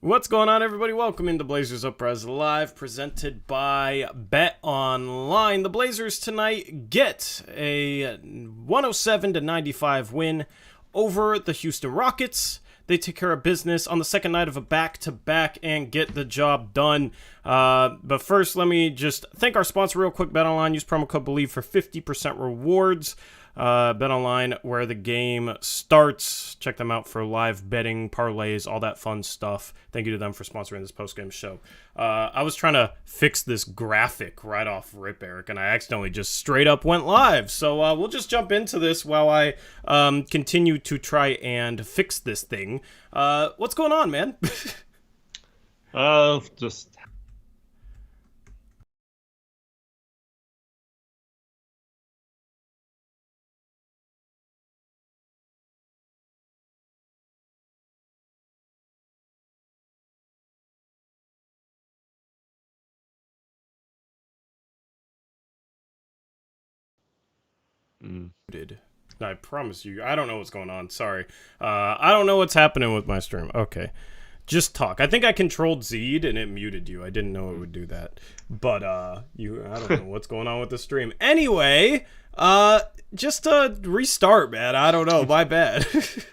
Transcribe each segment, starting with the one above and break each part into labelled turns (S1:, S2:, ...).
S1: What's going on, everybody? Welcome into Blazers Uprise Live, presented by Bet Online. The Blazers tonight get a 107-95 win over the Houston Rockets. They take care of business on the second night of a back-to-back and get the job done. But first, let me just thank our sponsor real quick, Bet Online. Use promo code BELIEVE for 50% rewards. Bet Online, where the game starts. Check them out for live betting, parlays, all that fun stuff. Thank you to them for sponsoring this postgame show. I was trying to fix this graphic right off rip, Eric, and I accidentally just straight up went live. So we'll just jump into this while I continue to try and fix this thing. What's going on, man?
S2: Just
S1: I promise you, I don't know what's going on. Sorry. I don't know what's happening with my stream. Okay. Just talk. I think I controlled Z'd and it muted you. I didn't know it would do that. But I don't know what's going on with the stream. Anyway, just restart, man. I don't know. My bad.
S2: just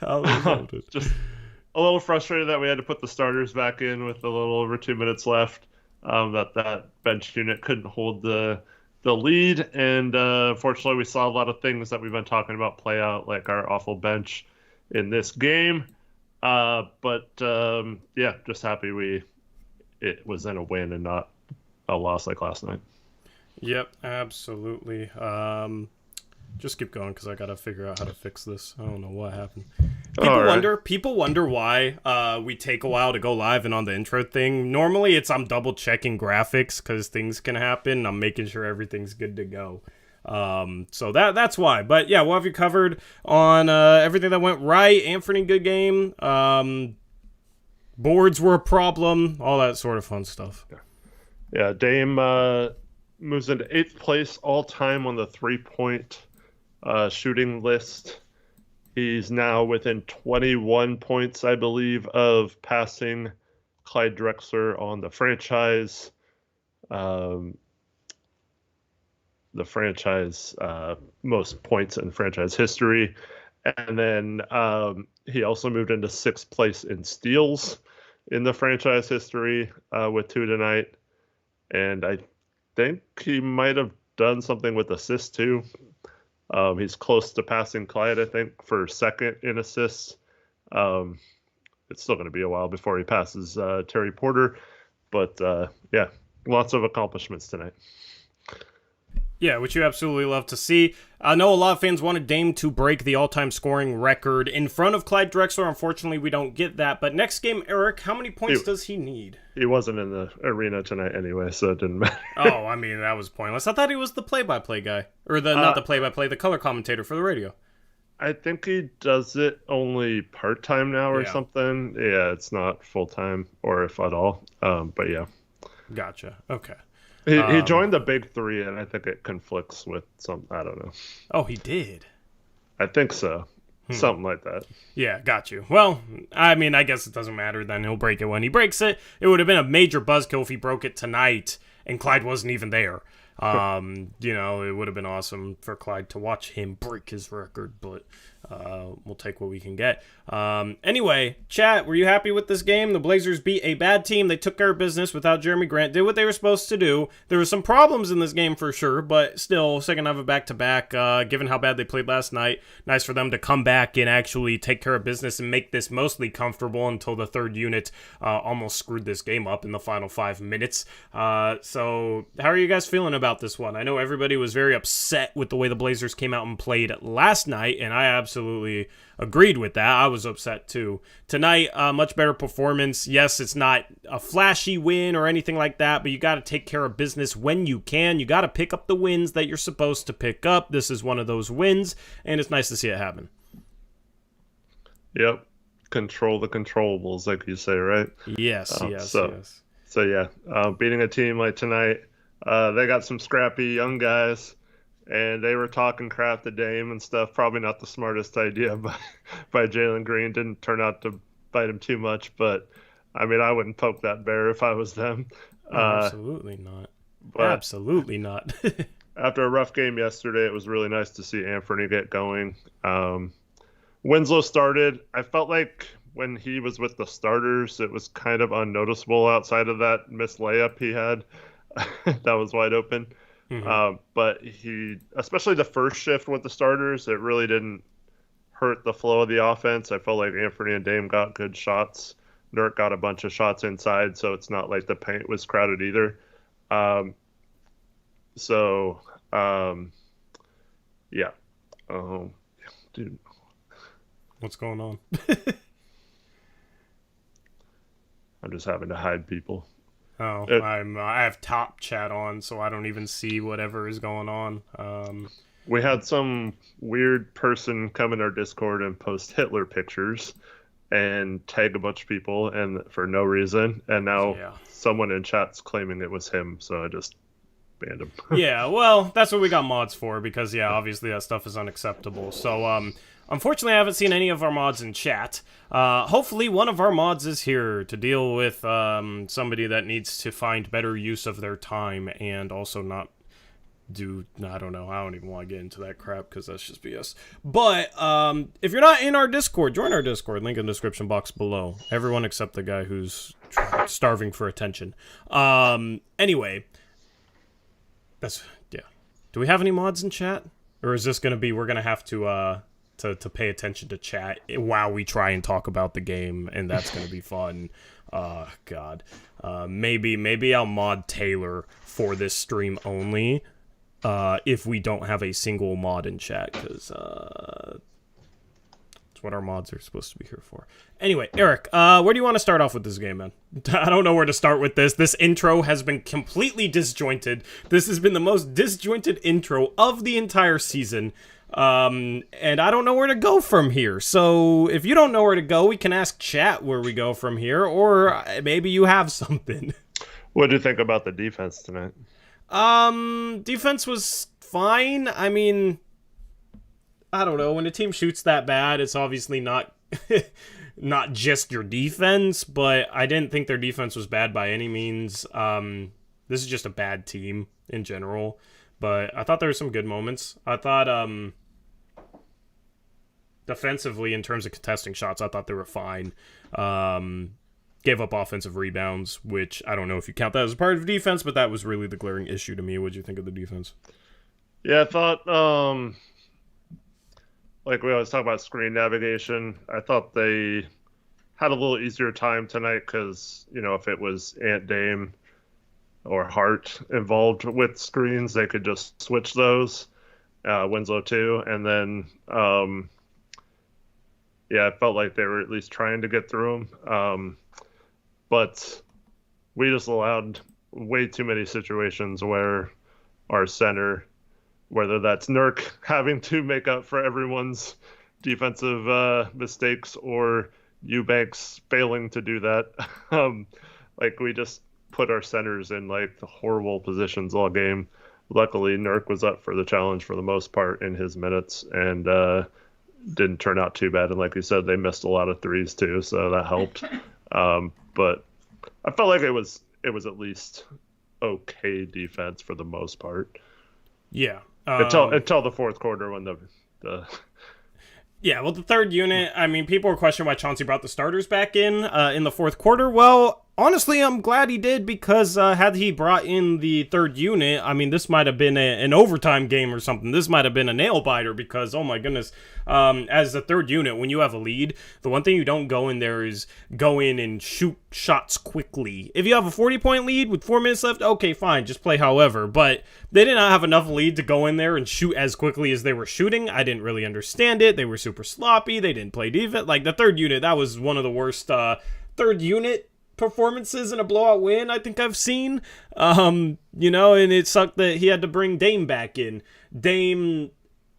S2: a little frustrated that we had to put the starters back in with a little over 2 minutes left. That bench unit couldn't hold the lead, and fortunately we saw a lot of things that we've been talking about play out, like our awful bench in this game. Yeah, just happy it was in a win and not a loss like last night.
S1: Yep, absolutely. Just keep going because I gotta figure out how to fix this. I don't know what happened. People wonder why we take a while to go live and on the intro thing. Normally it's I'm double checking graphics because things can happen. I'm making sure everything's good to go. So that's why. But yeah, we'll have you covered on everything that went right. Anfernee, good game. Boards were a problem. All that sort of fun stuff.
S2: Yeah, Dame moves into 8th place all time on the 3-point shooting list. He's now within 21 points, I believe, of passing Clyde Drexler on the franchise. Most points in franchise history. And then he also moved into 6th place in steals in the franchise history with 2 tonight. And I think he might have done something with assists too. He's close to passing Clyde, I think, for second in assists. It's still going to be a while before he passes Terry Porter. But yeah, lots of accomplishments tonight.
S1: Yeah, which you absolutely love to see. I know a lot of fans wanted Dame to break the all-time scoring record in front of Clyde Drexler. Unfortunately, we don't get that. But next game, Eric, how many points does he need?
S2: He wasn't in the arena tonight anyway, so it didn't matter.
S1: Oh, I mean, that was pointless. I thought he was the play-by-play guy. Or not the play-by-play, the color commentator for the radio.
S2: I think he does it only part-time now or something. Yeah, it's not full-time or if at all. But yeah.
S1: Gotcha. Okay.
S2: He joined the Big Three, and I think it conflicts with some. I don't know.
S1: Oh, he did?
S2: I think so. Something like that.
S1: Yeah, got you. Well, I mean, I guess it doesn't matter then. He'll break it when he breaks it. It would have been a major buzzkill if he broke it tonight and Clyde wasn't even there. It would have been awesome for Clyde to watch him break his record, but we'll take what we can get. Anyway, chat, were you happy with this game? The Blazers beat a bad team. They took care of business without Jerami Grant, did what they were supposed to do. There were some problems in this game for sure, but still, second night of a back-to-back, given how bad they played last night, nice for them to come back and actually take care of business and make this mostly comfortable until the third unit almost screwed this game up in the final 5 minutes. So how are you guys feeling about this one? I know everybody was very upset with the way the Blazers came out and played last night, and I absolutely agreed with that. I was upset too. Tonight, much better performance. Yes, it's not a flashy win or anything like that, but you got to take care of business when you can. You got to pick up the wins that you're supposed to pick up. This is one of those wins, and it's nice to see it happen.
S2: Yep. Control the controllables, like you say, right?
S1: Yes.
S2: So yeah, beating a team like tonight, they got some scrappy young guys, and they were talking crap to Dame and stuff. Probably not the smartest idea by Jalen Green. Didn't turn out to bite him too much, but I mean, I wouldn't poke that bear if I was them.
S1: Oh, absolutely not.
S2: But
S1: Absolutely not.
S2: after a rough game yesterday, it was really nice to see Anfernee get going. Winslow started. I felt like when he was with the starters, it was kind of unnoticeable outside of that missed layup he had. That was wide open. But he, especially the first shift with the starters, it really didn't hurt the flow of the offense. I felt like Anfernee and Dame got good shots. Nurk got a bunch of shots inside, so it's not like the paint was crowded either. Yeah. Dude.
S1: What's going on?
S2: I'm just having to hide people.
S1: Oh, I have top chat on, so I don't even see whatever is going on.
S2: We had some weird person come in our Discord and post Hitler pictures and tag a bunch of people, and for no reason. And now someone in chat's claiming it was him, so I just banned him.
S1: Yeah, well, that's what we got mods for, because obviously that stuff is unacceptable. So unfortunately, I haven't seen any of our mods in chat. Hopefully, one of our mods is here to deal with somebody that needs to find better use of their time and also not do... I don't know. I don't even want to get into that crap because that's just BS. But if you're not in our Discord, join our Discord. Link in the description box below. Everyone except the guy who's starving for attention. Anyway, that's... Yeah. Do we have any mods in chat? Or is this going to be... We're going to have to pay attention to chat while we try and talk about the game, and that's going to be fun. God. Maybe I'll mod Taylor for this stream only, if we don't have a single mod in chat, because that's what our mods are supposed to be here for. Anyway, Eric, where do you want to start off with this game, man? I don't know where to start with this. This intro has been completely disjointed. This has been the most disjointed intro of the entire season. And I don't know where to go from here. So if you don't know where to go, we can ask chat where we go from here, or maybe you have something.
S2: What do you think about the defense tonight?
S1: Defense was fine. I mean, I don't know. When a team shoots that bad, it's obviously not not just your defense, but I didn't think their defense was bad by any means. This is just a bad team in general. But I thought there were some good moments. I thought defensively, in terms of contesting shots, I thought they were fine. Gave up offensive rebounds, which I don't know if you count that as a part of defense, but that was really the glaring issue to me. What did you think of the defense?
S2: Yeah, I thought, like we always talk about screen navigation, I thought they had a little easier time tonight because, if it was Ant Dame or Hart involved with screens, they could just switch those. Winslow too. And then, I felt like they were at least trying to get through them. But we just allowed way too many situations where our center, whether that's Nurk having to make up for everyone's defensive mistakes or Eubanks failing to do that, we just put our centers in the horrible positions all game. Luckily, Nurk was up for the challenge for the most part in his minutes and didn't turn out too bad. And like you said, they missed a lot of threes too, so that helped. But I felt like it was at least okay defense for the most part.
S1: Yeah.
S2: Until the fourth quarter when the
S1: Yeah, well, the third unit, I mean, people were questioning why Chauncey brought the starters back in the fourth quarter. Well, honestly, I'm glad he did, because had he brought in the third unit, I mean, this might have been an overtime game or something. This might have been a nail-biter because, oh my goodness, as the third unit, when you have a lead, the one thing you don't go in there is go in and shoot shots quickly. If you have a 40-point lead with 4 minutes left, okay, fine, just play however. But they did not have enough lead to go in there and shoot as quickly as they were shooting. I didn't really understand it. They were super sloppy. They didn't play defense. The third unit, that was one of the worst third unit performances in a blowout win I think I've seen. And it sucked that he had to bring Dame back in. Dame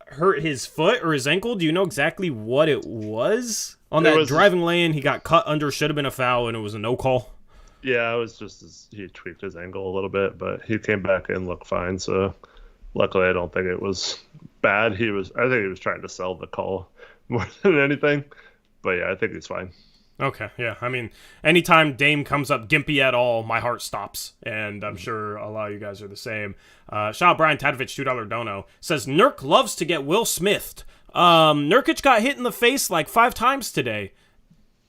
S1: hurt his foot or his ankle. Do you know exactly what it was? On that driving lane, he got cut under, should have been a foul, and it was a no call.
S2: Yeah, it was just he tweaked his ankle a little bit, but he came back and looked fine. So luckily, I don't think it was bad. I think he was trying to sell the call more than anything. But yeah, I think he's fine.
S1: Okay, yeah. I mean, anytime Dame comes up gimpy at all, my heart stops, and I'm sure a lot of you guys are the same. Shout out Brian Tadovich, $2 dono, says, Nurk loves to get Will Smithed. Nurkic got hit in the face like 5 times today.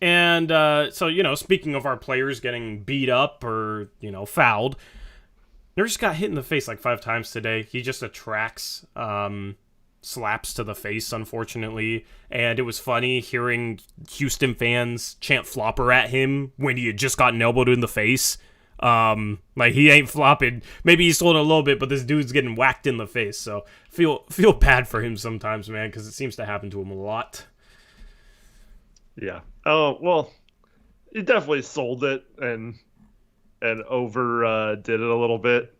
S1: And so, speaking of our players getting beat up or, fouled, Nurkic got hit in the face like 5 times today. He just attracts slaps to the face, unfortunately, and it was funny hearing Houston fans chant flopper at him when he had just gotten elbowed in the face. Like, he ain't flopping. Maybe he's sold a little bit, but this dude's getting whacked in the face, so feel bad for him sometimes, man, because it seems to happen to him a lot.
S2: Yeah. Oh, well, he definitely sold it and over did it a little bit,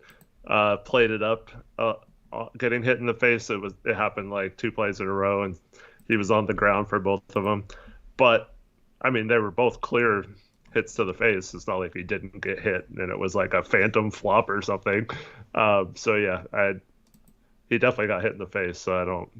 S2: played it up. Getting hit in the face, it happened like 2 plays in a row, and he was on the ground for both of them. But I mean, they were both clear hits to the face. It's not like he didn't get hit and it was like a phantom flop or something. So yeah, he definitely got hit in the face. So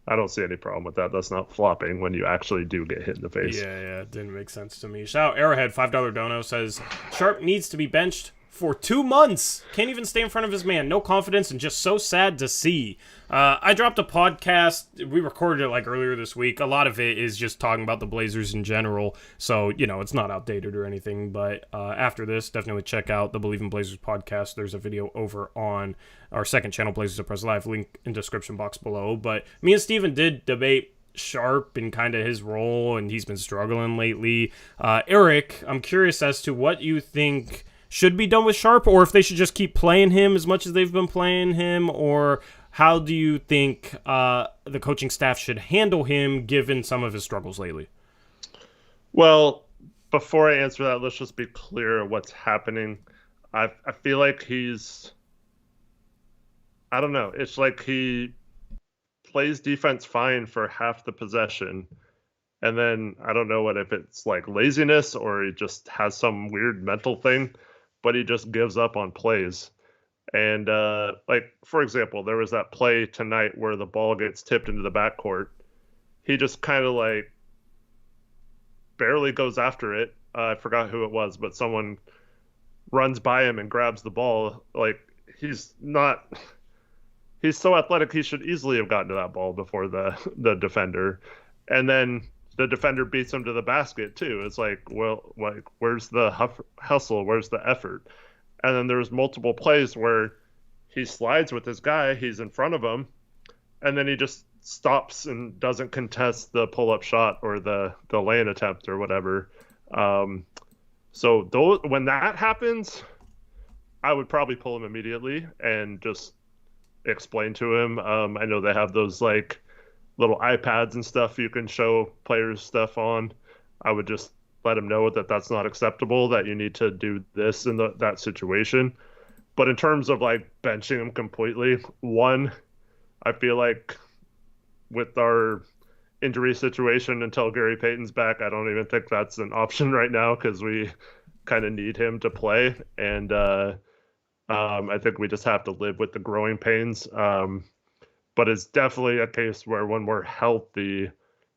S2: I don't see any problem with that. That's not flopping when you actually do get hit in the face.
S1: Yeah, it didn't make sense to me. Shout out Arrowhead, $5 dono, says Sharpe needs to be benched for 2 months. Can't even stay in front of his man. No confidence and just so sad to see. I dropped a podcast. We recorded it like earlier this week. A lot of it is just talking about the Blazers in general. So, it's not outdated or anything. But after this, definitely check out the Believe in Blazers podcast. There's a video over on our second channel, Blazers Uprise Live. Link in description box below. But me and Steven did debate Sharpe and kind of his role, and he's been struggling lately. Eric, I'm curious as to what you think should be done with Sharpe, or if they should just keep playing him as much as they've been playing him, or how do you think the coaching staff should handle him given some of his struggles lately?
S2: Well, before I answer that, let's just be clear what's happening. I feel like I don't know. It's like he plays defense fine for half the possession, and then I don't know if it's like laziness or he just has some weird mental thing, but he just gives up on plays. And like, for example, there was that play tonight where the ball gets tipped into the backcourt. He just kind of like barely goes after it. I forgot who it was, but someone runs by him and grabs the ball. Like, he's so athletic, he should easily have gotten to that ball before the defender. And then the defender beats him to the basket too. It's like, well, like, where's the hustle? Where's the effort? And then there's multiple plays where he slides with his guy, he's in front of him, and then he just stops and doesn't contest the pull-up shot or the lay-in attempt or whatever. So when that happens, I would probably pull him immediately and just explain to him. I know they have those like little iPads and stuff you can show players stuff on. I would just let him know that that's not acceptable, that you need to do this in that situation. But in terms of like benching him completely, I feel like with our injury situation until Gary Payton's back, I don't even think that's an option right now because we kind of need him to play. And I think we just have to live with the growing pains. But it's definitely a case where when we're healthy,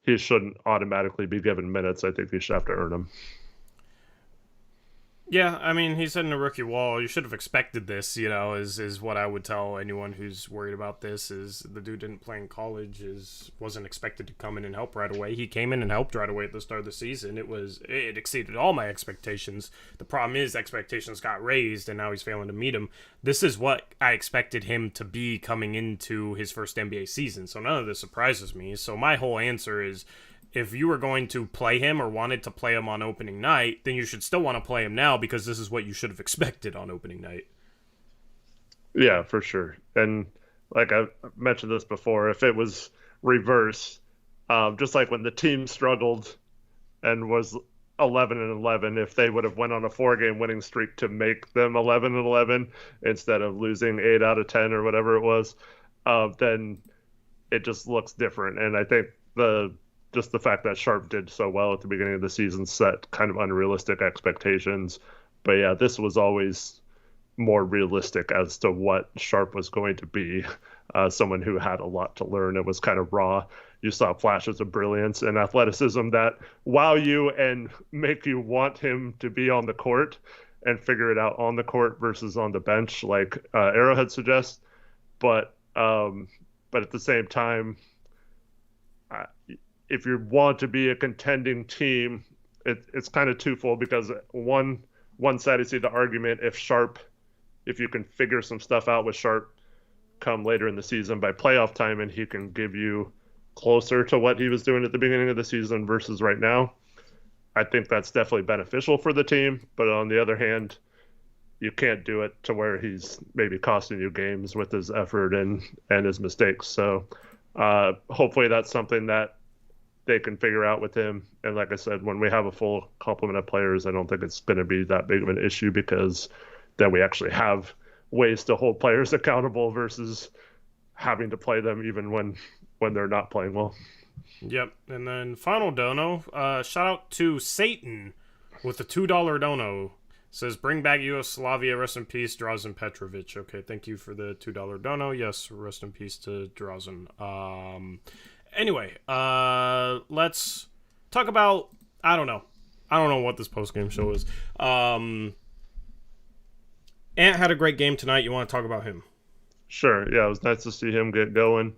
S2: he shouldn't automatically be given minutes. I think he should have to earn them.
S1: Yeah, I mean, he's hitting a rookie wall. You should have expected this, is what I would tell anyone who's worried about this, is the dude didn't play in college, wasn't expected to come in and help right away. He came in and helped right away at the start of the season. It exceeded all my expectations. The problem is expectations got raised, and now he's failing to meet them. This is what I expected him to be coming into his first NBA season, so none of this surprises me. So my whole answer is, if you were going to play him or wanted to play him on opening night, then you should still want to play him now because this is what you should have expected on opening night.
S2: Yeah, for sure. And like I mentioned this before, if it was reverse, just like when the team struggled and was 11-11, if they would have went on a 4-game winning streak to make them 11-11 instead of losing 8 out of 10 or whatever it was, then it just looks different. And I think just the fact that Sharpe did so well at the beginning of the season set kind of unrealistic expectations. But yeah, this was always more realistic as to what Sharpe was going to be. someone who had a lot to learn and was kind of raw. You saw flashes of brilliance and athleticism that wow you and make you want him to be on the court and figure it out on the court versus on the bench, like Arrowhead suggests. But at the same time, if you want to be a contending team, it's kind of twofold, because one side you see the argument, if you can figure some stuff out with Sharpe come later in the season by playoff time, and he can give you closer to what he was doing at the beginning of the season versus right now, I think that's definitely beneficial for the team. But on the other hand, you can't do it to where he's maybe costing you games with his effort and his mistakes. So hopefully that's something that they can figure out with him. And like I said, when we have a full complement of players, I don't think it's going to be that big of an issue, because then we actually have ways to hold players accountable versus having to play them even when they're not playing well.
S1: Yep. And then final dono, shout out to Satan with the $2 dono. Says, bring back Yugoslavia, rest in peace, Drazen Petrovic. Okay, thank you for the $2 dono. Yes, rest in peace to Drazen. Anyway, let's talk about, I don't know what this postgame show is. Ant had a great game tonight. You want to talk about him?
S2: Sure. Yeah, it was nice to see him get going.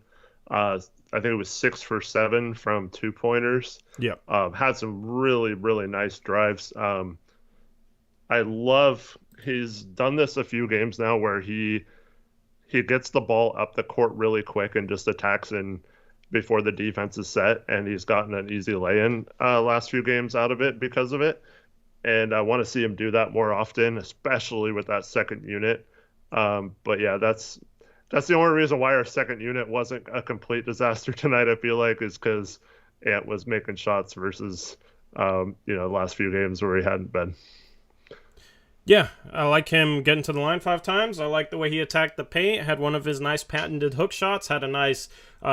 S2: I think it was 6 for 7 from 2-pointers.
S1: Yep.
S2: Had some really, really nice drives. I love, he's done this a few games now where he gets the ball up the court really quick and just attacks in before the defense is set, and he's gotten an easy lay-in last few games out of it because of it. And I want to see him do that more often, especially with that second unit. But yeah, that's the only reason why our second unit wasn't a complete disaster tonight, I feel like, is because Ant was making shots versus the last few games where he hadn't been.
S1: Yeah, I like him getting to the line 5 times. I like the way he attacked the paint, had one of his nice patented hook shots, had a nice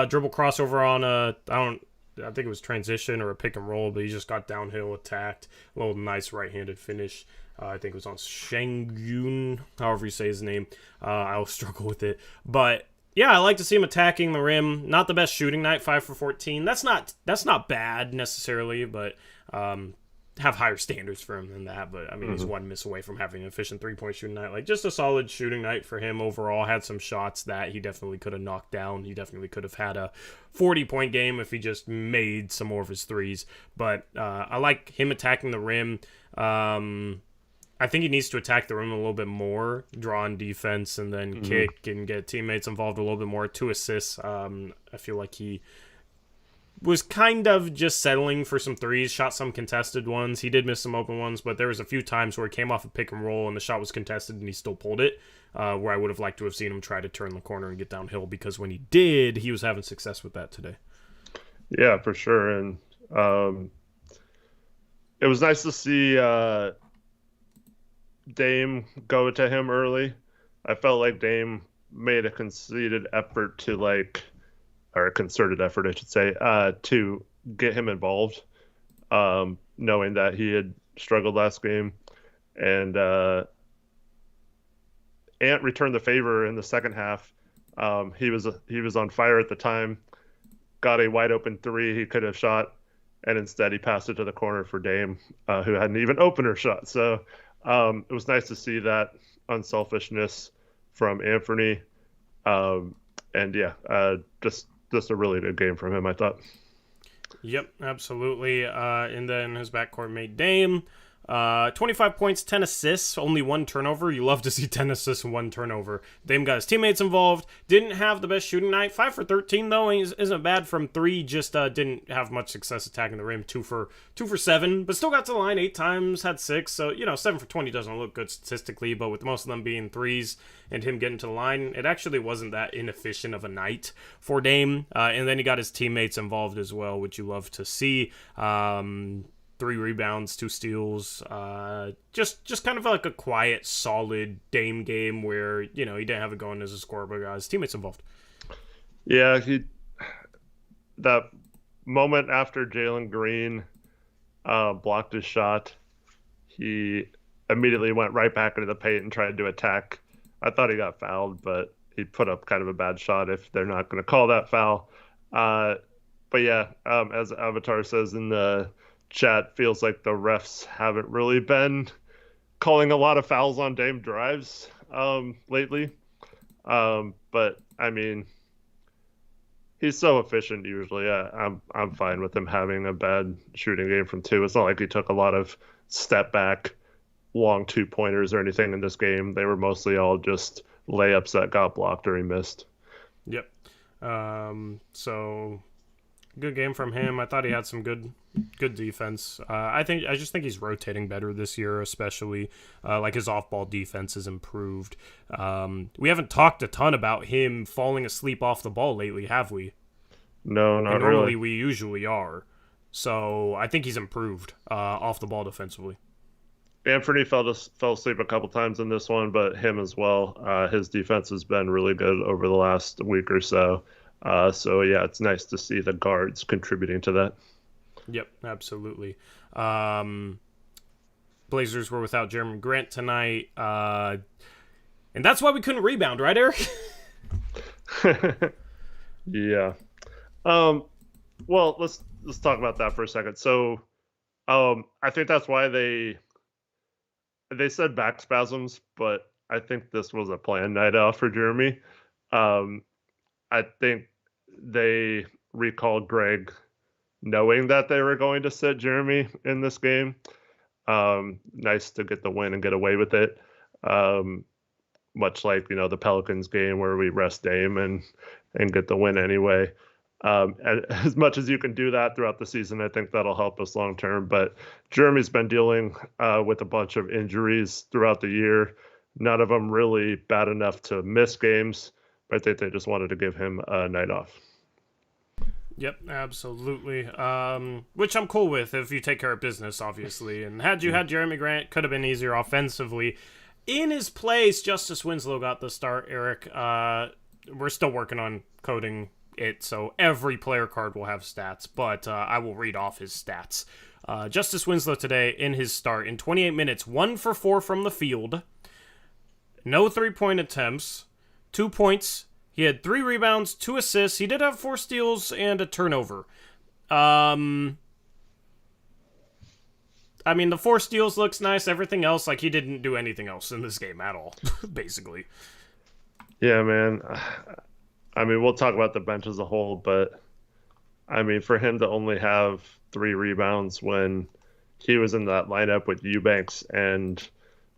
S1: dribble crossover on I think it was transition or a pick and roll, but he just got downhill, attacked, a little nice right-handed finish. I think it was on Shangyun, however you say his name. I'll struggle with it. But yeah, I like to see him attacking the rim. Not the best shooting night, 5 for 14. That's not bad necessarily, but have higher standards for him than that. But I mean, he's one miss away from having an efficient 3-point shooting night. Like, just a solid shooting night for him overall. Had some shots that he definitely could have knocked down. He definitely could have had a 40-point game if he just made some more of his threes. But I like him attacking the rim. I think he needs to attack the rim a little bit more, draw on defense, and then kick and get teammates involved a little bit more. 2 assists. I feel like he was kind of just settling for some threes, shot some contested ones. He did miss some open ones, but there was a few times where he came off a pick and roll and the shot was contested and he still pulled it, where I would have liked to have seen him try to turn the corner and get downhill, because when he did, he was having success with that today. Yeah,
S2: for sure. And it was nice to see Dame go to him early. I felt like Dame made a conceded effort or a concerted effort, I should say, to get him involved, knowing that he had struggled last game. And Ant returned the favor in the second half. He was on fire at the time, got a wide open 3 he could have shot, and instead he passed it to the corner for Dame, who had an even opener shot. So it was nice to see that unselfishness from Anfernee. And yeah, just a really good game from him, I thought.
S1: Yep, absolutely. And then his backcourt mate Dame, 25 points, 10 assists, only 1 turnover. You love to see 10 assists and 1 turnover. Dame got his teammates involved. Didn't have the best shooting night. 5 for 13 though isn't bad from 3. Just didn't have much success attacking the rim. 2 for 7, but still got to the line 8 times. Had 6. So 7 for 20 doesn't look good statistically, but with most of them being 3s and him getting to the line, it actually wasn't that inefficient of a night for Dame. And then he got his teammates involved as well, which you love to see. 3 rebounds, 2 steals, just kind of like a quiet, solid Dame game where, he didn't have it going as a scorer, but got his teammates involved.
S2: Yeah, that moment after Jalen Green blocked his shot, he immediately went right back into the paint and tried to attack. I thought he got fouled, but he put up kind of a bad shot if they're not going to call that foul. But yeah, as Avatar says in the chat, feels like the refs haven't really been calling a lot of fouls on Dame drives lately. But I mean, he's so efficient usually. I'm fine with him having a bad shooting game from two. It's not like he took a lot of step back long 2-pointers or anything in this game. They were mostly all just layups that got blocked or he missed.
S1: Yep. So good game from him. I thought he had some good defense. I just think he's rotating better this year, especially like his off-ball defense has improved. We haven't talked a ton about him falling asleep off the ball lately, have we?
S2: No, not
S1: normally
S2: really.
S1: We usually are. So I think he's improved off the ball defensively.
S2: Anfernee fell asleep a couple times in this one, but him as well. His defense has been really good over the last week or so. So yeah, it's nice to see the guards contributing to that.
S1: Yep, absolutely. Blazers were without Jerami Grant tonight, and that's why we couldn't rebound, right, Eric?
S2: Yeah. Well, let's talk about that for a second. So, I think that's why they said back spasms, but I think this was a planned night off for Jerami. I think they recalled Greg knowing that they were going to sit Jerami in this game. Nice to get the win and get away with it. Much like, the Pelicans game where we rest Dame and get the win anyway. As much as you can do that throughout the season, I think that'll help us long term. But Jerami's been dealing with a bunch of injuries throughout the year. None of them really bad enough to miss games, but I think they just wanted to give him a night off.
S1: Yep, absolutely. Which I'm cool with if you take care of business, obviously. And had you had Jerami Grant, could have been easier offensively. In his place, Justice Winslow got the start, Eric. We're still working on coding it, so every player card will have stats, but I will read off his stats. Justice Winslow today, in his start, in 28 minutes, 1 for 4 from the field, no 3-point attempts, 2 points. He had 3 rebounds, 2 assists. He did have 4 steals and a turnover. I mean, the 4 steals looks nice. Everything else, like, he didn't do anything else in this game at all, basically.
S2: Yeah, man. I mean, we'll talk about the bench as a whole, but, I mean, for him to only have 3 rebounds when he was in that lineup with Eubanks and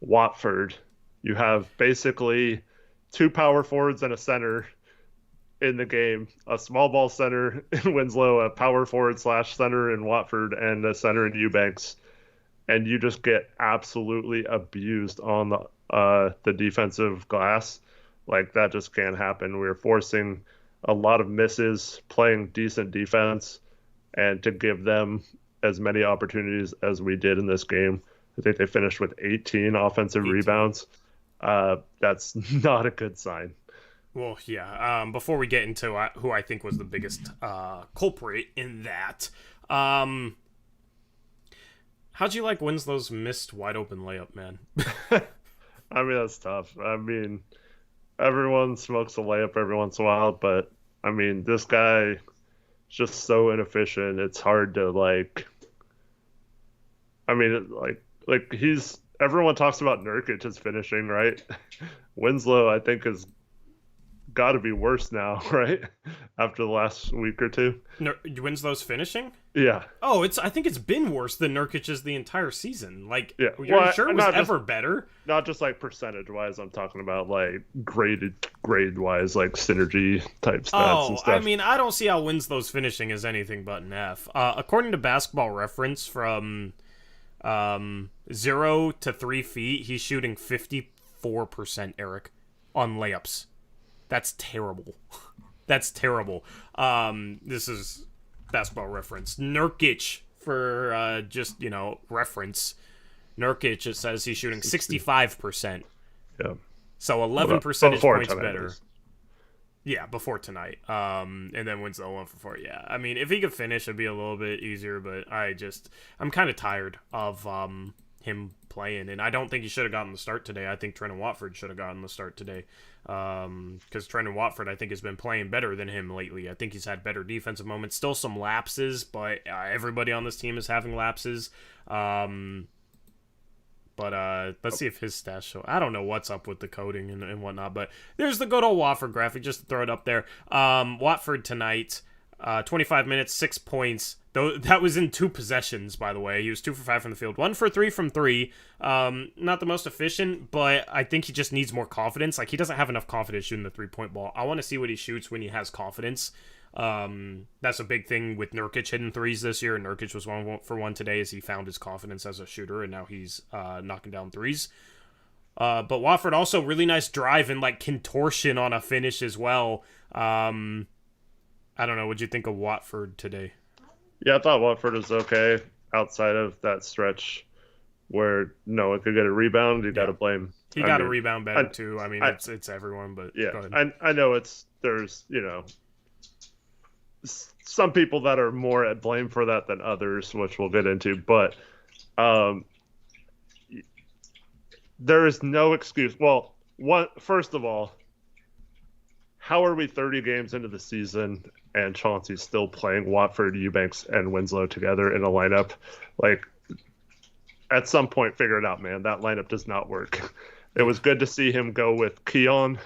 S2: Watford, you have basically 2 power forwards and a center in the game, a small ball center in Winslow, a power forward / center in Watford, and a center in Eubanks. And you just get absolutely abused on the defensive glass. Like, that just can't happen. We're forcing a lot of misses, playing decent defense, and to give them as many opportunities as we did in this game. I think they finished with 18 offensive rebounds. That's not a good sign.
S1: Well, yeah. Before we get into who I think was the biggest culprit in that, how'd you like Winslow's missed wide open layup, man?
S2: I mean, that's tough. I mean, everyone smokes a layup every once in a while, but I mean, this guy is just so inefficient. It's hard to everyone talks about Nurkic's finishing, right? Winslow, I think, has got to be worse now, right? After the last week or two.
S1: Winslow's finishing?
S2: Yeah.
S1: Oh, I think it's been worse than Nurkic's the entire season. Like,
S2: yeah.
S1: You're sure it was ever better?
S2: Not just like percentage wise, I'm talking about like grade wise, like synergy type stats and stuff.
S1: I mean, I don't see how Winslow's finishing is anything but an F. According to Basketball Reference, from 0 to 3 feet, he's shooting 54%, Eric, on layups. That's terrible. That's terrible. This is Basketball Reference. Nurkic, for just, reference. Nurkic, it says he's shooting 65%.
S2: Yeah.
S1: So 11 percentage points
S2: tonight,
S1: better. Yeah, before tonight. And then Winslow 1 for 4. Yeah. I mean, if he could finish, it'd be a little bit easier, but I'm kind of tired of him him playing. And I don't think he should have gotten the start today. I think Trendon Watford should have gotten the start today. Because Trendon Watford, I think, has been playing better than him lately. I think he's had better defensive moments. Still some lapses, but everybody on this team is having lapses. But let's see if his stats show. I don't know what's up with the coding and whatnot, but there's the good old Watford graphic, just to throw it up there. Watford tonight, 25 minutes, 6 points. Though that was in 2 possessions, by the way. He was 2 for 5 from the field, 1 for 3 from 3. Not the most efficient, but I think he just needs more confidence. Like, he doesn't have enough confidence shooting the 3-point ball. I want to see what he shoots when he has confidence. That's a big thing with Nurkic hitting threes this year. Nurkic was 1 for 1 today as he found his confidence as a shooter, and now he's knocking down threes. But Watford also really nice drive and like contortion on a finish as well. I don't know. What'd you think of Watford today?
S2: Yeah, I thought Watford was okay outside of that stretch where no one could get a rebound. You got to blame.
S1: He got a rebound better too. I mean, it's everyone, but
S2: yeah,
S1: go ahead.
S2: I know there's some people that are more at blame for that than others, which we'll get into. But there is no excuse. Well, first of all, how are we 30 games into the season and Chauncey's still playing Watford, Eubanks, and Winslow together in a lineup? Like, at some point, figure it out, man. That lineup does not work. It was good to see him go with Keon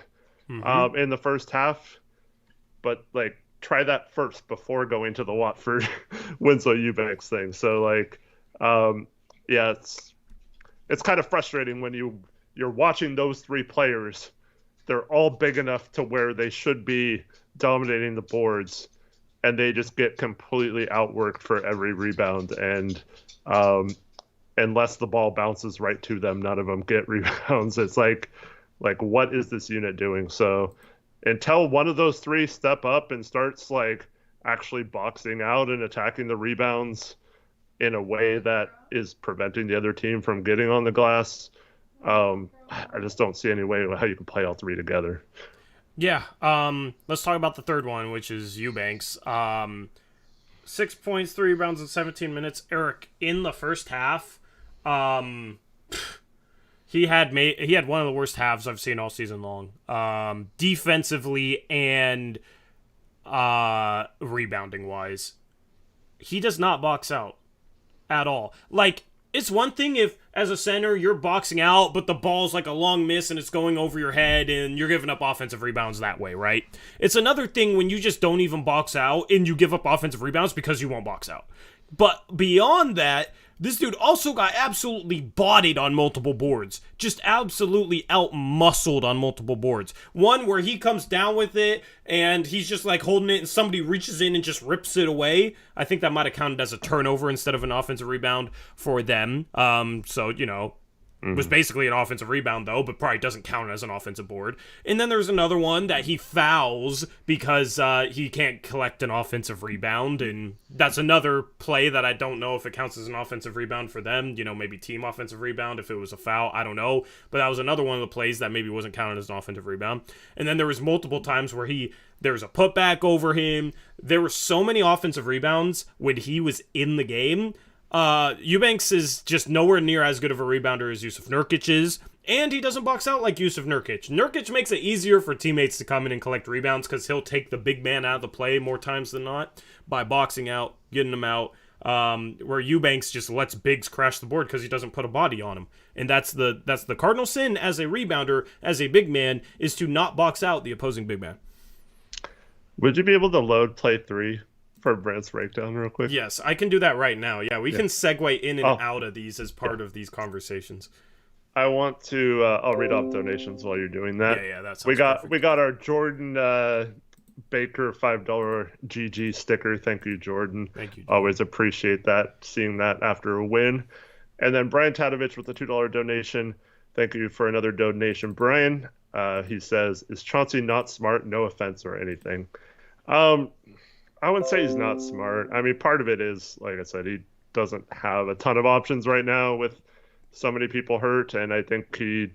S2: in the first half, but like, try that first before going to the Watford Winslow Eubanks thing. So like, yeah, it's kind of frustrating when you're watching those 3 players. They're all big enough to where they should be dominating the boards, and they just get completely outworked for every rebound. And unless the ball bounces right to them, none of them get rebounds. It's like what is this unit doing? So until one of those 3 step up and starts like actually boxing out and attacking the rebounds in a way that is preventing the other team from getting on the glass, I just don't see any way how you can play all 3 together.
S1: Yeah. Let's talk about the third one, which is Eubanks. 6 points, 3 rebounds in 17 minutes. Eric, in the first half, he had one of the worst halves I've seen all season long. Defensively and rebounding wise. He does not box out at all. Like, it's one thing if, as a center, you're boxing out, but the ball's like a long miss and it's going over your head and you're giving up offensive rebounds that way, right? It's another thing when you just don't even box out and you give up offensive rebounds because you won't box out. But beyond that, this dude also got absolutely bodied on multiple boards. Just absolutely out-muscled on multiple boards. One where he comes down with it, and he's just like holding it, and somebody reaches in and just rips it away. I think that might have counted as a turnover instead of an offensive rebound for them. So, it was basically an offensive rebound, though, but probably doesn't count as an offensive board. And then there's another one that he fouls because he can't collect an offensive rebound, and that's another play that I don't know if it counts as an offensive rebound for them. Maybe team offensive rebound if it was a foul. I don't know. But that was another one of the plays that maybe wasn't counted as an offensive rebound. And then there was multiple times where there was a putback over him. There were so many offensive rebounds when he was in the game. Eubanks is just nowhere near as good of a rebounder as Jusuf Nurkic is, and he doesn't box out like Jusuf Nurkic. Nurkic makes it easier for teammates to come in and collect rebounds because he'll take the big man out of the play more times than not by boxing out, getting him out, where Eubanks just lets bigs crash the board because he doesn't put a body on him. And that's the cardinal sin as a rebounder, as a big man, is to not box out the opposing big man.
S2: Would you be able to load play 3 for Brent's breakdown real quick?
S1: Yes, I can do that right now. Yeah, we can segue in and out of these as part of these conversations.
S2: I want to I'll read off donations while you're doing that.
S1: Yeah, that's
S2: we got our Jordan Baker $5 GG sticker. Thank you, Jordan.
S1: Thank you, Jordan.
S2: Always appreciate that, seeing that after a win. And then Brian Tadovich with a $2 donation. Thank you for another donation, Brian. He says, "Is Chauncey not smart? No offense or anything." I wouldn't say he's not smart. I mean, part of it is, like I said, he doesn't have a ton of options right now with so many people hurt, and I think he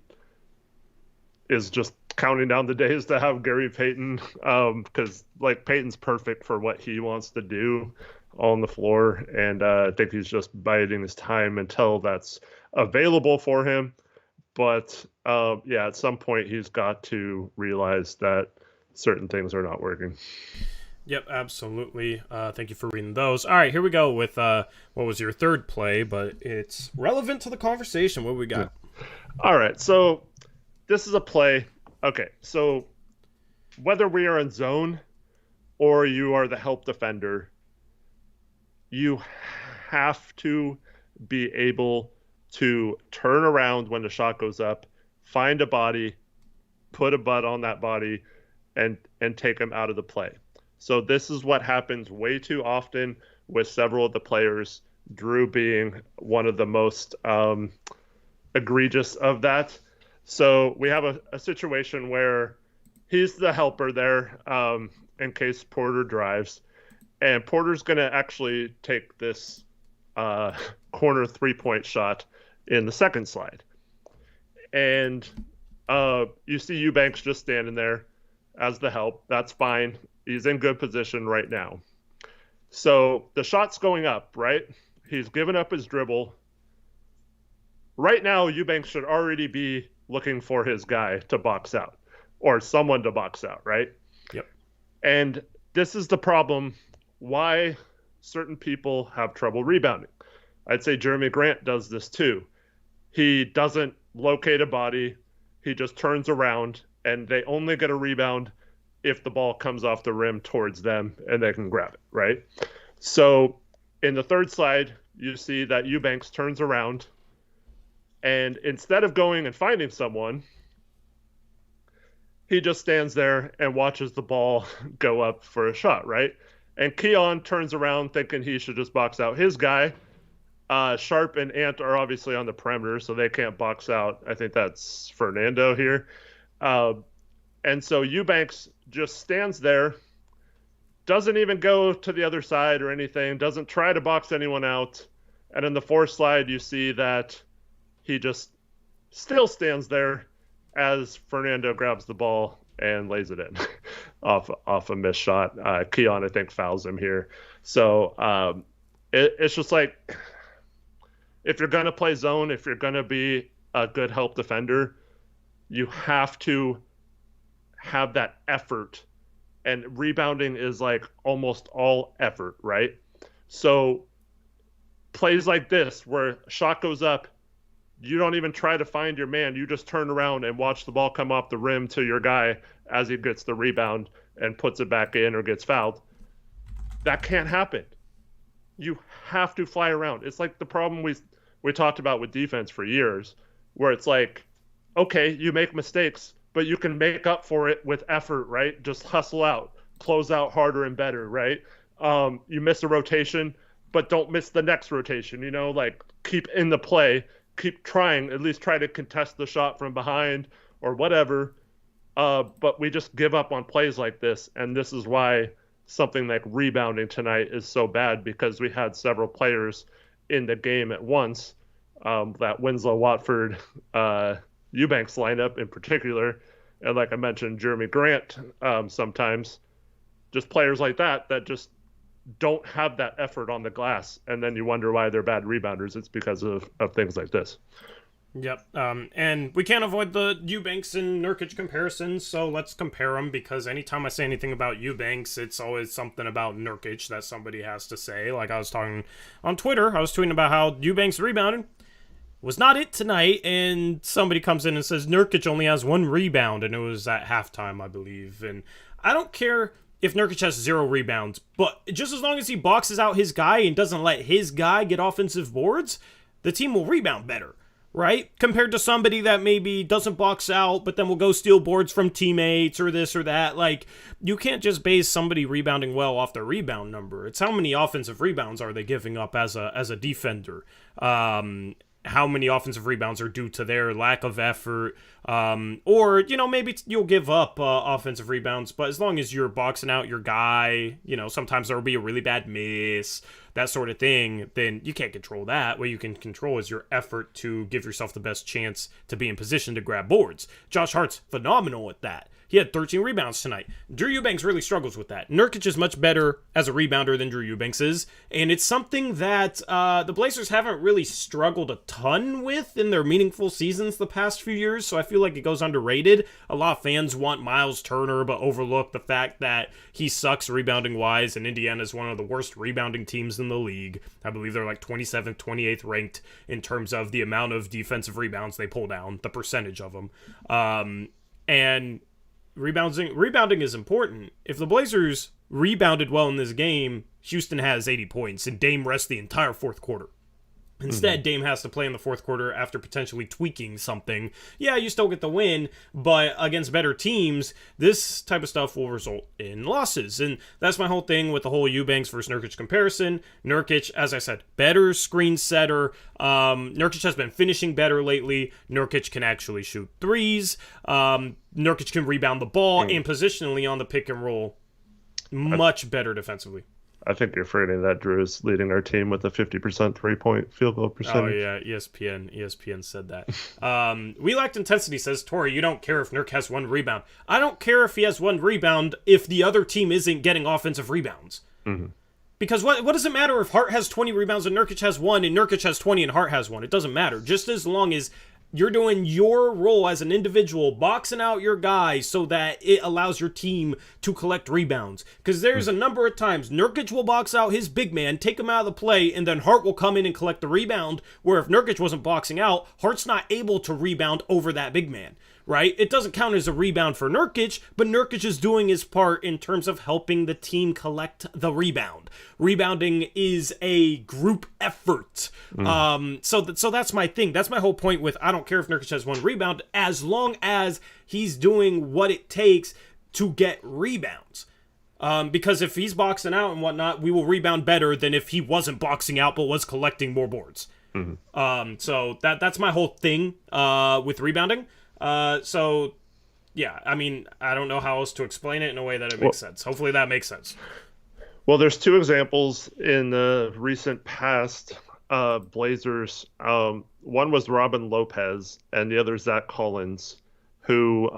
S2: is just counting down the days to have Gary Payton, because like Payton's perfect for what he wants to do. on the floor, and I think he's just biding his time until that's available for him. But yeah, at some point he's got to realize that certain things are not working.
S1: Yep, absolutely. Thank you for reading those. All right, here we go with what was your third play, but it's relevant to the conversation. What we got?
S2: All right, so this is a play. Okay, so whether we are in zone or you are the help defender, you have to be able to turn around when the shot goes up, find a body, put a butt on that body, and take him out of the play. So this is what happens way too often with several of the players, Drew being one of the most egregious of that. So we have a situation where he's the helper there in case Porter drives. And Porter's going to actually take this corner three-point shot in the second slide. And you see Eubanks just standing there as the help. That's fine. He's in good position right now. So the shot's going up, right? He's given up his dribble. Right now, Eubanks should already be looking for his guy to box out or someone to box out, right?
S1: Yep.
S2: And this is the problem why certain people have trouble rebounding. I'd say Jerami Grant does this too. He doesn't locate a body. He just turns around, and they only get a rebound if the ball comes off the rim towards them and they can grab it, right? So in the third slide, you see that Eubanks turns around, and instead of going and finding someone, he just stands there and watches the ball go up for a shot, right? And Keon turns around thinking he should just box out his guy. Sharpe and Ant are obviously on the perimeter, so they can't box out. I think that's Fernando here. And so Eubanks just stands there, doesn't even go to the other side or anything, doesn't try to box anyone out. And in the fourth slide, you see that he just still stands there as Fernando grabs the ball and lays it in off a missed shot. Keon, I think, fouls him here. So it's just like, if you're going to play zone, if you're going to be a good help defender, you have to have that effort. And rebounding is like almost all effort, right? So plays like this where shot goes up, you don't even try to find your man. You just turn around and watch the ball come off the rim to your guy as he gets the rebound and puts it back in or gets fouled. That can't happen. You have to fly around. It's like the problem we talked about with defense for years, where it's like, okay, you make mistakes, but you can make up for it with effort, right? Just hustle out, close out harder and better, right? You miss a rotation, but don't miss the next rotation, like keep in the play, keep trying, at least try to contest the shot from behind or whatever. But we just give up on plays like this. And this is why something like rebounding tonight is so bad, because we had several players in the game at once, that Winslow, Watford, Eubanks lineup in particular, and like I mentioned, Jerami Grant, sometimes just players like that just don't have that effort on the glass, and then you wonder why they're bad rebounders. It's because of things like this.
S1: Yep, and we can't avoid the Eubanks and Nurkic comparisons, so let's compare them, because anytime I say anything about Eubanks, it's always something about Nurkic that somebody has to say. Like I was talking on Twitter, I was tweeting about how Eubanks rebounding was not it tonight, and somebody comes in and says Nurkic only has one rebound, and it was at halftime, I believe. And I don't care if Nurkic has 0 rebounds, but just as long as he boxes out his guy and doesn't let his guy get offensive boards, the team will rebound better, right? Compared to somebody that maybe doesn't box out, but then will go steal boards from teammates or this or that. Like, you can't just base somebody rebounding well off their rebound number. It's how many offensive rebounds are they giving up as a defender. How many offensive rebounds are due to their lack of effort, or, maybe you'll give up offensive rebounds, but as long as you're boxing out your guy, sometimes there'll be a really bad miss, that sort of thing, then you can't control that. What you can control is your effort to give yourself the best chance to be in position to grab boards. Josh Hart's phenomenal at that. He had 13 rebounds tonight. Drew Eubanks really struggles with that. Nurkic is much better as a rebounder than Drew Eubanks is, and it's something that the Blazers haven't really struggled a ton with in their meaningful seasons the past few years, so I feel like it goes underrated. A lot of fans want Miles Turner, but overlook the fact that he sucks rebounding-wise, and Indiana is one of the worst rebounding teams in the league. I believe they're like 27th, 28th ranked in terms of the amount of defensive rebounds they pull down, the percentage of them. And rebounding is important. If the Blazers rebounded well in this game, Houston has 80 points, and Dame rests the entire fourth quarter. Instead, Dame has to play in the fourth quarter after potentially tweaking something. Yeah, you still get the win, but against better teams, this type of stuff will result in losses. And that's my whole thing with the whole Eubanks versus Nurkic comparison. Nurkic, as I said, better screen setter. Nurkic has been finishing better lately. Nurkic can actually shoot threes. Nurkic can rebound the ball, and positionally on the pick and roll, much better defensively.
S2: I think you're forgetting that Drew is leading our team with a 50% three-point field goal percentage.
S1: Oh, yeah, ESPN said that. We lacked intensity, says Tori. You don't care if Nurk has one rebound. I don't care if he has one rebound if the other team isn't getting offensive rebounds. Because what does it matter if Hart has 20 rebounds and Nurkic has one, and Nurkic has 20 and Hart has one? It doesn't matter. Just as long as you're doing your role as an individual, boxing out your guy so that it allows your team to collect rebounds. Because there's a number of times Nurkic will box out his big man, take him out of the play, and then Hart will come in and collect the rebound, where if Nurkic wasn't boxing out, Hart's not able to rebound over that big man. Right? It doesn't count as a rebound for Nurkic, but Nurkic is doing his part in terms of helping the team collect the rebound. Rebounding is a group effort. So that's my thing. That's my whole point with I don't care if Nurkic has one rebound, as long as he's doing what it takes to get rebounds. Because if he's boxing out and whatnot, we will rebound better than if he wasn't boxing out but was collecting more boards. So that's my whole thing with rebounding. So, yeah, I mean, I don't know how else to explain it in a way that it makes sense. Hopefully that makes sense.
S2: Well, there's two examples in the recent past Blazers. One was Robin Lopez, and the other Zach Collins, who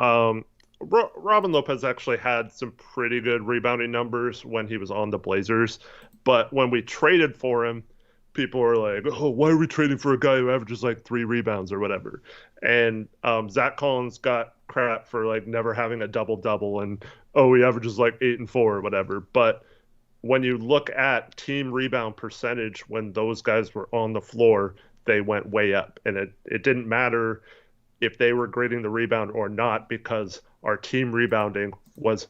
S2: Robin Lopez actually had some pretty good rebounding numbers when he was on the Blazers. But when we traded for him, people were like, oh, why are we trading for a guy who averages like 3 rebounds or whatever? And Zach Collins got crap for like never having a double-double and, oh, he averages like 8 and 4 or whatever. But when you look at team rebound percentage, when those guys were on the floor, they went way up. And it didn't matter if they were grading the rebound or not, because our team rebounding was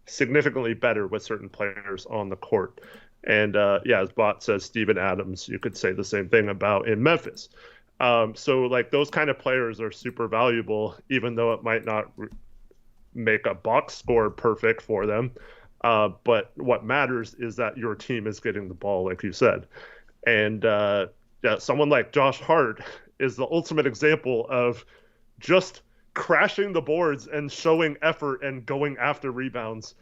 S2: significantly better with certain players on the court. And as Bot says, Steven Adams, you could say the same thing about in Memphis. So like those kind of players are super valuable, even though it might not make a box score perfect for them. But what matters is that your team is getting the ball, like you said. And someone like Josh Hart is the ultimate example of just crashing the boards and showing effort and going after rebounds.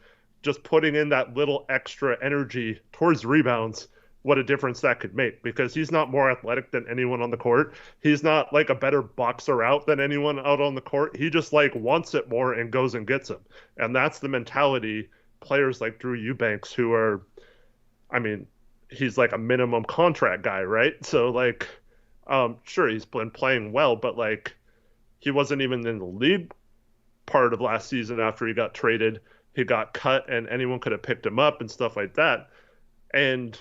S2: Just putting in that little extra energy towards rebounds, what a difference that could make, because he's not more athletic than anyone on the court. He's not like a better boxer out than anyone out on the court. He just like wants it more and goes and gets them. And that's the mentality players like Drew Eubanks, who are, I mean, he's like a minimum contract guy, right? So like, sure, he's been playing well, but like he wasn't even in the league part of last season after he got traded. He got cut and anyone could have picked him up and stuff like that. And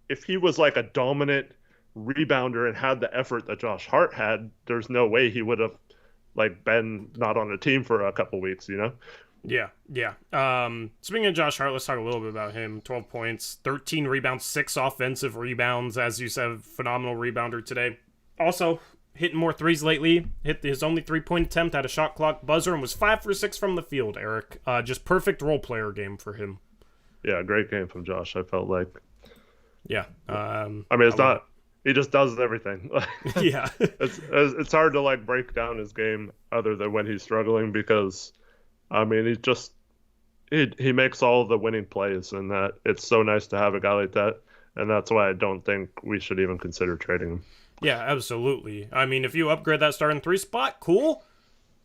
S2: if he was like a dominant rebounder and had the effort that Josh Hart had, there's no way he would have like been not on the team for a couple weeks, you know?
S1: Yeah. Speaking of Josh Hart, let's talk a little bit about him. 12 points, 13 rebounds, 6 offensive rebounds. As you said, phenomenal rebounder today. Also, hitting more threes lately. Hit his only 3-point attempt at a shot clock buzzer and was 5 for 6 from the field, Eric. Just perfect role player game for him.
S2: Yeah, great game from Josh, I felt like.
S1: Yeah.
S2: I mean, it's not... He just does everything.
S1: Yeah.
S2: It's hard to like break down his game other than when he's struggling, because, I mean, he makes all the winning plays, and that it's so nice to have a guy like that. And that's why I don't think we should even consider trading him.
S1: Yeah, absolutely. I mean, if you upgrade that starting 3 spot, cool.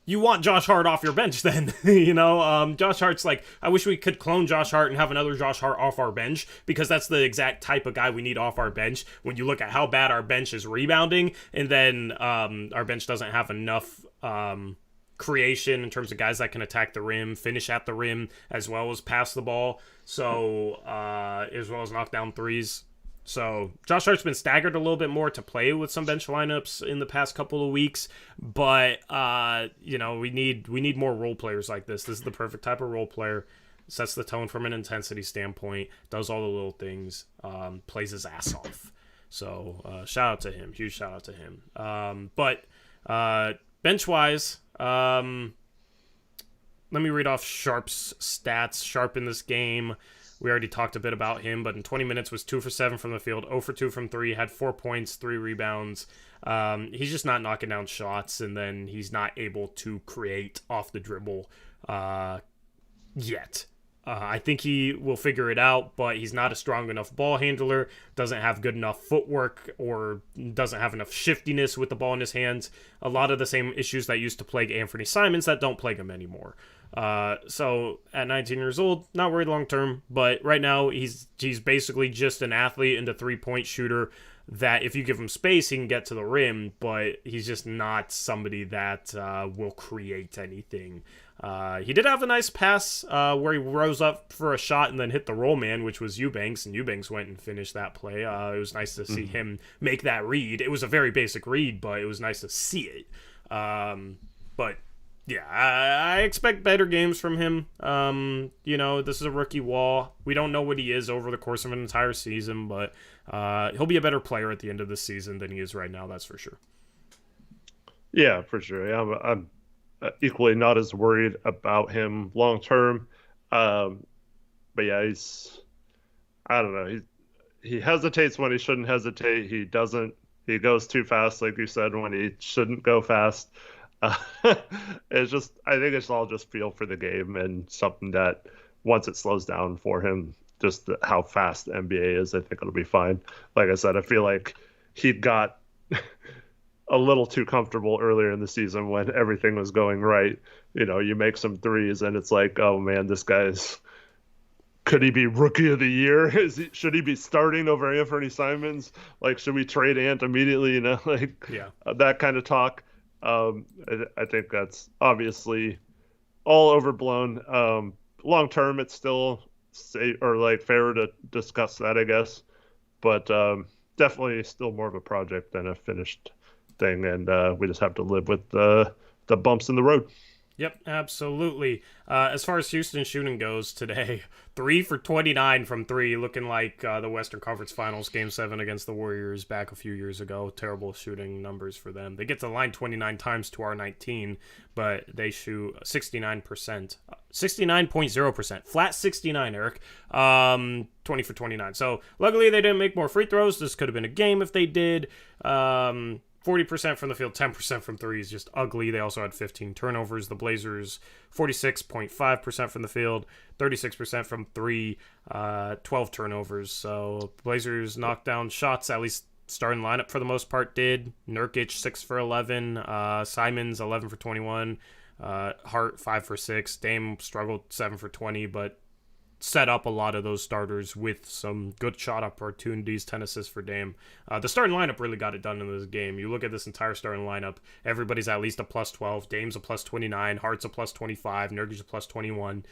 S1: you want Josh Hart off your bench then. Josh Hart's like, I wish we could clone Josh Hart and have another Josh Hart off our bench, because that's the exact type of guy we need off our bench when you look at how bad our bench is rebounding, and then our bench doesn't have enough creation in terms of guys that can attack the rim, finish at the rim, as well as pass the ball, so as well as knock down threes. So Josh Hart's been staggered a little bit more to play with some bench lineups in the past couple of weeks, but we need more role players like this. This is the perfect type of role player. Sets the tone from an intensity standpoint, does all the little things, plays his ass off. So shout out to him, huge shout out to him. But bench wise, let me read off Sharpe's stats. Sharpe in this game, we already talked a bit about him, but in 20 minutes was 2 for 7 from the field, 0 for 2 from 3, had 4 points, 3 rebounds. He's just not knocking down shots, and then he's not able to create off the dribble yet. I think he will figure it out, but he's not a strong enough ball handler, doesn't have good enough footwork, or doesn't have enough shiftiness with the ball in his hands. A lot of the same issues that used to plague Anfernee Simons that don't plague him anymore. So at 19 years old, not worried long term, but right now he's basically just an athlete and a 3-point shooter that if you give him space, he can get to the rim, but he's just not somebody that will create anything. He did have a nice pass where he rose up for a shot and then hit the roll man, which was Eubanks, and Eubanks went and finished that play. It was nice to see him make that read. It was a very basic read, but it was nice to see it. But yeah, I expect better games from him. This is a rookie wall. We don't know what he is over the course of an entire season, but he'll be a better player at the end of the season than he is right now, that's for sure.
S2: Yeah, for sure. Yeah, I'm equally not as worried about him long term. But yeah, I don't know. He hesitates when he shouldn't hesitate. He goes too fast, like you said, when he shouldn't go fast. It's just, I think it's all just feel for the game, and something that once it slows down for him, just how fast the NBA is, I think it'll be fine. Like I said, I feel like he got a little too comfortable earlier in the season when everything was going right. You make some threes and it's like, oh man, this guy's, could he be rookie of the year? Should he be starting over Anfernee Simons? Like, should we trade Ant immediately? That kind of talk. I think that's obviously all overblown. Long term, it's still fair to discuss that, I guess, but definitely still more of a project than a finished thing, and we just have to live with the bumps in the road.
S1: Yep, absolutely. As far as Houston shooting goes today, 3 for 29 from 3, looking like the Western Conference Finals Game 7 against the Warriors back a few years ago. Terrible shooting numbers for them. They get to the line 29 times to our 19, but they shoot 69%. 69.0%. Flat 69, Eric. 20 for 29. So, luckily they didn't make more free throws. This could have been a game if they did. 40% from the field, 10% from 3 is just ugly. They also had 15 turnovers. The Blazers, 46.5% from the field, 36% from 3, 12 turnovers. So Blazers knocked down shots, at least starting lineup for the most part did. Nurkic, 6 for 11. Simons, 11 for 21. Hart, 5 for 6. Dame struggled, 7 for 20, but set up a lot of those starters with some good shot opportunities, 10 assists for Dame. The starting lineup really got it done in this game. You look at this entire starting lineup, everybody's at least a plus 12. Dame's a plus 29. Hart's a plus 25. Nurkic a plus 21.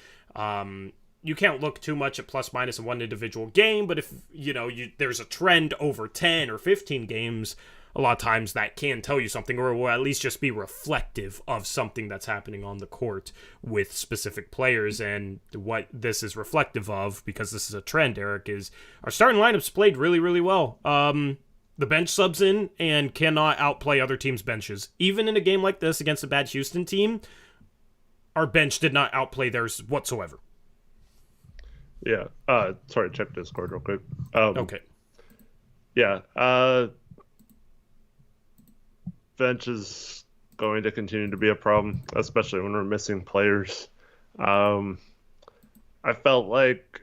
S1: You can't look too much at plus minus in one individual game, but if there's a trend over 10 or 15 games, a lot of times that can tell you something, or will at least just be reflective of something that's happening on the court with specific players. And what this is reflective of, because this is a trend, Eric, is our starting lineups played really, really well. The bench subs in and cannot outplay other teams' benches. Even in a game like this against a bad Houston team, our bench did not outplay theirs whatsoever.
S2: Yeah. Sorry, check Discord real quick.
S1: Okay.
S2: Yeah. Bench is going to continue to be a problem, especially when we're missing players. I felt like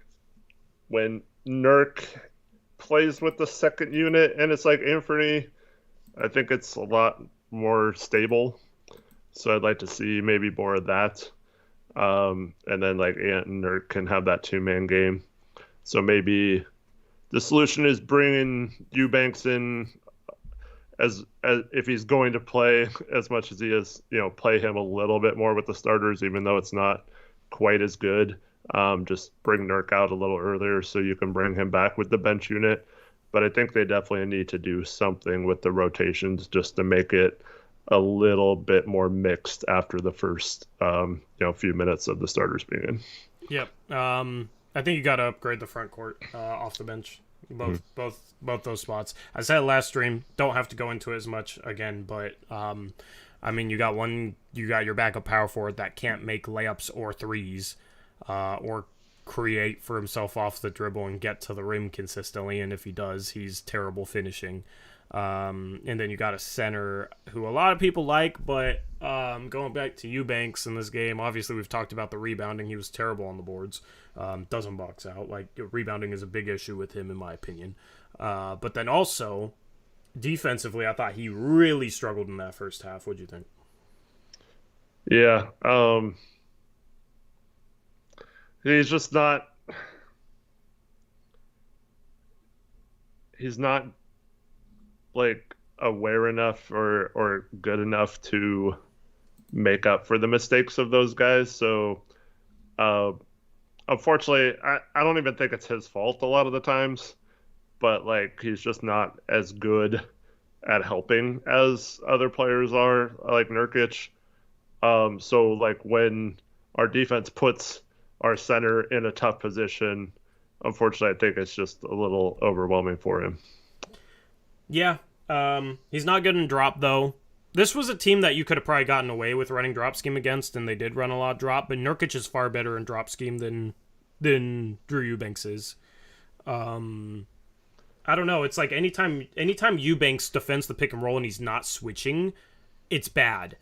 S2: when Nurk plays with the second unit and it's like Anfernee, I think it's a lot more stable. So I'd like to see maybe more of that. And then like Ant and Nurk can have that 2-man game. So maybe the solution is bringing Eubanks in as if he's going to play as much as he is, play him a little bit more with the starters, even though it's not quite as good. Just bring Nurk out a little earlier so you can bring him back with the bench unit. But I think they definitely need to do something with the rotations just to make it a little bit more mixed after the first few minutes of the starters being in.
S1: Yep. I think you got to upgrade the front court off the bench. Both those spots. I said last stream, don't have to go into it as much again, but you got your backup power forward that can't make layups or threes, or create for himself off the dribble and get to the rim consistently, and if he does, he's terrible finishing. And then you got a center who a lot of people like, but going back to Eubanks in this game, obviously we've talked about the rebounding. He was terrible on the boards. Doesn't box out. Like, rebounding is a big issue with him, in my opinion. But then also, defensively, I thought he really struggled in that first half. What'd you think?
S2: Yeah. He's just not. He's not like aware enough or good enough to make up for the mistakes of those guys. So, unfortunately, I don't even think it's his fault a lot of the times, but like he's just not as good at helping as other players are, like Nurkic. So like when our defense puts our center in a tough position, unfortunately, I think it's just a little overwhelming for him.
S1: Yeah. He's not good in drop, though. This was a team that you could have probably gotten away with running drop scheme against, and they did run a lot of drop, but Nurkic is far better in drop scheme than Drew Eubanks is. I don't know. It's like anytime Eubanks defends the pick and roll and he's not switching, it's bad.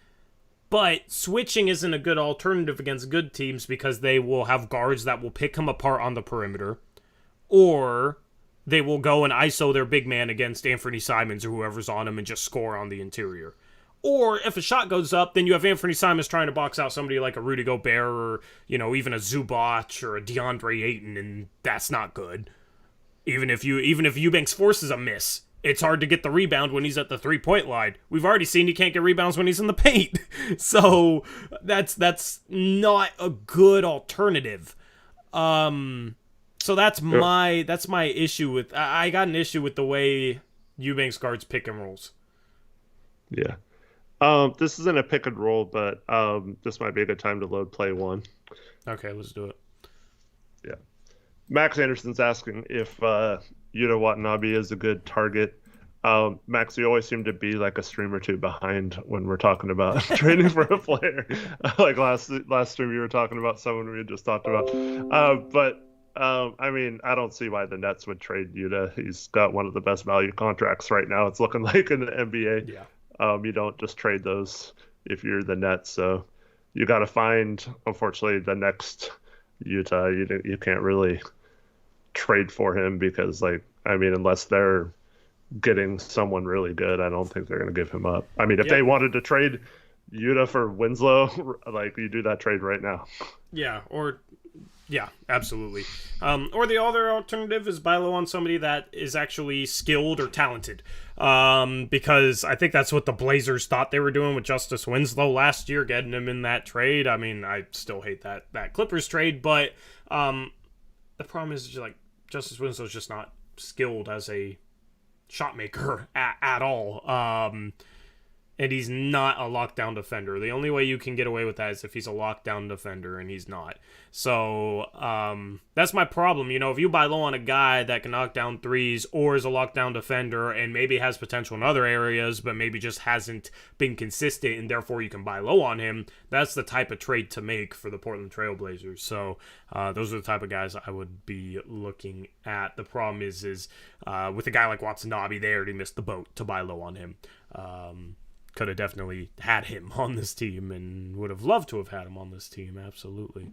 S1: But switching isn't a good alternative against good teams because they will have guards that will pick him apart on the perimeter, or they will go and ISO their big man against Anfernee Simons or whoever's on him and just score on the interior. Or if a shot goes up, then you have Anfernee Simons trying to box out somebody like a Rudy Gobert or, even a Zubac or a DeAndre Ayton, and that's not good. Even if Eubanks forces a miss, it's hard to get the rebound when he's at the 3-point line. We've already seen he can't get rebounds when he's in the paint. So that's not a good alternative. So that's my issue with. I got an issue with the way Eubanks guards pick and rolls.
S2: Yeah. This isn't a pick and roll, but this might be a good time to load play one.
S1: Okay, let's do it.
S2: Yeah. Max Anderson's asking if Yuta Watanabe is a good target. Max, you always seem to be like a stream or two behind when we're talking about trading for a player. Like last stream, you were talking about someone we had just talked about. But I don't see why the Nets would trade Yuta. He's got one of the best value contracts right now. It's looking like in the NBA.
S1: Yeah.
S2: You don't just trade those if you're the Nets. So you got to find, unfortunately, the next Utah. You can't really trade for him because, unless they're getting someone really good, I don't think they're going to give him up. If they wanted to trade Utah for Winslow, you do that trade right now.
S1: Yeah, absolutely. Or the other alternative is buy low on somebody that is actually skilled or talented. Because I think that's what the Blazers thought they were doing with Justice Winslow last year, getting him in that trade. I still hate that Clippers trade, but the problem is Justice Winslow's just not skilled as a shot maker at all. And he's not a lockdown defender. The only way you can get away with that is if he's a lockdown defender, and he's not. So that's my problem. If you buy low on a guy that can knock down threes or is a lockdown defender and maybe has potential in other areas, but maybe just hasn't been consistent, and therefore you can buy low on him, that's the type of trade to make for the Portland Trailblazers. So those are the type of guys I would be looking at. The problem is with a guy like Watanabe, they already missed the boat to buy low on him. Could have definitely had him on this team and would have loved to have had him on this team. Absolutely.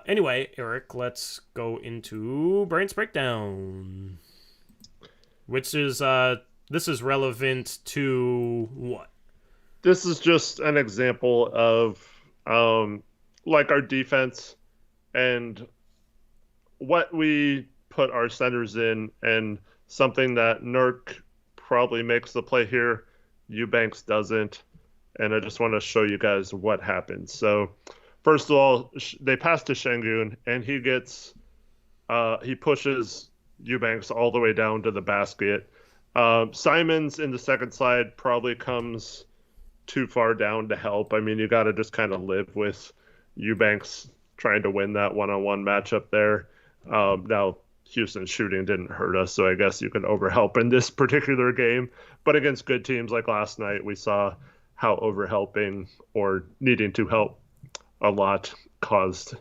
S1: Anyway, Eric, let's go into Brandt's Breakdown, which is, this is relevant to what?
S2: This is just an example of like our defense and what we put our centers in, and something that Nurk probably makes the play here, Eubanks doesn't. And I just want to show you guys what happens. So first of all, they pass to Şengün, and he pushes Eubanks all the way down to the basket. Simons in the second side probably comes too far down to help. I mean, you got to just kind of live with Eubanks trying to win that one-on-one matchup there. Now, Houston's shooting didn't hurt us, so I guess you can overhelp in this particular game. But against good teams like last night, we saw how overhelping or needing to help a lot caused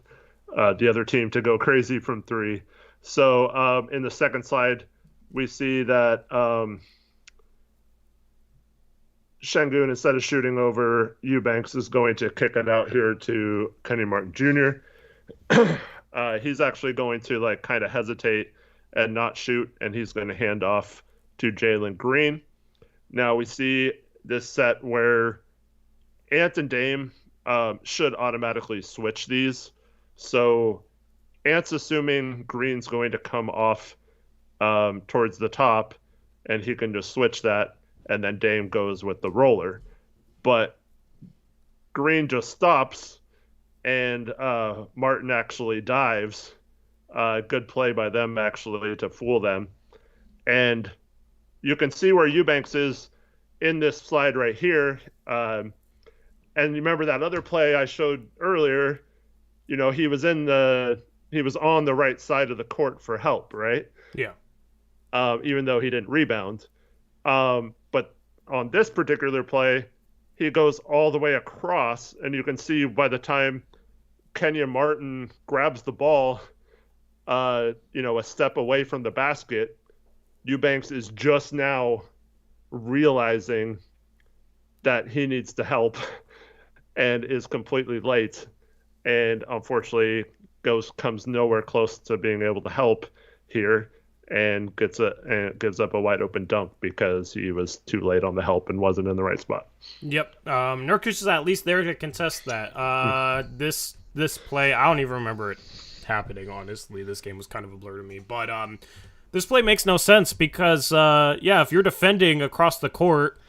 S2: the other team to go crazy from three. So in the second side, we see that Şengün, instead of shooting over Eubanks, is going to kick it out here to Kenny Martin Jr. He's actually going to like kind of hesitate and not shoot, and he's going to hand off to Jalen Green. Now we see this set where Ant and Dame should automatically switch these. So Ant's assuming Green's going to come off towards the top, and he can just switch that, and then Dame goes with the roller. But Green just stops, and Martin actually dives. Good play by them, actually, to fool them. And you can see where Eubanks is in this slide right here. And you remember that other play I showed earlier, you know, he was on the right side of the court for help, right?
S1: Yeah.
S2: Even though he didn't rebound. But on this particular play, he goes all the way across, and you can see by the time Kenyon Martin grabs the ball, a step away from the basket, Eubanks is just now realizing that he needs to help and is completely late, and unfortunately comes nowhere close to being able to help here, and gives up a wide open dunk because he was too late on the help and wasn't in the right spot.
S1: Yep. Nurkic is at least there to contest that. This play, I don't even remember it happening, honestly. This game was kind of a blur to me. But this play makes no sense because, if you're defending across the court,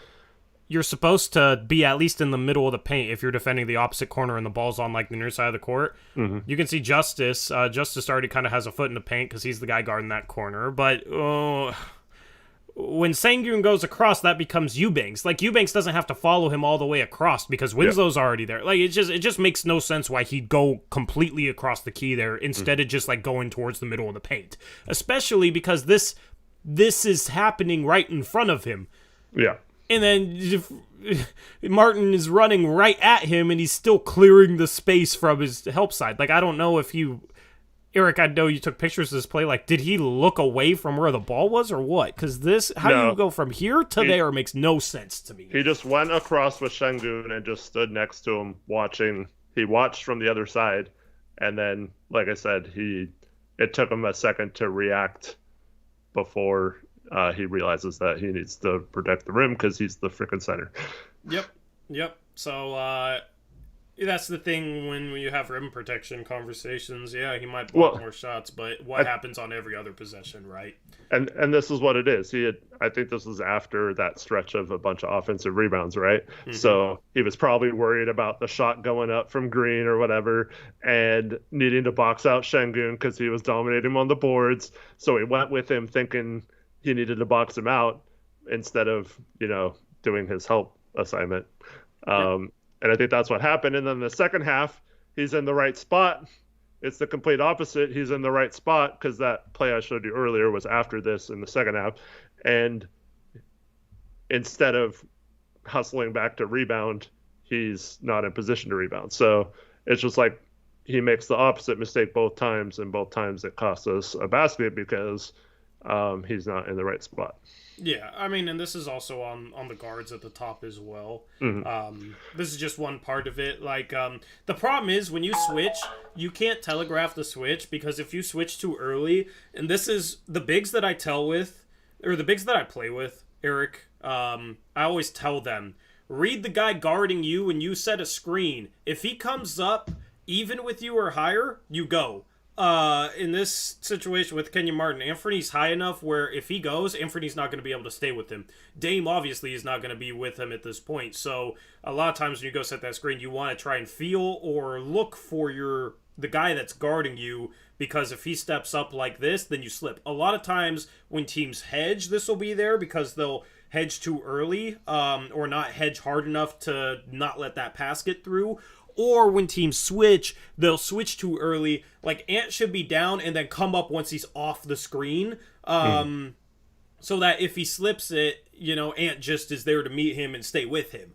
S1: you're supposed to be at least in the middle of the paint if you're defending the opposite corner and the ball's on, like, the near side of the court. Mm-hmm. You can see Justice. Justice already kind of has a foot in the paint because he's the guy guarding that corner. But when Şengün goes across, that becomes Eubanks. Like, Eubanks doesn't have to follow him all the way across because Winslow's already there. Like, it just makes no sense why he'd go completely across the key there instead of just, like, going towards the middle of the paint. Especially because this is happening right in front of him.
S2: Yeah.
S1: And then Martin is running right at him, and he's still clearing the space from his help side. Like, I don't know if Eric, I know you took pictures of this play. Like, did he look away from where the ball was or what? Because how you go from here to there makes no sense to me.
S2: He just went across with Şengün and just stood next to him watching. He watched from the other side, and then, like I said, it took him a second to react before he realizes that he needs to protect the rim because he's the freaking center.
S1: Yep. So that's the thing when you have rim protection conversations. Yeah, he might block more shots, but what happens on every other possession, right?
S2: And this is what it is. I think this was after that stretch of a bunch of offensive rebounds, right? Mm-hmm. So he was probably worried about the shot going up from Green or whatever and needing to box out Şengün because he was dominating him on the boards. So he went with him thinking he needed to box him out instead of, doing his help assignment. And I think that's what happened. And then the second half, he's in the right spot. It's the complete opposite. He's in the right spot because that play I showed you earlier was after this in the second half. And instead of hustling back to rebound, he's not in position to rebound. So it's just like he makes the opposite mistake both times, and both times it costs us a basket because he's not in the right spot.
S1: Yeah, I mean, and this is also on the guards at the top as well.
S2: Mm-hmm.
S1: This is just one part of it. Like, the problem is when you switch, you can't telegraph the switch because if you switch too early, and this is the bigs that I play with, Eric, I always tell them, read the guy guarding you and you set a screen. If he comes up even with you or higher, you go. In this situation with Kenyon Martin, Anfernee's high enough where if he goes, Anfernee's not going to be able to stay with him. Dame obviously is not going to be with him at this point. So a lot of times when you go set that screen, you want to try and feel or look for the guy that's guarding you, because if he steps up like this, then you slip. A lot of times when teams hedge, this will be there because they'll hedge too early, or not hedge hard enough to not let that pass get through. Or when teams switch, they'll switch too early. Like, Ant should be down and then come up once he's off the screen. So that if he slips it, Ant just is there to meet him and stay with him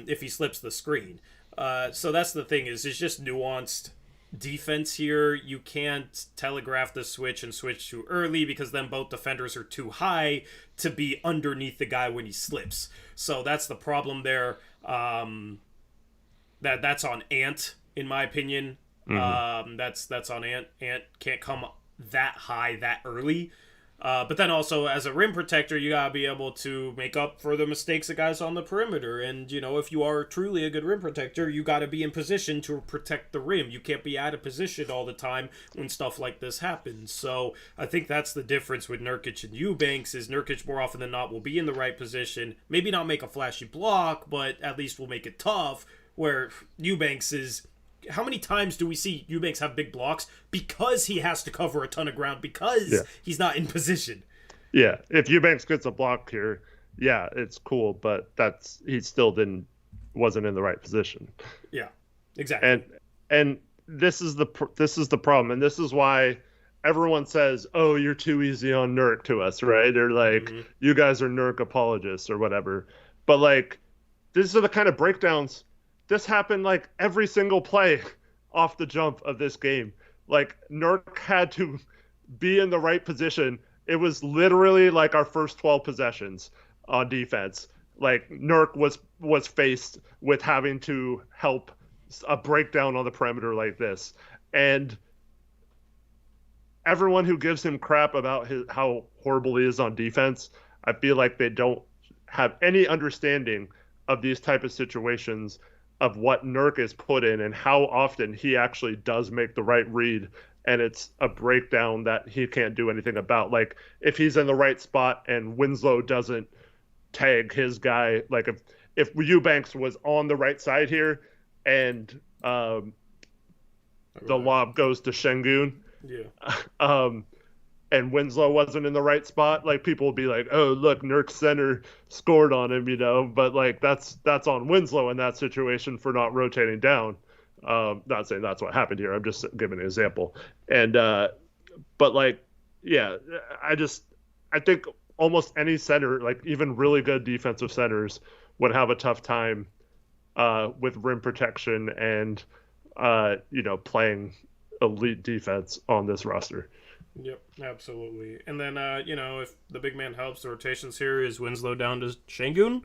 S1: if he slips the screen. So that's the thing, is it's just nuanced defense here. You can't telegraph the switch and switch too early, because then both defenders are too high to be underneath the guy when he slips. So that's the problem there. That's on Ant, in my opinion. That's on Ant. Ant can't come that high that early. But then also, as a rim protector, you gotta be able to make up for the mistakes of guys on the perimeter. And, if you are truly a good rim protector, you gotta be in position to protect the rim. You can't be out of position all the time when stuff like this happens. So I think that's the difference with Nurkic and Eubanks, is Nurkic more often than not will be in the right position. Maybe not make a flashy block, but at least will make it tough. Where Eubanks is... How many times do we see Eubanks have big blocks? Because he has to cover a ton of ground, because he's not in position.
S2: Yeah, if Eubanks gets a block here, it's cool, but he still wasn't in the right position.
S1: Yeah, exactly.
S2: And this is the problem, and this is why everyone says, "Oh, you're too easy on Nurk to us," right? Or like, you guys are Nurk apologists or whatever. But like, these are the kind of breakdowns. This happened like every single play off the jump of this game. Like, Nurk had to be in the right position. It was literally like our first 12 possessions on defense. Like, Nurk was faced with having to help a breakdown on the perimeter like this. And everyone who gives him crap about how horrible he is on defense, I feel like they don't have any understanding of these type of situations, of what Nurk is put in and how often he actually does make the right read, and it's a breakdown that he can't do anything about. Like, if he's in the right spot and Winslow doesn't tag his guy, like if Eubanks was on the right side here and the lob goes to Şengün, and Winslow wasn't in the right spot, like, people will be like, "Oh, look, Nurk's center scored on him," but like, that's on Winslow in that situation for not rotating down. Not saying that's what happened here. I'm just giving an example. And but like, I think almost any center, like even really good defensive centers, would have a tough time with rim protection and playing elite defense on this roster.
S1: Yep, absolutely. And then, if the big man helps, the rotations here is Winslow down to Şengün.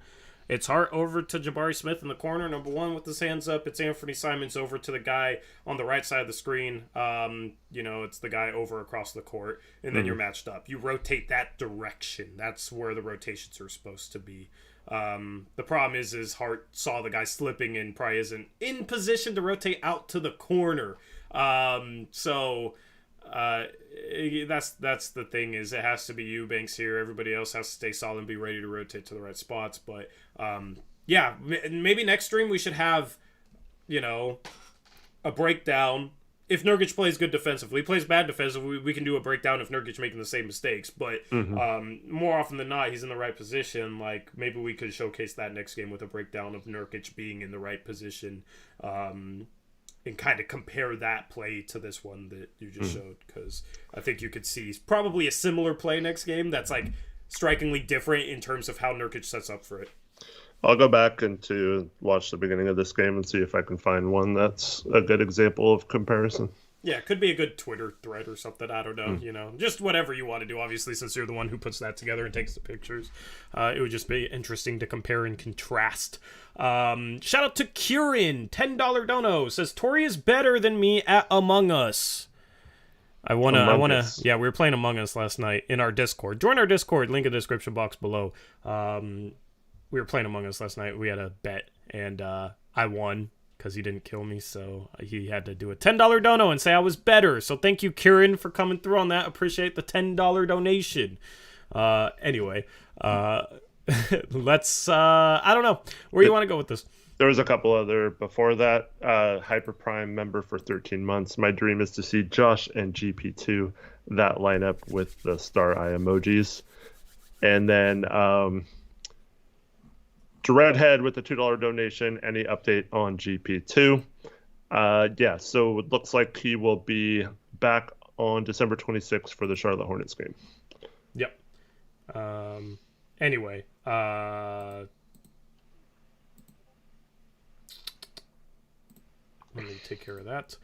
S1: It's Hart over to Jabari Smith in the corner, number one, with his hands up. It's Anfernee Simons over to the guy on the right side of the screen. It's the guy over across the court, and then you're matched up. You rotate that direction. That's where the rotations are supposed to be. The problem is Hart saw the guy slipping and probably isn't in position to rotate out to the corner. That's the thing, is it has to be Eubanks here. Everybody else has to stay solid and be ready to rotate to the right spots. But maybe next stream we should have a breakdown. If Nurkic plays good defensively, plays bad defensively, we can do a breakdown if Nurkic making the same mistakes. But more often than not, he's in the right position. Like, maybe we could showcase that next game with a breakdown of Nurkic being in the right position. And kind of compare that play to this one that you just showed, because I think you could see probably a similar play next game that's like strikingly different in terms of how Nurkic sets up for it.
S2: I'll go back and to watch the beginning of this game and see if I can find one that's a good example of comparison.
S1: Yeah, it could be a good Twitter thread or something. I don't know. Just whatever you want to do. Obviously, since you're the one who puts that together and takes the pictures, it would just be interesting to compare and contrast. Shout out to Kieran, $10 dono, says Tori is better than me at Among Us. I wanna. Yeah, we were playing Among Us last night in our Discord. Join our Discord. Link in the description box below. we were playing Among Us last night. We had a bet, and I won because he didn't kill me, so he had to do a $10 dono and say I was better. So thank you, Kieran, for coming through on that. Appreciate the $10 donation. Anyway, let's, I don't know. Where do you want to go with this?
S2: There was a couple other before that. Hyperprime member for 13 months. My dream is to see Josh and GP2, that lineup with the star eye emojis. And then Redhead with the $2 donation. Any update on GP2? Yeah, so it looks like he will be back on December 26th for the Charlotte Hornets game.
S1: Yep. Anyway, let me take care of that.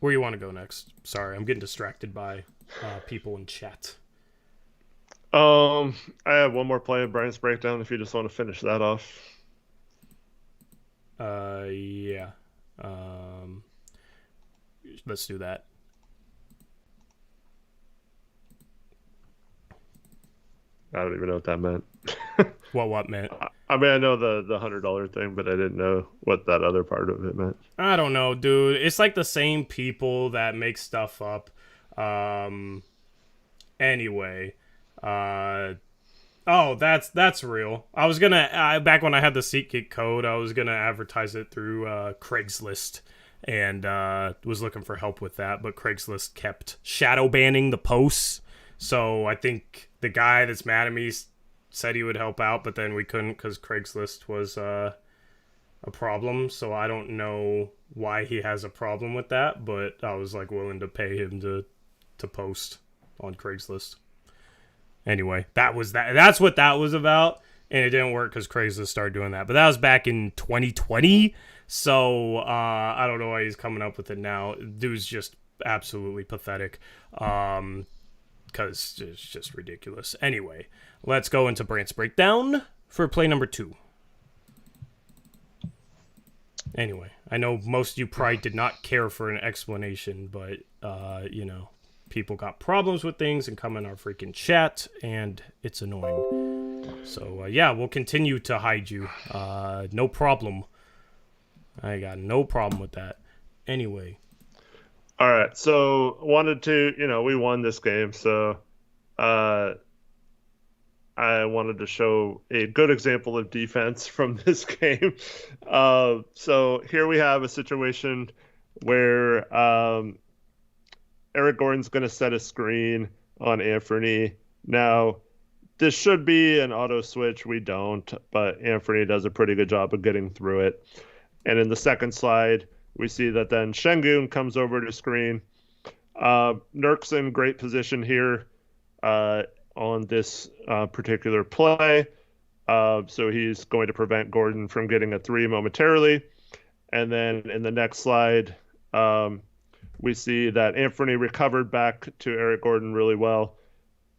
S1: Where you want to go next? Sorry, I'm getting distracted by people in chat.
S2: I have one more play of Brian's breakdown if you just want to finish that off.
S1: Yeah. Let's do that.
S2: I don't even know what that meant.
S1: What meant?
S2: I mean, I know the $100 thing, but I didn't know what that other part of it meant.
S1: I don't know, dude. It's like the same people that make stuff up. Anyway. Oh, that's real. I was gonna back when I had the SeatGeek code, I was gonna advertise it through Craigslist, and was looking for help with that, but Craigslist kept shadow banning the posts. So I think the guy that's mad at me said he would help out, but then we couldn't because Craigslist was a problem. So I don't know why he has a problem with that, but I was like willing to pay him to post on Craigslist. Anyway, that's what that was about, and it didn't work because Craigslist started doing that. But that was back in 2020, so I don't know why he's coming up with it now. Dude's just absolutely pathetic. Because it's just ridiculous. Anyway, let's go into Brant's breakdown for play number 2. Anyway, I know most of you probably did not care for an explanation, but, people got problems with things and come in our freaking chat, and it's annoying. So, yeah, we'll continue to hide you. No problem. I got no problem with that. Anyway.
S2: All right, so wanted to, we won this game, so I wanted to show a good example of defense from this game. So here we have a situation where Eric Gordon's going to set a screen on Anfernee. Now, this should be an auto switch. We don't, but Anfernee does a pretty good job of getting through it. And in the second slide, we see that then Sengun comes over to screen. Nurk's in great position here on this particular play. So he's going to prevent Gordon from getting a 3 momentarily. And then in the next slide, we see that Anfernee recovered back to Eric Gordon really well.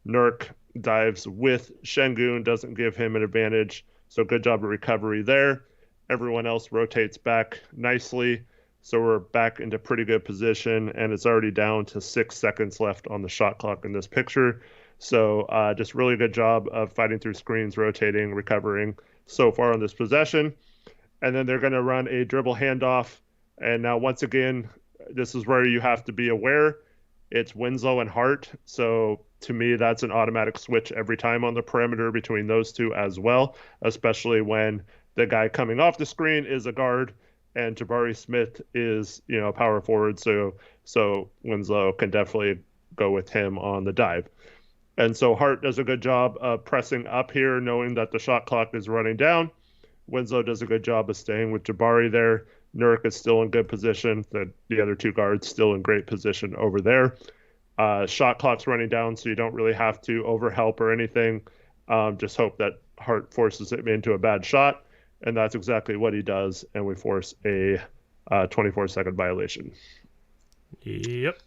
S2: Nurk dives with Sengun, doesn't give him an advantage. So good job of recovery there. Everyone else rotates back nicely. So we're back into pretty good position, and it's already down to 6 seconds left on the shot clock in this picture. So just really good job of fighting through screens, rotating, recovering so far on this possession. And then they're going to run a dribble handoff. And now once again, this is where you have to be aware. It's Winslow and Hart. So to me, that's an automatic switch every time on the perimeter between those two as well, especially when the guy coming off the screen is a guard and Jabari Smith is, a power forward. So Winslow can definitely go with him on the dive. And so Hart does a good job of pressing up here, knowing that the shot clock is running down. Winslow does a good job of staying with Jabari there. Nurk is still in good position. The other two guards still in great position over there. Shot clock's running down, so you don't really have to overhelp or anything. Just hope that Hart forces him into a bad shot. And that's exactly what he does, and we force a 24-second violation.
S1: Yep.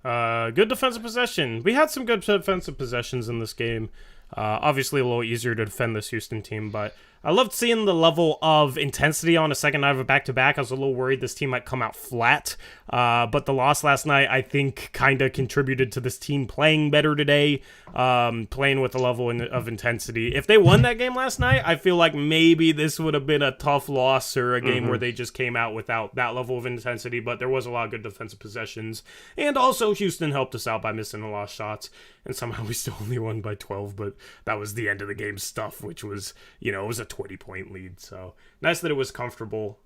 S1: Good defensive possession. We had some good defensive possessions in this game. Obviously, a little easier to defend this Houston team, but I loved seeing the level of intensity on a second night of a back-to-back. I was a little worried this team might come out flat, but the loss last night, I think, kind of contributed to this team playing better today, playing with a level of intensity. If they won that game last night, I feel like maybe this would have been a tough loss or a game where they just came out without that level of intensity, but there was a lot of good defensive possessions. And also, Houston helped us out by missing a lot of shots, and somehow we still only won by 12, but that was the end of the game stuff, which was, it was a 20-point lead, so nice that it was comfortable.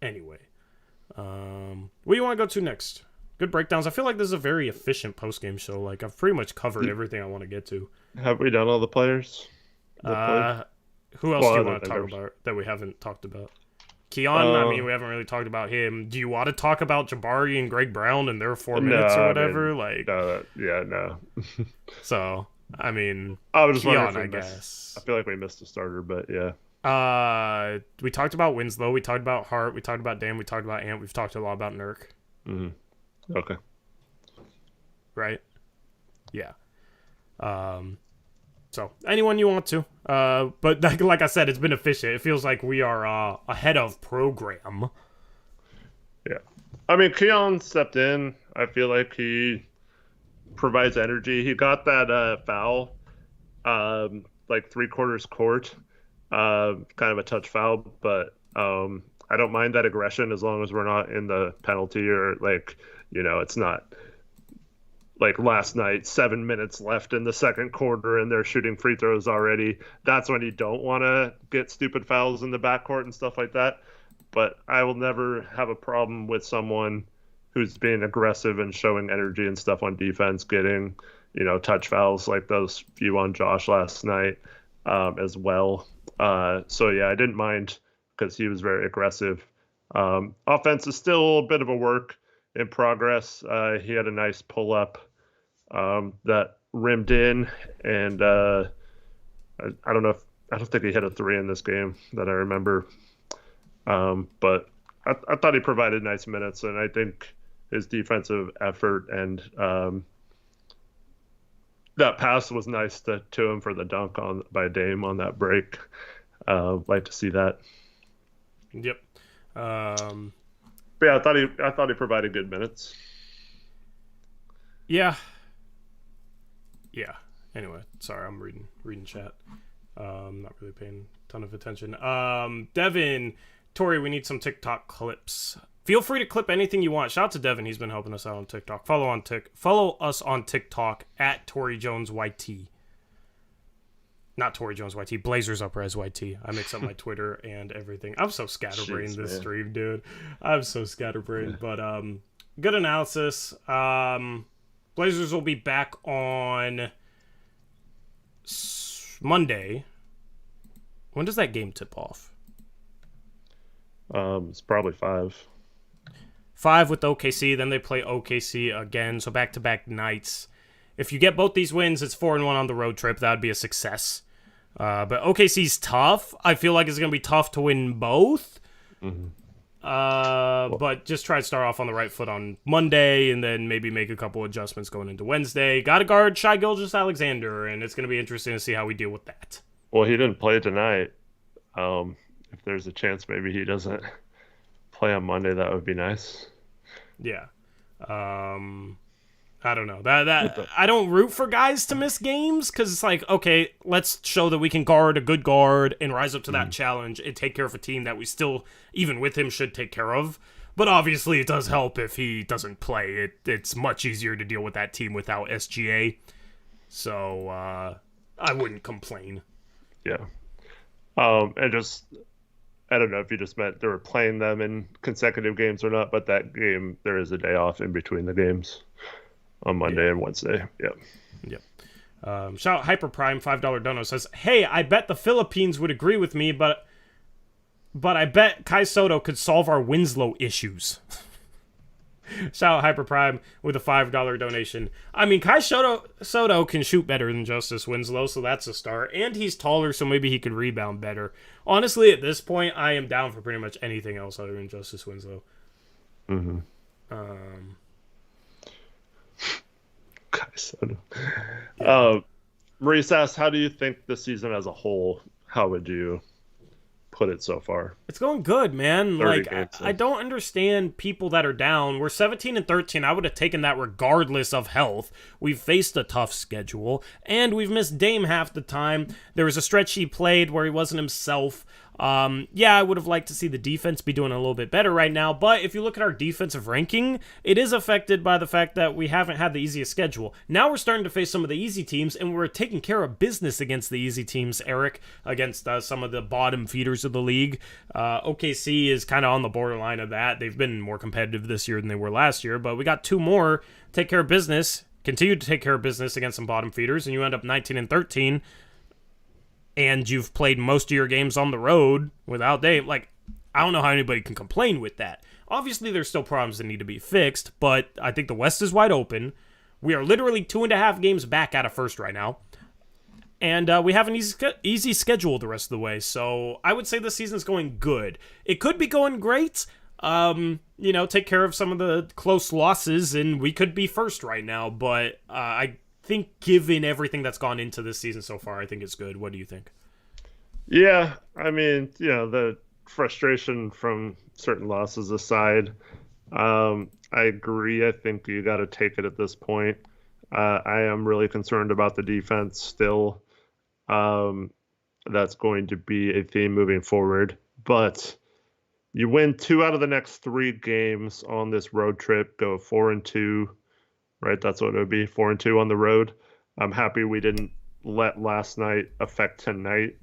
S1: Anyway, what do you want to go to next? Good breakdowns. I feel like this is a very efficient post-game show. Like, I've pretty much covered everything I want to get to.
S2: Have we done all the players?
S1: Who else do you want to talk about that we haven't talked about? Keon, we haven't really talked about him. Do you want to talk about Jabari and Greg Brown and their 4 minutes or whatever?
S2: No.
S1: So, I was just
S2: Keon,
S1: I guess.
S2: I feel like we missed a starter, but yeah.
S1: We talked about Winslow. We talked about Hart. We talked about Dam. We talked about Ant. We've talked a lot about Nurk.
S2: Mm-hmm. Okay.
S1: Right? Yeah. So, anyone you want to. But like I said, it's been efficient. It feels like we are ahead of program.
S2: Yeah. Keon stepped in. I feel like he provides energy. He got that foul, like 3/4 court, kind of a touch foul, but I don't mind that aggression as long as we're not in the penalty or it's not like last night, 7 minutes left in the second quarter and they're shooting free throws already. That's when you don't want to get stupid fouls in the backcourt and stuff like that. But I will never have a problem with someone who's being aggressive and showing energy and stuff on defense, getting, touch fouls like those few on Josh last night as well. So, yeah, I didn't mind because he was very aggressive. Offense is still a bit of a work in progress. He had a nice pull-up that rimmed in, and I don't think he hit a 3 in this game that I remember. But I thought he provided nice minutes, and I think his defensive effort and that pass was nice to him for the dunk by Dame on that break. Like to see that.
S1: Yep.
S2: But yeah, I thought he provided good minutes.
S1: Yeah. Yeah. Anyway, sorry, I'm reading chat. Not really paying a ton of attention. Devin, Tori, we need some TikTok clips. Feel free to clip anything you want. Shout out to Devin. He's been helping us out on TikTok. Follow us on TikTok at Tori Jones YT. Not Tori Jones YT. Blazers Uprise YT. I mix up my Twitter and everything. I'm so scatterbrained this stream, dude. I'm so scatterbrained. But good analysis. Blazers will be back on Monday. When does that game tip off?
S2: It's probably 5.
S1: 5 with OKC, then they play OKC again, so back-to-back nights. If you get both these wins, it's 4-1 on the road trip. That would be a success. But OKC's tough. I feel like it's going to be tough to win both.
S2: Mm-hmm.
S1: But just try to start off on the right foot on Monday, and then maybe make a couple adjustments going into Wednesday. Got to guard Shai Gilgeous-Alexander, and it's going to be interesting to see how we deal with that.
S2: Well, he didn't play tonight. If there's a chance maybe he doesn't play on Monday, that would be nice.
S1: Yeah. I don't know. That I don't root for guys to miss games because it's like, okay, let's show that we can guard a good guard and rise up to that challenge and take care of a team that we still, even with him, should take care of. But obviously it does help if he doesn't play. It's much easier to deal with that team without SGA. So I wouldn't complain.
S2: Yeah. And just, I don't know if you just meant they were playing them in consecutive games or not, but that game, there is a day off in between the games on Monday and Wednesday.
S1: Yep. Shout out Hyperprime, $5 dono says, hey, I bet the Philippines would agree with me, but I bet Kai Soto could solve our Winslow issues. Shout out Hyperprime with a $5 donation. I mean, Kai Soto can shoot better than Justice Winslow, so that's a start. And he's taller, so maybe he could rebound better. Honestly, at this point, I am down for pretty much anything else other than Justice Winslow.
S2: Mm-hmm. Kai Soto.
S1: Yeah.
S2: Maurice asks, how do you think the season as a whole, how would you put it so far?
S1: It's going good, man.
S2: 30
S1: Like,
S2: games
S1: I
S2: in.
S1: don't understand people that are down. We're 17-13. I would have taken that regardless of health. We've faced a tough schedule, and we've missed Dame half the time. There was a stretch he played where he wasn't himself. Yeah, I would have liked to see the defense be doing a little bit better right now, but if you look at our defensive ranking, it is affected by the fact that we haven't had the easiest schedule. Now we're starting to face some of the easy teams, and we're taking care of business against the easy teams, Eric, against some of the bottom feeders of the league. OKC is kind of on the borderline of that. They've been more competitive this year than they were last year, but we got two more. Take care of business, continue to take care of business against some bottom feeders, and you end up 19-13. And you've played most of your games on the road without Dame. Like, I don't know how anybody can complain with that. Obviously, there's still problems that need to be fixed, but I think the West is wide open. We are literally 2.5 games back out of first right now. And we have an easy schedule the rest of the way. So I would say the season's going good. It could be going great. Take care of some of the close losses, and we could be first right now. But I think given everything that's gone into this season so far, I think it's good. What do you think?
S2: Yeah, I mean, the frustration from certain losses aside, I agree. I think you got to take it at this point. I am really concerned about the defense still. That's going to be a theme moving forward. But you win 2 out of the next 3 games on this road trip, go 4-2. Right, that's what it would be, 4-2 on the road. I'm happy we didn't let last night affect tonight,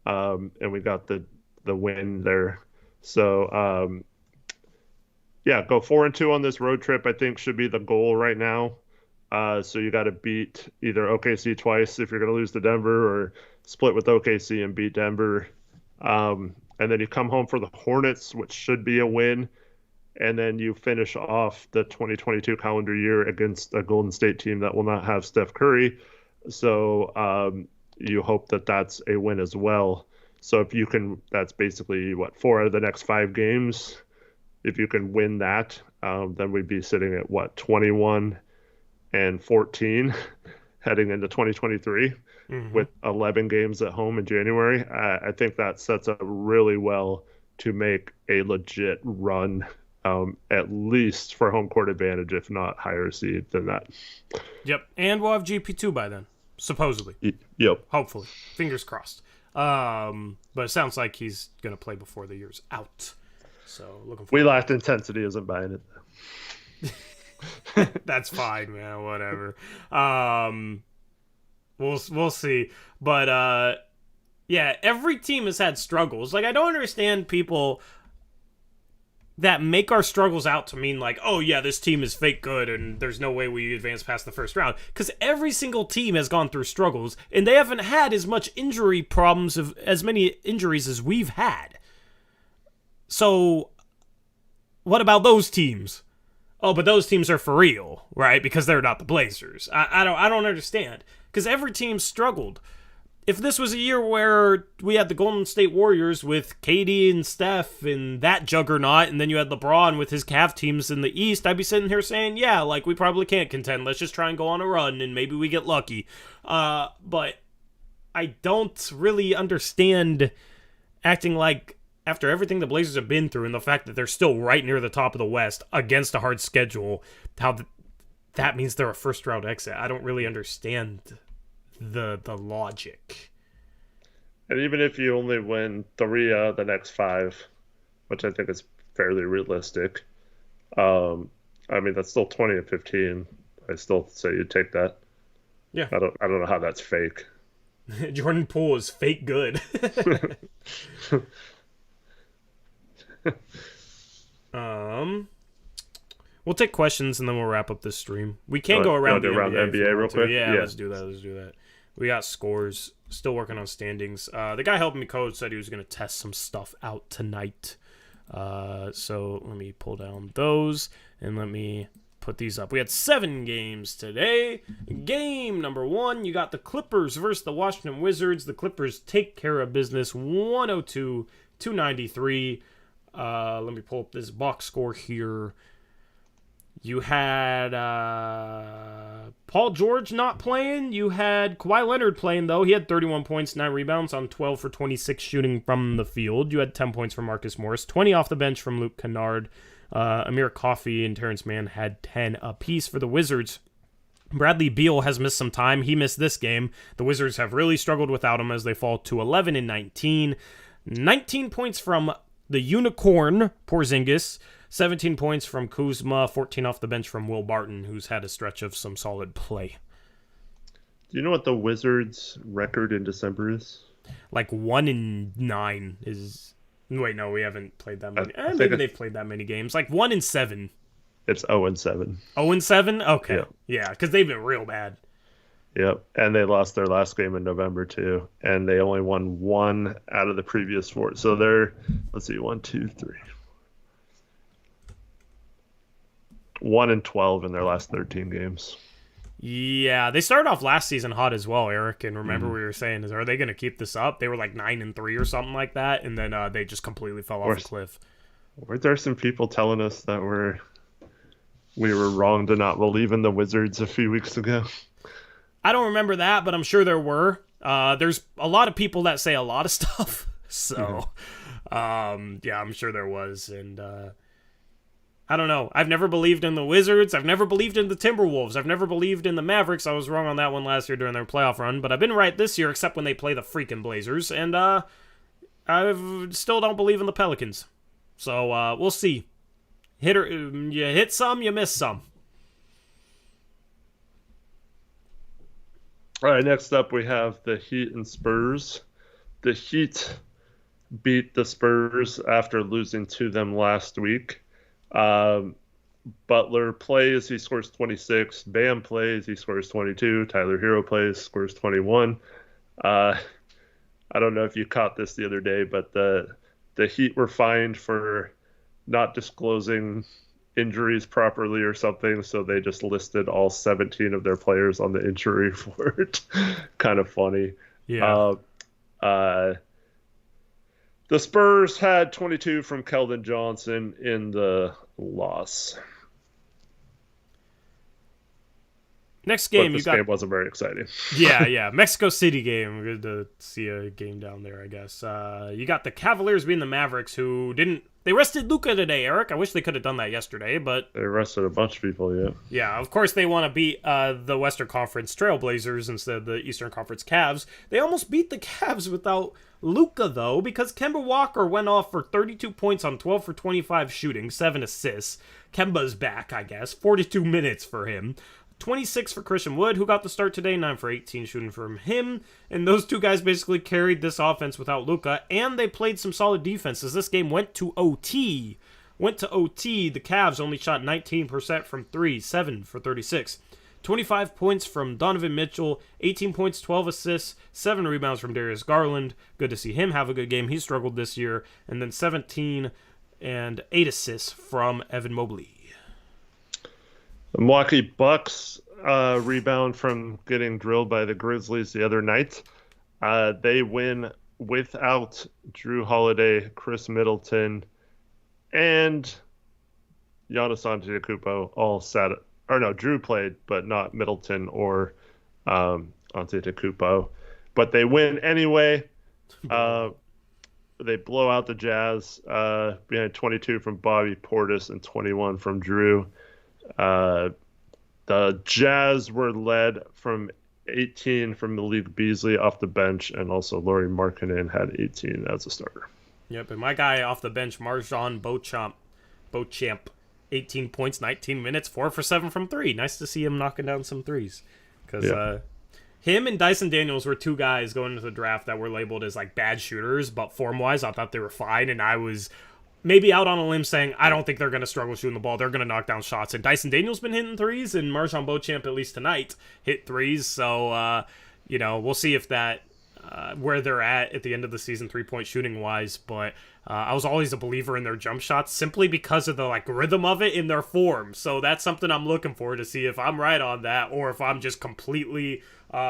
S2: and we got the win there. So, go 4-2 on this road trip, I think should be the goal right now. So you got to beat either OKC twice if you're going to lose to Denver, or split with OKC and beat Denver. And then you come home for the Hornets, which should be a win. And then you finish off the 2022 calendar year against a Golden State team that will not have Steph Curry. So you hope that that's a win as well. So if you can, that's basically 4 out of the next 5 games. If you can win that, then we'd be sitting at 21-14 heading into 2023 with 11 games at home in January. I think that sets up really well to make a legit run. At least for home court advantage, if not higher seed than that.
S1: Yep, and we'll have GP2 by then, supposedly.
S2: Yep.
S1: Hopefully. Fingers crossed. But it sounds like he's going to play before the year's out. So, looking forward.
S2: We lacked intensity, isn't buying
S1: it. That's fine, man, whatever. We'll see. But, every team has had struggles. Like, I don't understand people that make our struggles out to mean like, oh yeah, this team is fake good and there's no way we advance past the first round. Because every single team has gone through struggles, and they haven't had as much injury problems, as many injuries as we've had. So, what about those teams? Oh, but those teams are for real, right? Because they're not the Blazers. I don't understand. Because every team struggled. If this was a year where we had the Golden State Warriors with KD and Steph and that juggernaut, and then you had LeBron with his Cavs teams in the East, I'd be sitting here saying, yeah, like, we probably can't contend. Let's just try and go on a run, and maybe we get lucky. But I don't really understand acting like, after everything the Blazers have been through and the fact that they're still right near the top of the West against a hard schedule, how that means they're a first-round exit. I don't really understand the logic.
S2: And even if you only win 3 out of the next 5, which I think is fairly realistic, I mean, that's still 20-15. I still say you'd take that.
S1: Yeah.
S2: I don't know how that's fake.
S1: Jordan Poole is fake good. We'll take questions and then we'll wrap up this stream. We can go around the NBA
S2: real quick.
S1: Yeah, let's do that. We got scores. Still working on standings. The guy helping me code said he was going to test some stuff out tonight. So let me pull down those and let me put these up. We had 7 games today. Game number 1, you got the Clippers versus the Washington Wizards. The Clippers take care of business 102-293. Let me pull up this box score here. You had Paul George not playing. You had Kawhi Leonard playing, though. He had 31 points, 9 rebounds on 12 for 26 shooting from the field. You had 10 points from Marcus Morris, 20 off the bench from Luke Kennard. Amir Coffey and Terrence Mann had 10 apiece for the Wizards. Bradley Beal has missed some time. He missed this game. The Wizards have really struggled without him as they fall to 11 and 19. 19 points from the Unicorn, Porzingis. 17 points from Kuzma, 14 off the bench from Will Barton, who's had a stretch of some solid play.
S2: Do you know what the Wizards' record in December is?
S1: Like 1-9 is... Wait, no, we haven't played that many. Maybe they've played that many games. Like 1-7.
S2: It's 0-7.
S1: 0-7? Okay.
S2: Yep.
S1: Yeah, because they've been real bad.
S2: Yep, and they lost their last game in November, too. And they only won 1 out of the previous 4. So they're, let's see, 1, 2, 3... 1-12 in their last 13 games.
S1: Yeah, they started off last season hot as well, Eric. And remember we were saying, are they going to keep this up? They were like 9-3 or something like that, and then they just completely fell off a cliff.
S2: Weren't there some people telling us that we were wrong to not believe in the Wizards a few weeks ago?
S1: I don't remember that, but I'm sure there were. There's a lot of people that say a lot of stuff, so yeah, I'm sure there was, and. I don't know. I've never believed in the Wizards. I've never believed in the Timberwolves. I've never believed in the Mavericks. I was wrong on that one last year during their playoff run, but I've been right this year, except when they play the freaking Blazers. And I still don't believe in the Pelicans. So we'll see. You hit some, you miss some.
S2: All right, next up we have the Heat and Spurs. The Heat beat the Spurs after losing to them last week. Butler plays, he scores 26. Bam plays, he scores 22. Tyler Hero plays, scores 21. I don't know if you caught this the other day, but the Heat were fined for not disclosing injuries properly or something, so they just listed all 17 of their players on the injury report. Kind of funny.
S1: Yeah.
S2: The Spurs had 22 from Keldon Johnson in the loss.
S1: Next game,
S2: this game wasn't very exciting.
S1: Yeah. Mexico City game. Good to see a game down there, I guess. You got the Cavaliers beating the Mavericks, who didn't... They rested Luka today, Eric. I wish they could have done that yesterday, but...
S2: They rested a bunch of people, yeah.
S1: Yeah, of course they want to beat the Western Conference Trailblazers instead of the Eastern Conference Cavs. They almost beat the Cavs without Luka, though, because Kemba Walker went off for 32 points on 12 for 25 shooting, 7 assists. Kemba's back, I guess. 42 minutes for him. 26 for Christian Wood, who got the start today, 9 for 18 shooting from him. And those two guys basically carried this offense without Luka, and they played some solid defense as this game went to OT. The Cavs only shot 19% from 3, 7 for 36. 25 points from Donovan Mitchell, 18 points, 12 assists, 7 rebounds from Darius Garland. Good to see him have a good game. He struggled this year. And then 17 and 8 assists from Evan Mobley.
S2: The Milwaukee Bucks rebound from getting drilled by the Grizzlies the other night. They win without Drew Holiday, Chris Middleton, and Giannis Antetokounmpo all sat. Or no, Drew played, but not Middleton or Antetokounmpo. But they win anyway. They blow out the Jazz behind 22 from Bobby Portis and 21 from Drew. The Jazz were led from 18 from Malik Beasley off the bench, and also Lauri Markkanen had 18 as a starter.
S1: Yep, and my guy off the bench, Marjon Beauchamp, 18 points, 19 minutes, 4 for 7 from 3. Nice to see him knocking down some threes. Because him and Dyson Daniels were two guys going into the draft that were labeled as like bad shooters, but form-wise, I thought they were fine, and I was maybe out on a limb saying, I don't think they're going to struggle shooting the ball. They're going to knock down shots. And Dyson Daniels been hitting threes, and Marjon Beauchamp, at least tonight, hit threes. So, we'll see if that, where they're at the end of the season, 3-point shooting wise. But I was always a believer in their jump shots simply because of the rhythm of it in their form. So that's something I'm looking for to see if I'm right on that or if I'm just completely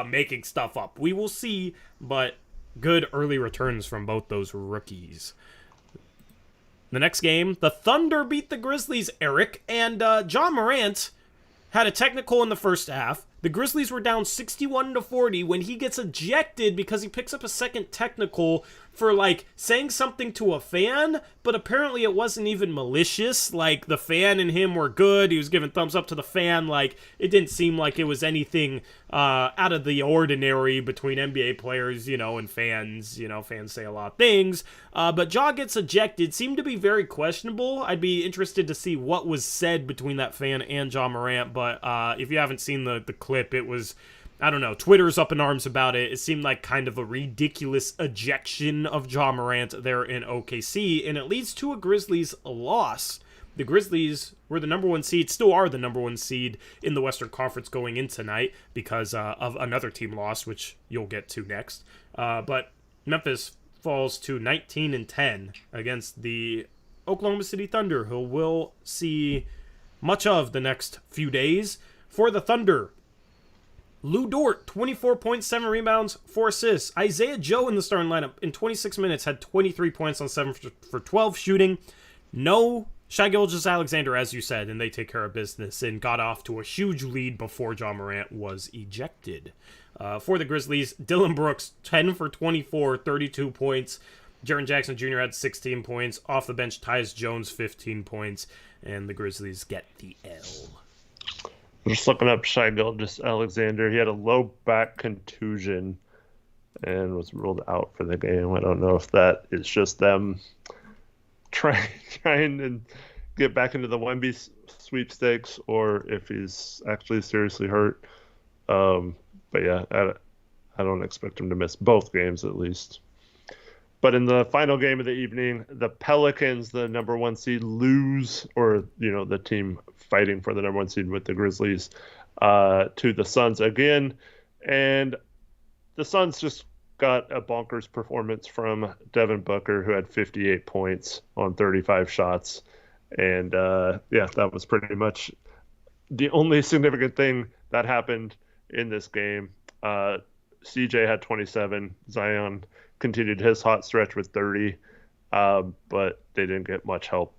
S1: making stuff up. We will see, but good early returns from both those rookies. The next game, the Thunder beat the Grizzlies, Eric, and John Morant had a technical in the first half, The Grizzlies were down 61-40 when he gets ejected because he picks up a second technical for, like, saying something to a fan, but apparently it wasn't even malicious. Like, the fan and him were good. He was giving thumbs up to the fan. Like, it didn't seem like it was anything out of the ordinary between NBA players, and fans. Fans say a lot of things. But Ja gets ejected. Seemed to be very questionable. I'd be interested to see what was said between that fan and Ja Morant, but if you haven't seen the clip, it was, I don't know, Twitter's up in arms about it. It seemed like kind of a ridiculous ejection of Ja Morant there in OKC, and it leads to a Grizzlies loss. The Grizzlies were the number one seed, still are the number one seed in the Western Conference going in tonight because of another team loss, which you'll get to next. But Memphis falls to 19-10 against the Oklahoma City Thunder, who will see much of the next few days. For the Thunder, Lou Dort, 24.7 rebounds, 4 assists. Isaiah Joe in the starting lineup in 26 minutes had 23 points on 7 for 12 shooting. No Shai Gilgeous-Alexander, as you said, and they take care of business and got off to a huge lead before Ja Morant was ejected. For the Grizzlies, Dylan Brooks, 10 for 24, 32 points. Jaren Jackson Jr. had 16 points. Off the bench, Tyus Jones, 15 points. And the Grizzlies get the L.
S2: I'm just looking up Shai Gilgeous-Alexander. He had a low back contusion and was ruled out for the game. I don't know if that is just them trying and get back into the Wemby sweepstakes or if he's actually seriously hurt. But yeah, I don't expect him to miss both games at least. But in the final game of the evening, the Pelicans, the number one seed, lose, or, the team fighting for the number one seed with the Grizzlies, to the Suns again. And the Suns just got a bonkers performance from Devin Booker, who had 58 points on 35 shots. And, that was pretty much the only significant thing that happened in this game. CJ had 27. Zion continued his hot stretch with 30, but they didn't get much help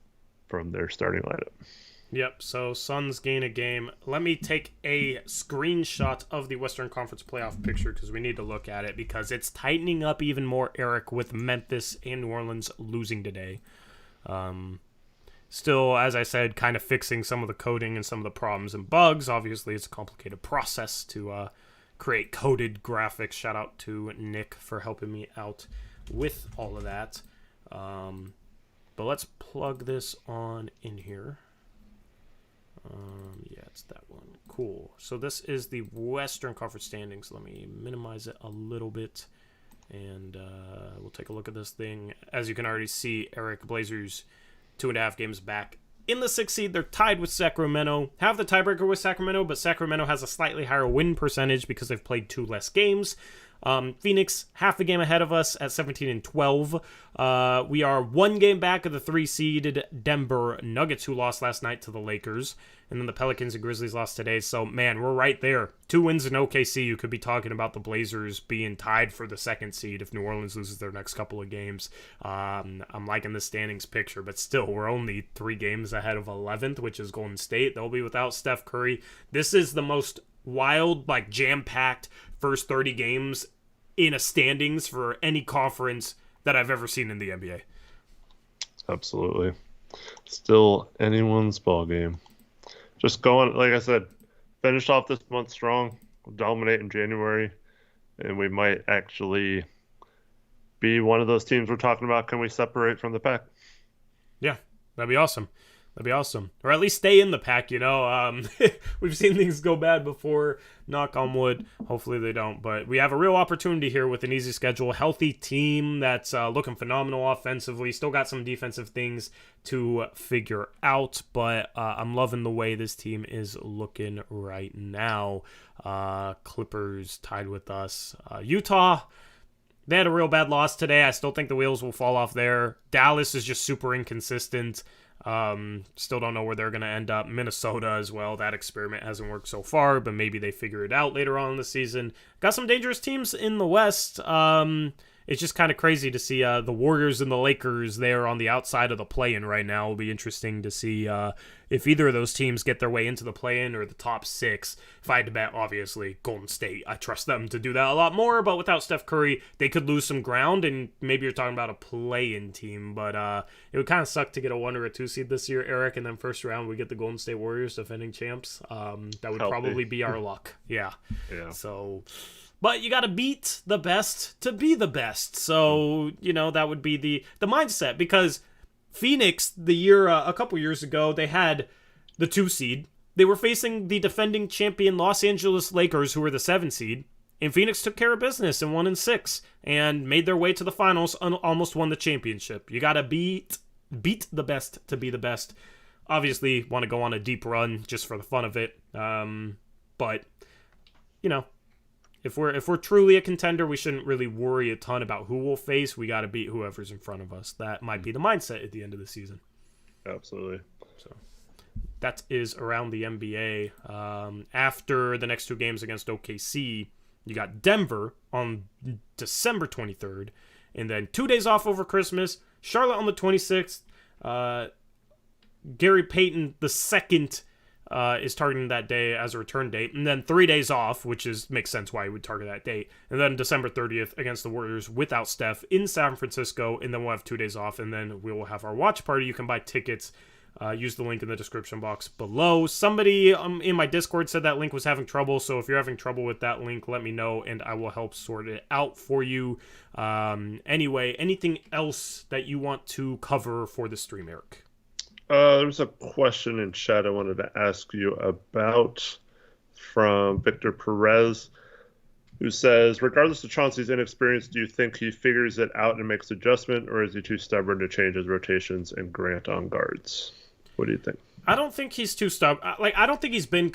S2: from their starting lineup.
S1: Yep, so Suns gain a game. Let me take a screenshot of the Western Conference playoff picture because we need to look at it because it's tightening up even more, Eric, with Memphis and New Orleans losing today. Still, as I said, kind of fixing some of the coding and some of the problems and bugs. Obviously, it's a complicated process to create coded graphics. Shout out to Nick for helping me out with all of that. But let's plug this on in here. Yeah, it's that one. Cool. So this is the Western Conference standings. Let me minimize it a little bit, and we'll take a look at this thing. As you can already see, Eric, Blazers 2.5 games back in the 6th seed. They're tied with Sacramento. Have the tiebreaker with Sacramento, but Sacramento has a slightly higher win percentage because they've played 2 less games. Phoenix, half a game ahead of us at 17-12. We are 1 game back of the 3-seeded Denver Nuggets, who lost last night to the Lakers. And then the Pelicans and Grizzlies lost today. So, man, we're right there. 2 wins in OKC. You could be talking about the Blazers being tied for the 2nd seed if New Orleans loses their next couple of games. I'm liking the standings picture, but still, we're only 3 games ahead of 11th, which is Golden State. They'll be without Steph Curry. This is the most wild, jam-packed first 30 games in a standings for any conference that I've ever seen in the NBA.
S2: Absolutely. Still anyone's ball game. Just going, like I said, finish off this month strong, dominate in January, and we might actually be one of those teams we're talking about. Can we separate from the pack?
S1: Yeah, that'd be awesome. That'd be awesome. Or at least stay in the pack, We've seen things go bad before. Knock on wood. Hopefully they don't. But we have a real opportunity here with an easy schedule. Healthy team that's looking phenomenal offensively. Still got some defensive things to figure out. But I'm loving the way this team is looking right now. Clippers tied with us. Utah, they had a real bad loss today. I still think the wheels will fall off there. Dallas is just super inconsistent. Still don't know where they're going to end up. Minnesota as well. That experiment hasn't worked so far, but maybe they figure it out later on in the season. Got some dangerous teams in the West. In it's just kind of crazy to see the Warriors and the Lakers there on the outside of the play-in right now. It'll be interesting to see if either of those teams get their way into the play-in or the top 6. If I had to bet, obviously, Golden State. I trust them to do that a lot more, but without Steph Curry, they could lose some ground, and maybe you're talking about a play-in team, but it would kind of suck to get a 1 or a 2 seed this year, Eric, and then first round we get the Golden State Warriors defending champs. That would probably be our luck. Yeah. So... But you got to beat the best to be the best. So, that would be the mindset. Because Phoenix, a couple years ago, they had the 2 seed. They were facing the defending champion Los Angeles Lakers, who were the 7 seed. And Phoenix took care of business and 1-6 and made their way to the finals and almost won the championship. You got to beat the best to be the best. Obviously, want to go on a deep run just for the fun of it. But, If we're truly a contender, we shouldn't really worry a ton about who we'll face. We got to beat whoever's in front of us. That might be the mindset at the end of the season.
S2: Absolutely.
S1: So that is around the NBA. After the next 2 games against OKC, you got Denver on December 23rd, and then 2 days off over Christmas. Charlotte on the 26th. Gary Payton II is targeting that day as a return date, and then 3 days off, which makes sense why he would target that date, and then December 30th against the Warriors without Steph in San Francisco, and then we'll have 2 days off, and then we will have our watch party. You can buy tickets. Use the link in the description box below. Somebody in my Discord said that link was having trouble, so if you're having trouble with that link, let me know, and I will help sort it out for you. Anyway, anything else that you want to cover for the stream, Eric?
S2: There's a question in chat I wanted to ask you about from Victor Perez, who says, regardless of Chauncey's inexperience, do you think he figures it out and makes adjustment, or is he too stubborn to change his rotations and Grant on guards? What do you think?
S1: I don't think he's too stubborn. I don't think he's been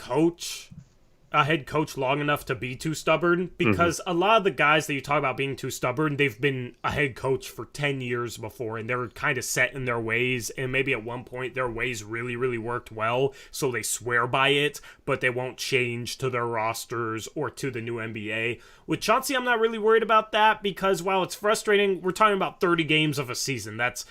S1: a head coach long enough to be too stubborn, because a lot of the guys that you talk about being too stubborn, they've been a head coach for 10 years before, and they're kind of set in their ways, and maybe at one point their ways really, really worked well, so they swear by it, but they won't change to their rosters or to the new NBA. With Chauncey, I'm not really worried about that, because while it's frustrating, we're talking about 30 games of a season. That's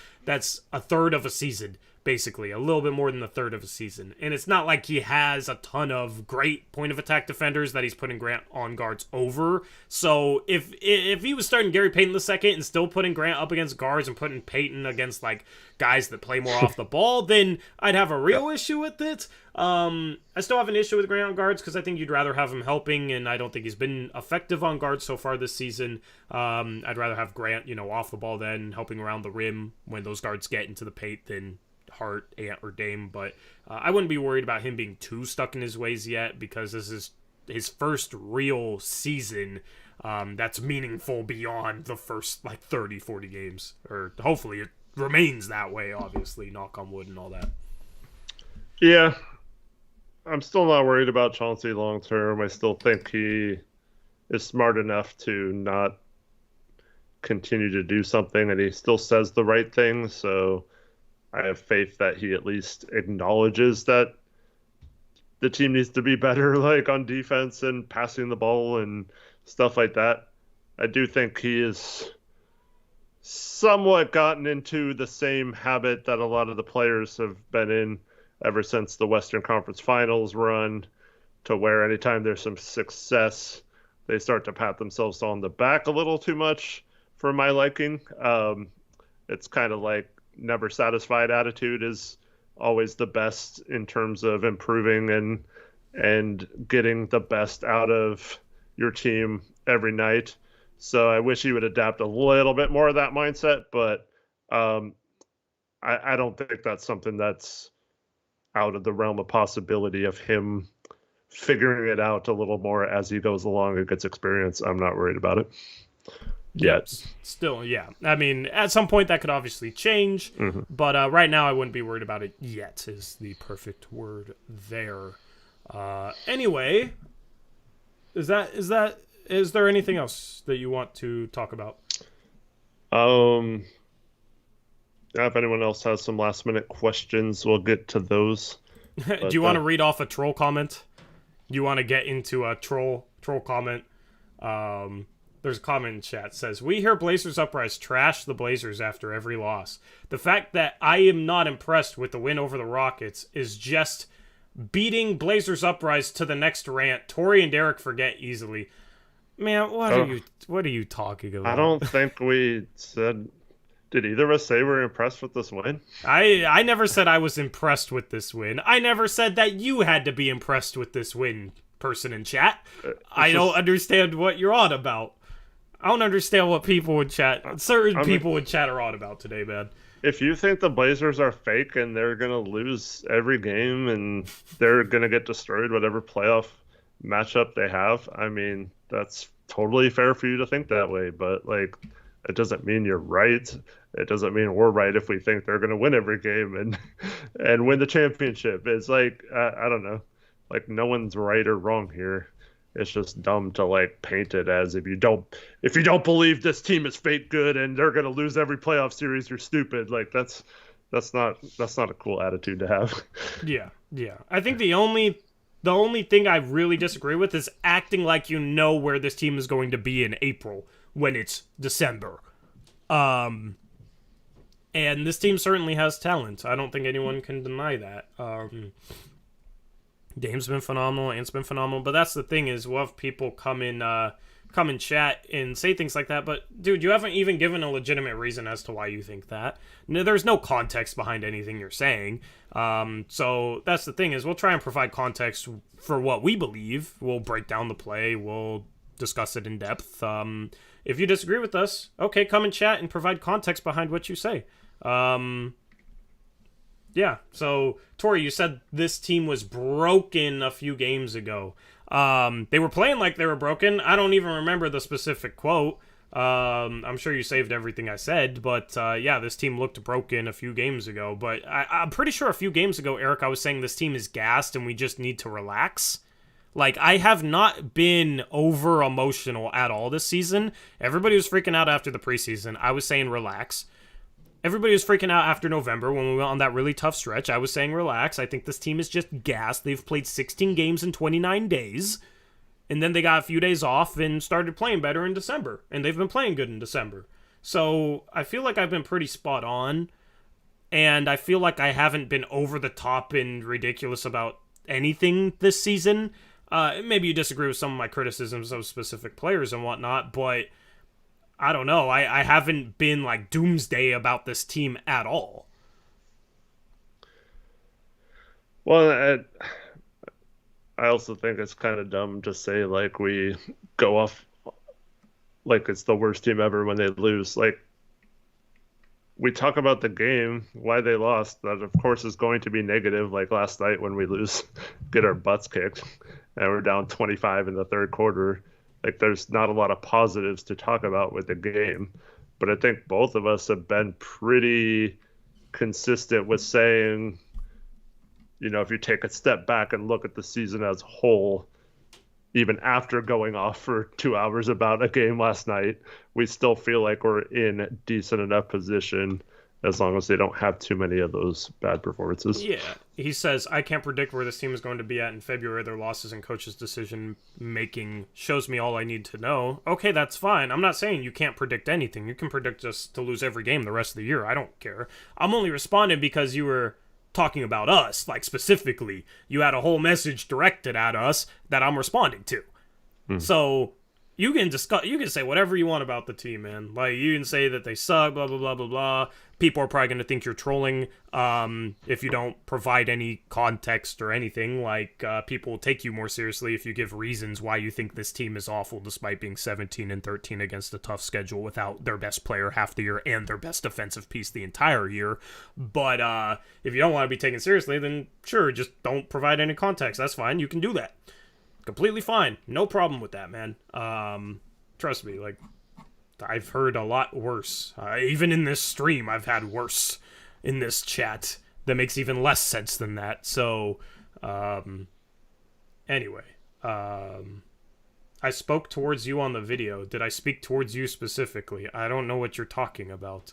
S1: a third of a season. Basically, a little bit more than a third of a season. And it's not like he has a ton of great point-of-attack defenders that he's putting Grant on guards over. So if he was starting Gary Payton II and still putting Grant up against guards and putting Payton against guys that play more off the ball, then I'd have a real issue with it. I still have an issue with Grant on guards because I think you'd rather have him helping, and I don't think he's been effective on guards so far this season. I'd rather have Grant, off the ball then, helping around the rim when those guards get into the paint than Hart, Ant, or Dame, but I wouldn't be worried about him being too stuck in his ways yet, because this is his first real season that's meaningful beyond the first 30, 40 games, or hopefully it remains that way, obviously, knock on wood and all that.
S2: Yeah, I'm still not worried about Chauncey long term. I still think he is smart enough to not continue to do something, and he still says the right thing, so I have faith that he at least acknowledges that the team needs to be better, on defense and passing the ball and stuff like that. I do think he is somewhat gotten into the same habit that a lot of the players have been in ever since the Western Conference Finals run, to where anytime there's some success, they start to pat themselves on the back a little too much for my liking. It's kind of like never satisfied attitude is always the best in terms of improving and getting the best out of your team every night. So I wish he would adapt a little bit more of that mindset, but I don't think that's something that's out of the realm of possibility of him figuring it out a little more as he goes along and gets experience. I'm not worried about it. Yet.
S1: Still, yeah. I mean, at some point that could obviously change, but right now I wouldn't be worried about it yet is the perfect word there. Anyway, is there anything else that you want to talk about?
S2: If anyone else has some last minute questions, we'll get to those.
S1: Do you want to read off a troll comment? Do you want to get into a troll comment? There's a comment in chat says, we hear Blazers Uprise trash the Blazers after every loss. The fact that I am not impressed with the win over the Rockets is just beating Blazers Uprise to the next rant. Tori and Derek forget easily. Man, what are you talking about?
S2: I don't think we said... Did either of us say we're impressed with this win?
S1: I never said I was impressed with this win. I never said that you had to be impressed with this win, person in chat. I don't understand what you're on about. I don't understand what people in chat, people in chat are on about today, man.
S2: If you think the Blazers are fake and they're going to lose every game and they're going to get destroyed whatever playoff matchup they have, I mean, that's totally fair for you to think that way. But, like, it doesn't mean you're right. It doesn't mean we're right if we think they're going to win every game and win the championship. It's like, I don't know. Like, no one's right or wrong here. It's just dumb to like paint it as if you don't believe this team is fake good and they're gonna lose every playoff series, you're stupid. Like that's not a cool attitude to have.
S1: Yeah. I think the only thing I really disagree with is acting like you know where this team is going to be in April when it's December. And this team certainly has talent. I don't think anyone can deny that. Dame's been phenomenal, Ant's been phenomenal, but that's the thing is we'll have people come in chat and say things like that, but dude, you haven't even given a legitimate reason as to why you think that. No, there's no context behind anything you're saying. So that's the thing is we'll try and provide context for what we believe. We'll break down the play. We'll discuss it in depth. If you disagree with us, okay, come in chat and provide context behind what you say. Yeah, so, Tori, you said this team was broken a few games ago. They were playing like they were broken. I don't even remember the specific quote. I'm sure you saved everything I said, but yeah, this team looked broken a few games ago. But I'm pretty sure a few games ago, Eric, I was saying this team is gassed and we just need to relax. Like, I have not been over-emotional at all this season. Everybody was freaking out after the preseason. I was saying relax. Everybody was freaking out after November when we went on that really tough stretch. I was saying relax. I think this team is just gassed. They've played 16 games in 29 days. And then they got a few days off and started playing better in December. And they've been playing good in December. So I feel like I've been pretty spot on. And I feel like I haven't been over the top and ridiculous about anything this season. Maybe you disagree with some of my criticisms of specific players and whatnot, but I don't know. I haven't been like doomsday about this team at all.
S2: Well, I also think it's kind of dumb to say like we go off like it's the worst team ever when they lose. Like we talk about the game, why they lost. That of course is going to be negative. Like last night when we lose, get our butts kicked, and we're down 25 in the third quarter. Like, there's not a lot of positives to talk about with the game. But I think both of us have been pretty consistent with saying, you know, if you take a step back and look at the season as a whole, even after going off for 2 hours about a game last night, we still feel like we're in decent enough position as long as they don't have too many of those bad performances.
S1: Yeah. He says, I can't predict where this team is going to be at in February. Their losses and coaches' decision-making shows me all I need to know. Okay, that's fine. I'm not saying you can't predict anything. You can predict us to lose every game the rest of the year. I don't care. I'm only responding because you were talking about us, like specifically. You had a whole message directed at us that I'm responding to. So you can say whatever you want about the team, man. Like, you can say that they suck, blah, blah, blah, blah, blah. People are probably going to think you're trolling if you don't provide any context or anything. Like, people will take you more seriously if you give reasons why you think this team is awful despite being 17-13 against a tough schedule without their best player half the year and their best defensive piece the entire year. But if you don't want to be taken seriously, then sure, just don't provide any context. That's fine. You can do that. Completely fine. No problem with that, man. Trust me, like, I've heard a lot worse. Even in this stream, I've had worse in this chat that makes even less sense than that. So, anyway. I spoke towards you on the video. Did I speak towards you specifically? I don't know what you're talking about.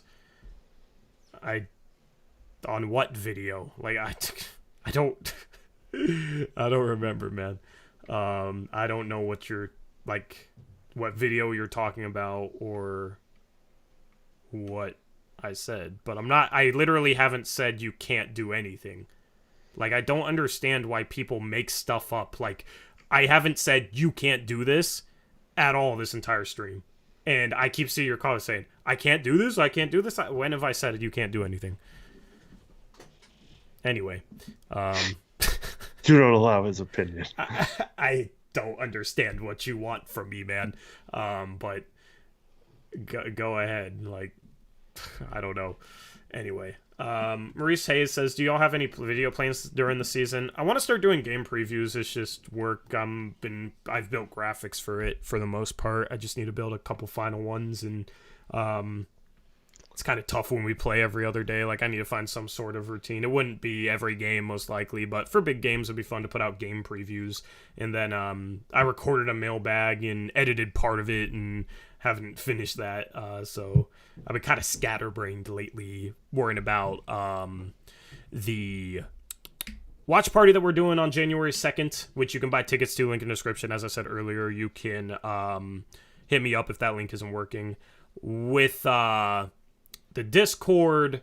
S1: On what video? Like, I don't... I don't remember, man. I don't know what you're, like, what video you're talking about or what I said, but I literally haven't said you can't do anything. Like, I don't understand why people make stuff up. Like, I haven't said you can't do this at all this entire stream. And I keep seeing your comments saying, I can't do this, I can't do this. When have I said you can't do anything? Anyway.
S2: You don't allow his opinion.
S1: I don't understand what you want from me, man. But go ahead. Like, I don't know. Anyway. Maurice Hayes says, do y'all have any video plans during the season? I want to start doing game previews. It's just work. I've built graphics for it for the most part. I just need to build a couple final ones, and it's kind of tough when we play every other day. Like, I need to find some sort of routine. It wouldn't be every game most likely, but for big games it'd be fun to put out game previews. And then I recorded a mailbag and edited part of it and haven't finished that, so I've been kind of scatterbrained lately, worrying about the watch party that we're doing on January 2nd, which you can buy tickets to, link in the description. As I said earlier, you can hit me up if that link isn't working. With the Discord,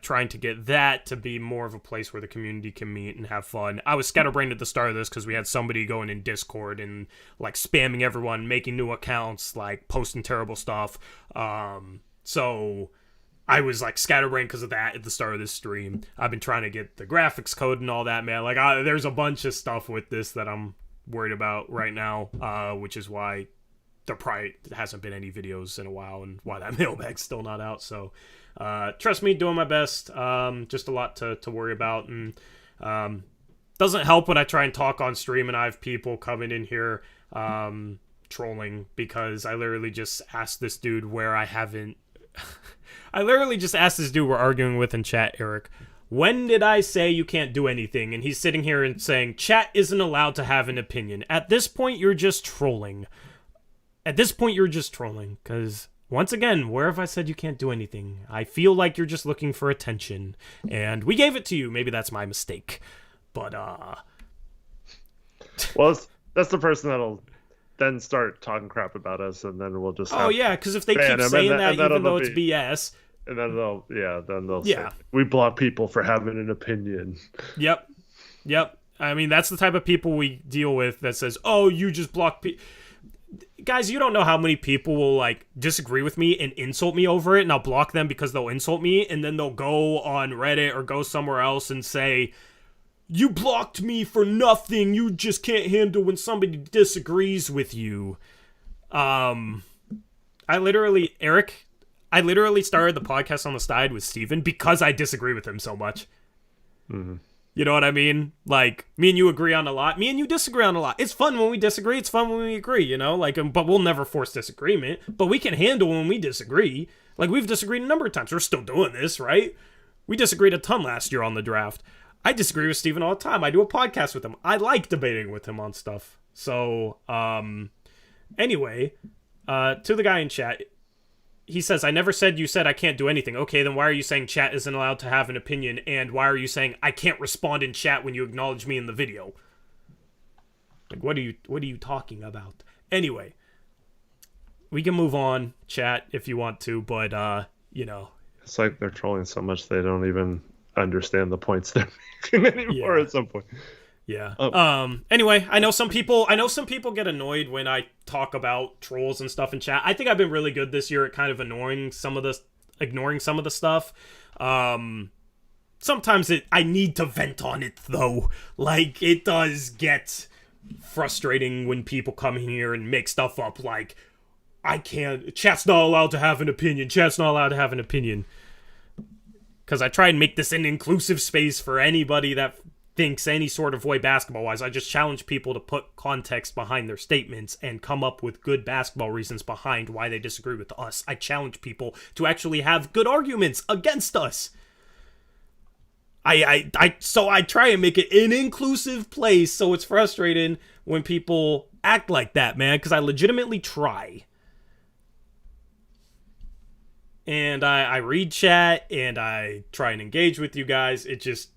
S1: trying to get that to be more of a place where the community can meet and have fun. I was scatterbrained at the start of this because we had somebody going in Discord and like spamming everyone, making new accounts, like posting terrible stuff. So I was like scatterbrained because of that at the start of this stream. I've been trying to get the graphics code and all that, man. Like, there's a bunch of stuff with this that I'm worried about right now, which is why there probably hasn't been any videos in a while and why that mailbag's still not out. So trust me, doing my best. Just a lot to worry about, and doesn't help when I try and talk on stream and I have people coming in here trolling because I literally just asked this dude where I haven't I literally just asked this dude we're arguing with in chat, Eric, when did I say you can't do anything? And he's sitting here and saying chat isn't allowed to have an opinion. At this point you're just trolling. Because once again, where have I said you can't do anything? I feel like you're just looking for attention, and we gave it to you. Maybe that's my mistake, but
S2: well, that's the person that'll then start talking crap about us, and then we'll just
S1: because if they keep saying that even though it's BS,
S2: and then they'll say we block people for having an opinion.
S1: Yep. I mean, that's the type of people we deal with that says, oh, you just block people. Guys, you don't know how many people will like disagree with me and insult me over it, and I'll block them because they'll insult me, and then they'll go on Reddit or go somewhere else and say, you blocked me for nothing, you just can't handle when somebody disagrees with you. I literally started the podcast on the side with Steven because I disagree with him so much.
S2: Mm-hmm.
S1: You know what I mean? Like, me and you agree on a lot. Me and you disagree on a lot. It's fun when we disagree. It's fun when we agree, you know? Like, but we'll never force disagreement. But we can handle when we disagree. Like, we've disagreed a number of times. We're still doing this, right? We disagreed a ton last year on the draft. I disagree with Steven all the time. I do a podcast with him. I like debating with him on stuff. So, anyway, to the guy in chat, he says, I never said you said I can't do anything. Okay, then why are you saying chat isn't allowed to have an opinion? And why are you saying I can't respond in chat when you acknowledge me in the video? Like, what are you talking about? Anyway, we can move on, chat, if you want to, but, you know.
S2: It's like they're trolling so much they don't even understand the points they're making anymore at some point.
S1: Yeah. Anyway, I know some people get annoyed when I talk about trolls and stuff in chat. I think I've been really good this year at kind of ignoring some of the stuff. Sometimes I need to vent on it though. Like, it does get frustrating when people come in here and make stuff up like chat's not allowed to have an opinion. Because I try and make this an inclusive space for anybody that thinks any sort of way basketball-wise. I just challenge people to put context behind their statements and come up with good basketball reasons behind why they disagree with us. I challenge people to actually have good arguments against us. So I try and make it an inclusive place, so it's frustrating when people act like that, man, because I legitimately try. And I read chat, and I try and engage with you guys. It just,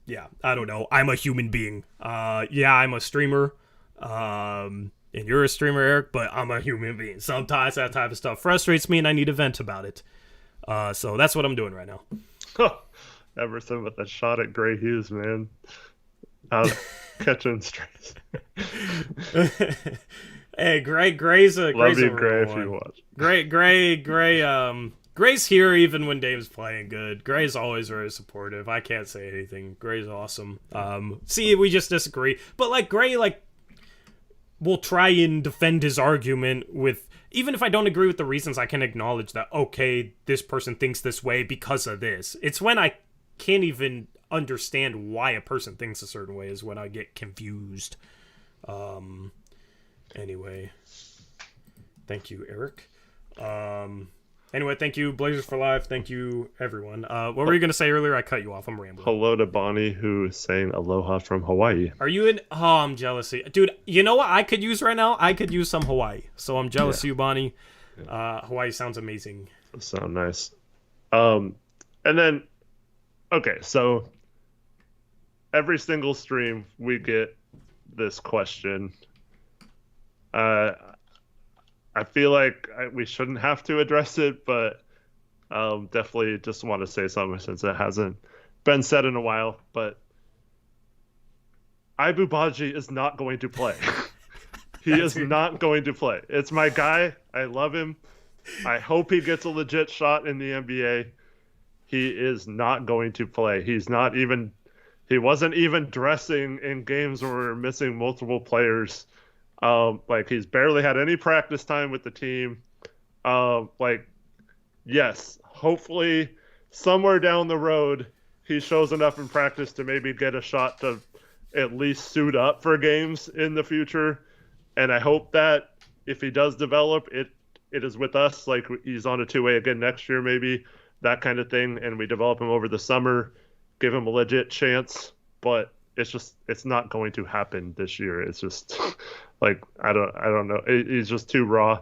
S1: I don't know. I'm a human being. I'm a streamer. And and you're a streamer, Eric, but I'm a human being. Sometimes that type of stuff frustrates me, and I need to vent about it. So that's what I'm doing right now.
S2: Emerson with that shot at Gray Hughes, man. Out catching strays.
S1: Hey, Gray's a
S2: Love you, Gray, if you watch.
S1: Gray's here even when Dame's playing good. Gray's always very supportive. I can't say anything. Gray's awesome. See, we just disagree. But, like, Gray, like, will try and defend his argument with... Even if I don't agree with the reasons, I can acknowledge that, okay, this person thinks this way because of this. It's when I can't even understand why a person thinks a certain way is when I get confused. Anyway. Thank you, Eric. Anyway, thank you, Blazers for Life. Thank you, everyone. What were you going to say earlier? I cut you off. I'm rambling.
S2: Hello to Bonnie, who is saying aloha from Hawaii.
S1: Are you in? Oh, I'm jealous. Dude, you know what I could use right now? I could use some Hawaii. So I'm jealous of you, Bonnie. Hawaii sounds amazing.
S2: Sound nice. And then, okay, so every single stream we get this question. I feel like we shouldn't have to address it, but definitely just want to say something since it hasn't been said in a while. But Ibu Baji is not going to play. He is not going to play. It's my guy. I love him. I hope he gets a legit shot in the NBA. He is not going to play. He wasn't even dressing in games where we're missing multiple players. Like, he's barely had any practice time with the team. Yes, hopefully somewhere down the road he shows enough in practice to maybe get a shot to at least suit up for games in the future. And I hope that if he does develop, it is with us, like he's on a two-way again next year maybe, that kind of thing, and we develop him over the summer, give him a legit chance. But it's not going to happen this year. It's just like I don't know. He's just too raw,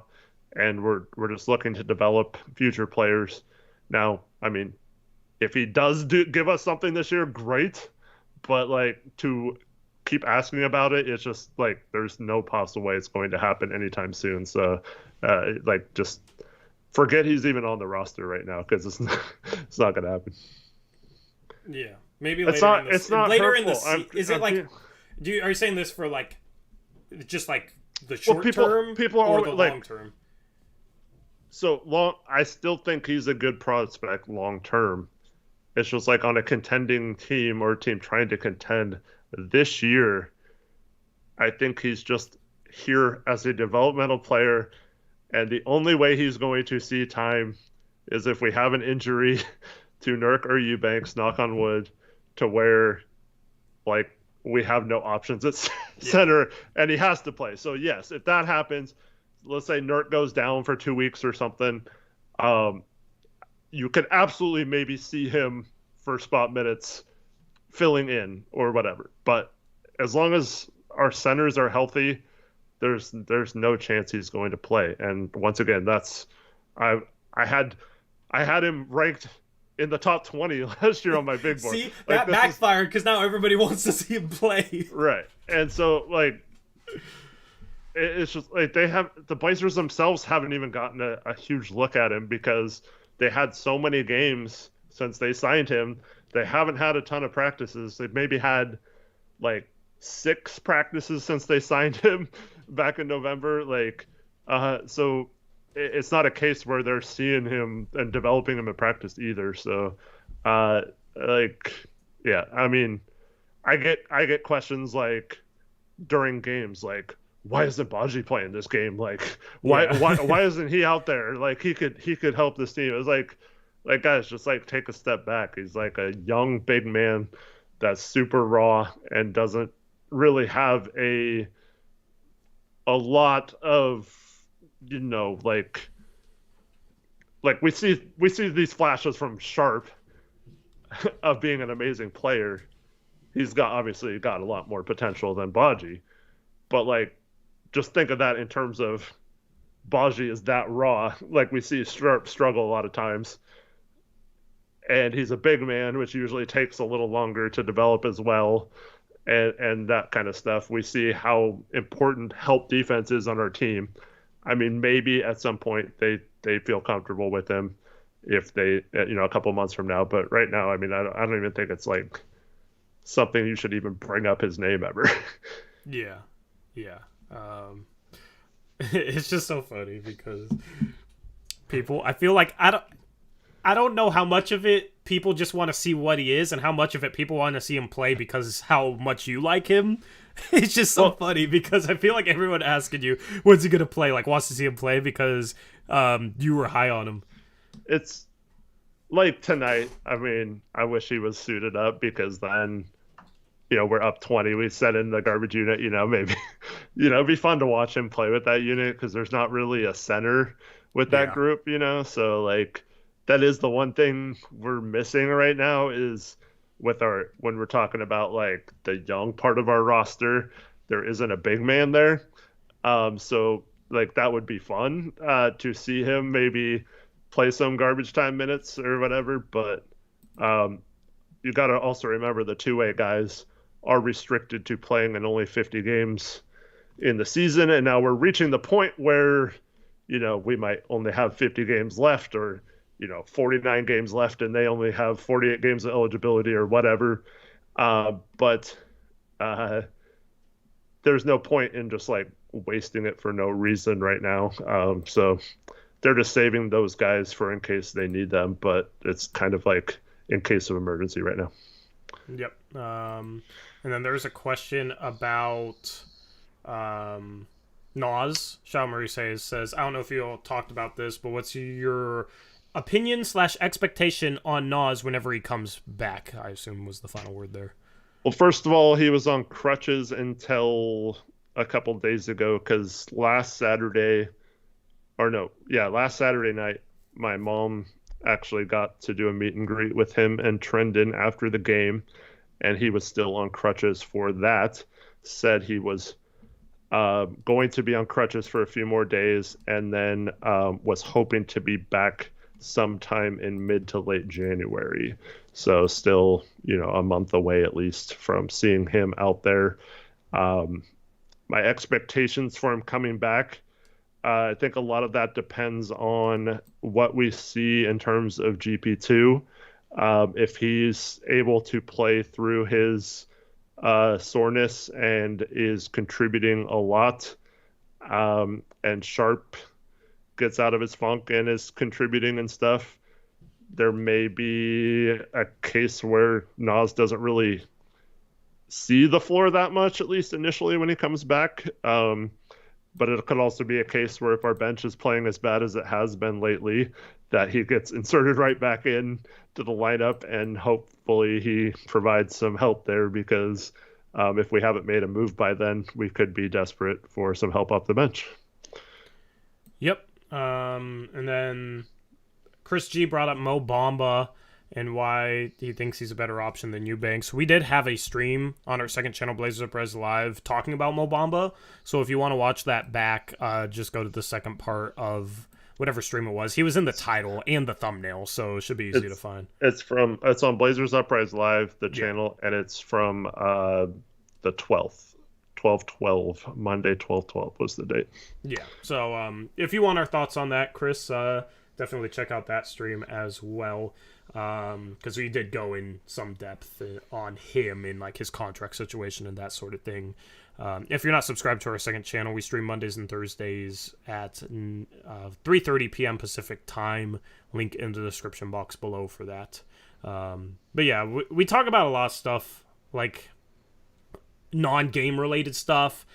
S2: and we're just looking to develop future players. Now, I mean, if he does give us something this year, great. But like, to keep asking about it, it's just like there's no possible way it's going to happen anytime soon. So, like, just forget he's even on the roster right now, because it's not going to happen.
S1: Yeah. Maybe later.
S2: It's not later hurtful.
S1: In the. Is it like? Are you saying this for like, just like the short term,
S2: people are
S1: or the long term?
S2: So long. I still think he's a good prospect long term. It's just like on a contending team or a team trying to contend this year. I think he's just here as a developmental player, and the only way he's going to see time is if we have an injury to Nurk or Eubanks, knock on wood, to where, like, we have no options at center, and he has to play. So, yes, if that happens, let's say Nurk goes down for 2 weeks or something, you could absolutely maybe see him for spot minutes filling in or whatever. But as long as our centers are healthy, there's no chance he's going to play. And once again, that's I had him ranked in the top 20 last year on my big board.
S1: See, that backfired because now everybody wants to see him play.
S2: Right. And so, like, it's just like the Blazers themselves haven't even gotten a huge look at him because they had so many games since they signed him. They haven't had a ton of practices. They've maybe had like 6 practices since they signed him back in November. Like, so it's not a case where they're seeing him and developing him in practice either. So, like, yeah, I mean, I get questions like during games, like, why isn't Baji playing this game? Like, why isn't he out there? Like, he could help this team. It's like guys, just like take a step back. He's like a young big man that's super raw and doesn't really have a lot of, you know, like we see these flashes from Sharpe of being an amazing player. He's obviously got a lot more potential than Baji, but like, just think of that in terms of Baji is that raw. Like, we see Sharpe struggle a lot of times, and he's a big man, which usually takes a little longer to develop as well. and that kind of stuff. We see how important help defense is on our team. I mean, maybe at some point they feel comfortable with him if they, a couple months from now. But right now, I mean, I don't even think it's like something you should even bring up his name ever.
S1: Yeah. Yeah. It's just so funny because people, I feel like I don't know how much of it people just want to see what he is and how much of it people want to see him play because how much you like him. It's just so funny because I feel like everyone asking you, when's he going to play? Like, wants to see him play because you were high on him.
S2: It's like tonight. I mean, I wish he was suited up because then, we're up 20. We set in the garbage unit, maybe, it'd be fun to watch him play with that unit because there's not really a center with that group, So, like, that is the one thing we're missing right now is when we're talking about, like, the young part of our roster, there isn't a big man there. So, like, that would be fun to see him maybe play some garbage time minutes or whatever. But you got to also remember the two-way guys are restricted to playing in only 50 games in the season. And now we're reaching the point where, we might only have 50 games left or, 49 games left and they only have 48 games of eligibility or whatever. But there's no point in just like wasting it for no reason right now. So they're just saving those guys for in case they need them, but it's kind of like in case of emergency right now.
S1: Yep. And then there's a question about Nas. Sean Murray says, I don't know if you all talked about this, but what's your opinion / expectation on Nas whenever he comes back? I assume was the final word there.
S2: Well, first of all, he was on crutches until a couple days ago because last Saturday night, my mom actually got to do a meet and greet with him and Trendon after the game, and he was still on crutches for that. Said he was going to be on crutches for a few more days and then was hoping to be back sometime in mid to late January. So still, a month away at least from seeing him out there. My expectations for him coming back, I think a lot of that depends on what we see in terms of GP2. If he's able to play through his soreness and is contributing a lot, and Sharpe gets out of his funk and is contributing and stuff, there may be a case where Nas doesn't really see the floor that much, at least initially when he comes back. But it could also be a case where if our bench is playing as bad as it has been lately, that he gets inserted right back in to the lineup and hopefully he provides some help there because if we haven't made a move by then, we could be desperate for some help off the bench.
S1: Yep. And then Chris G brought up Mo Bamba and why he thinks he's a better option than Eubanks. We did have a stream on our second channel, Blazers Uprise Live, talking about Mo Bamba. So if you want to watch that back, just go to the second part of whatever stream it was. He was in the title and the thumbnail, so it should be easy to find.
S2: It's on Blazers Uprise Live, the channel, and it's from the 12th. 12/12, Monday 12/12 was the date.
S1: Yeah, so if you want our thoughts on that, Chris, definitely check out that stream as well, because we did go in some depth on him and like his contract situation and that sort of thing. If you're not subscribed to our second channel, we stream Mondays and Thursdays at 3:30 p.m. Pacific time. Link in the description box below for that. But yeah, we talk about a lot of stuff, like non-game related stuff.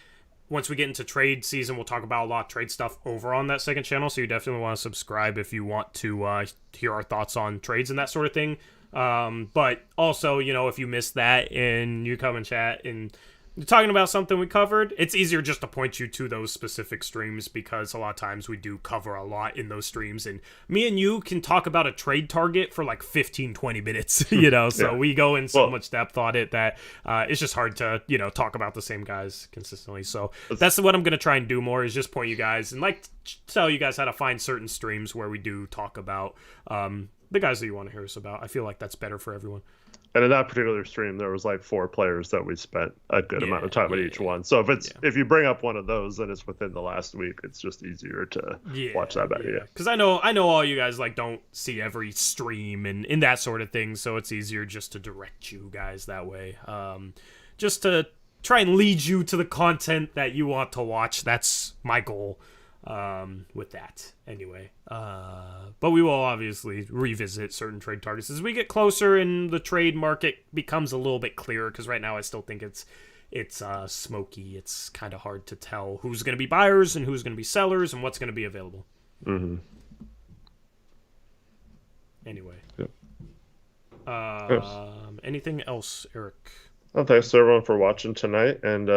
S1: Once we get into trade season, we'll talk about a lot of trade stuff over on that second channel, so you definitely want to subscribe if you want to hear our thoughts on trades and that sort of thing. But also, if you missed that and you come and chat and you're talking about something we covered, it's easier just to point you to those specific streams because a lot of times we do cover a lot in those streams, and me and you can talk about a trade target for like 15-20 minutes, so we go in so much depth on it that it's just hard to talk about the same guys consistently. So that's what I'm going to try and do more, is just point you guys and like tell you guys how to find certain streams where we do talk about the guys that you want to hear us about. I feel like that's better for everyone.
S2: And in that particular stream, there was like 4 players that we spent a good amount of time with each one. So if you bring up one of those, then it's within the last week. It's just easier to watch that back. Yeah,
S1: because I know all you guys like don't see every stream and that sort of thing, so it's easier just to direct you guys that way. Just to try and lead you to the content that you want to watch. That's my goal. With that anyway, but we will obviously revisit certain trade targets as we get closer and the trade market becomes a little bit clearer, because right now I still think it's smoky. It's kind of hard to tell who's going to be buyers and who's going to be sellers and what's going to be available.
S2: Anyway,
S1: anything else, Eric?
S2: Well, thanks to everyone for watching tonight, and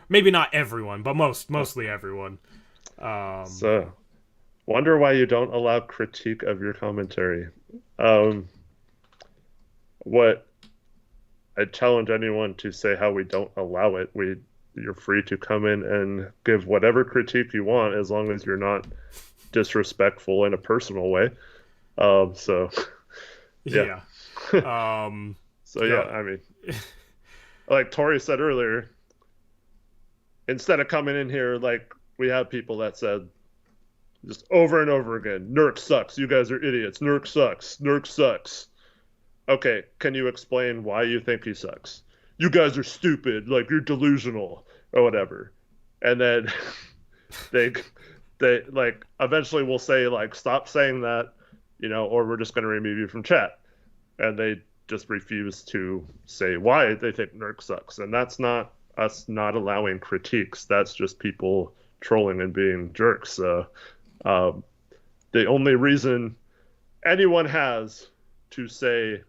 S1: maybe not everyone, but mostly everyone.
S2: So, wonder why you don't allow critique of your commentary. What I challenge anyone to say how we don't allow it. You're free to come in and give whatever critique you want, as long as you're not disrespectful in a personal way. So yeah. I mean, like Tori said earlier, instead of coming in here, like, we have people that said just over and over again, Nurk sucks, you guys are idiots, Nurk sucks. Okay, can you explain why you think he sucks? You guys are stupid, like, you're delusional, or whatever. And then they like, eventually will say, like, stop saying that, or we're just going to remove you from chat. And they just refuse to say why they think Nurk sucks. And that's not us not allowing critiques. That's just people trolling and being jerks. So the only reason anyone has to say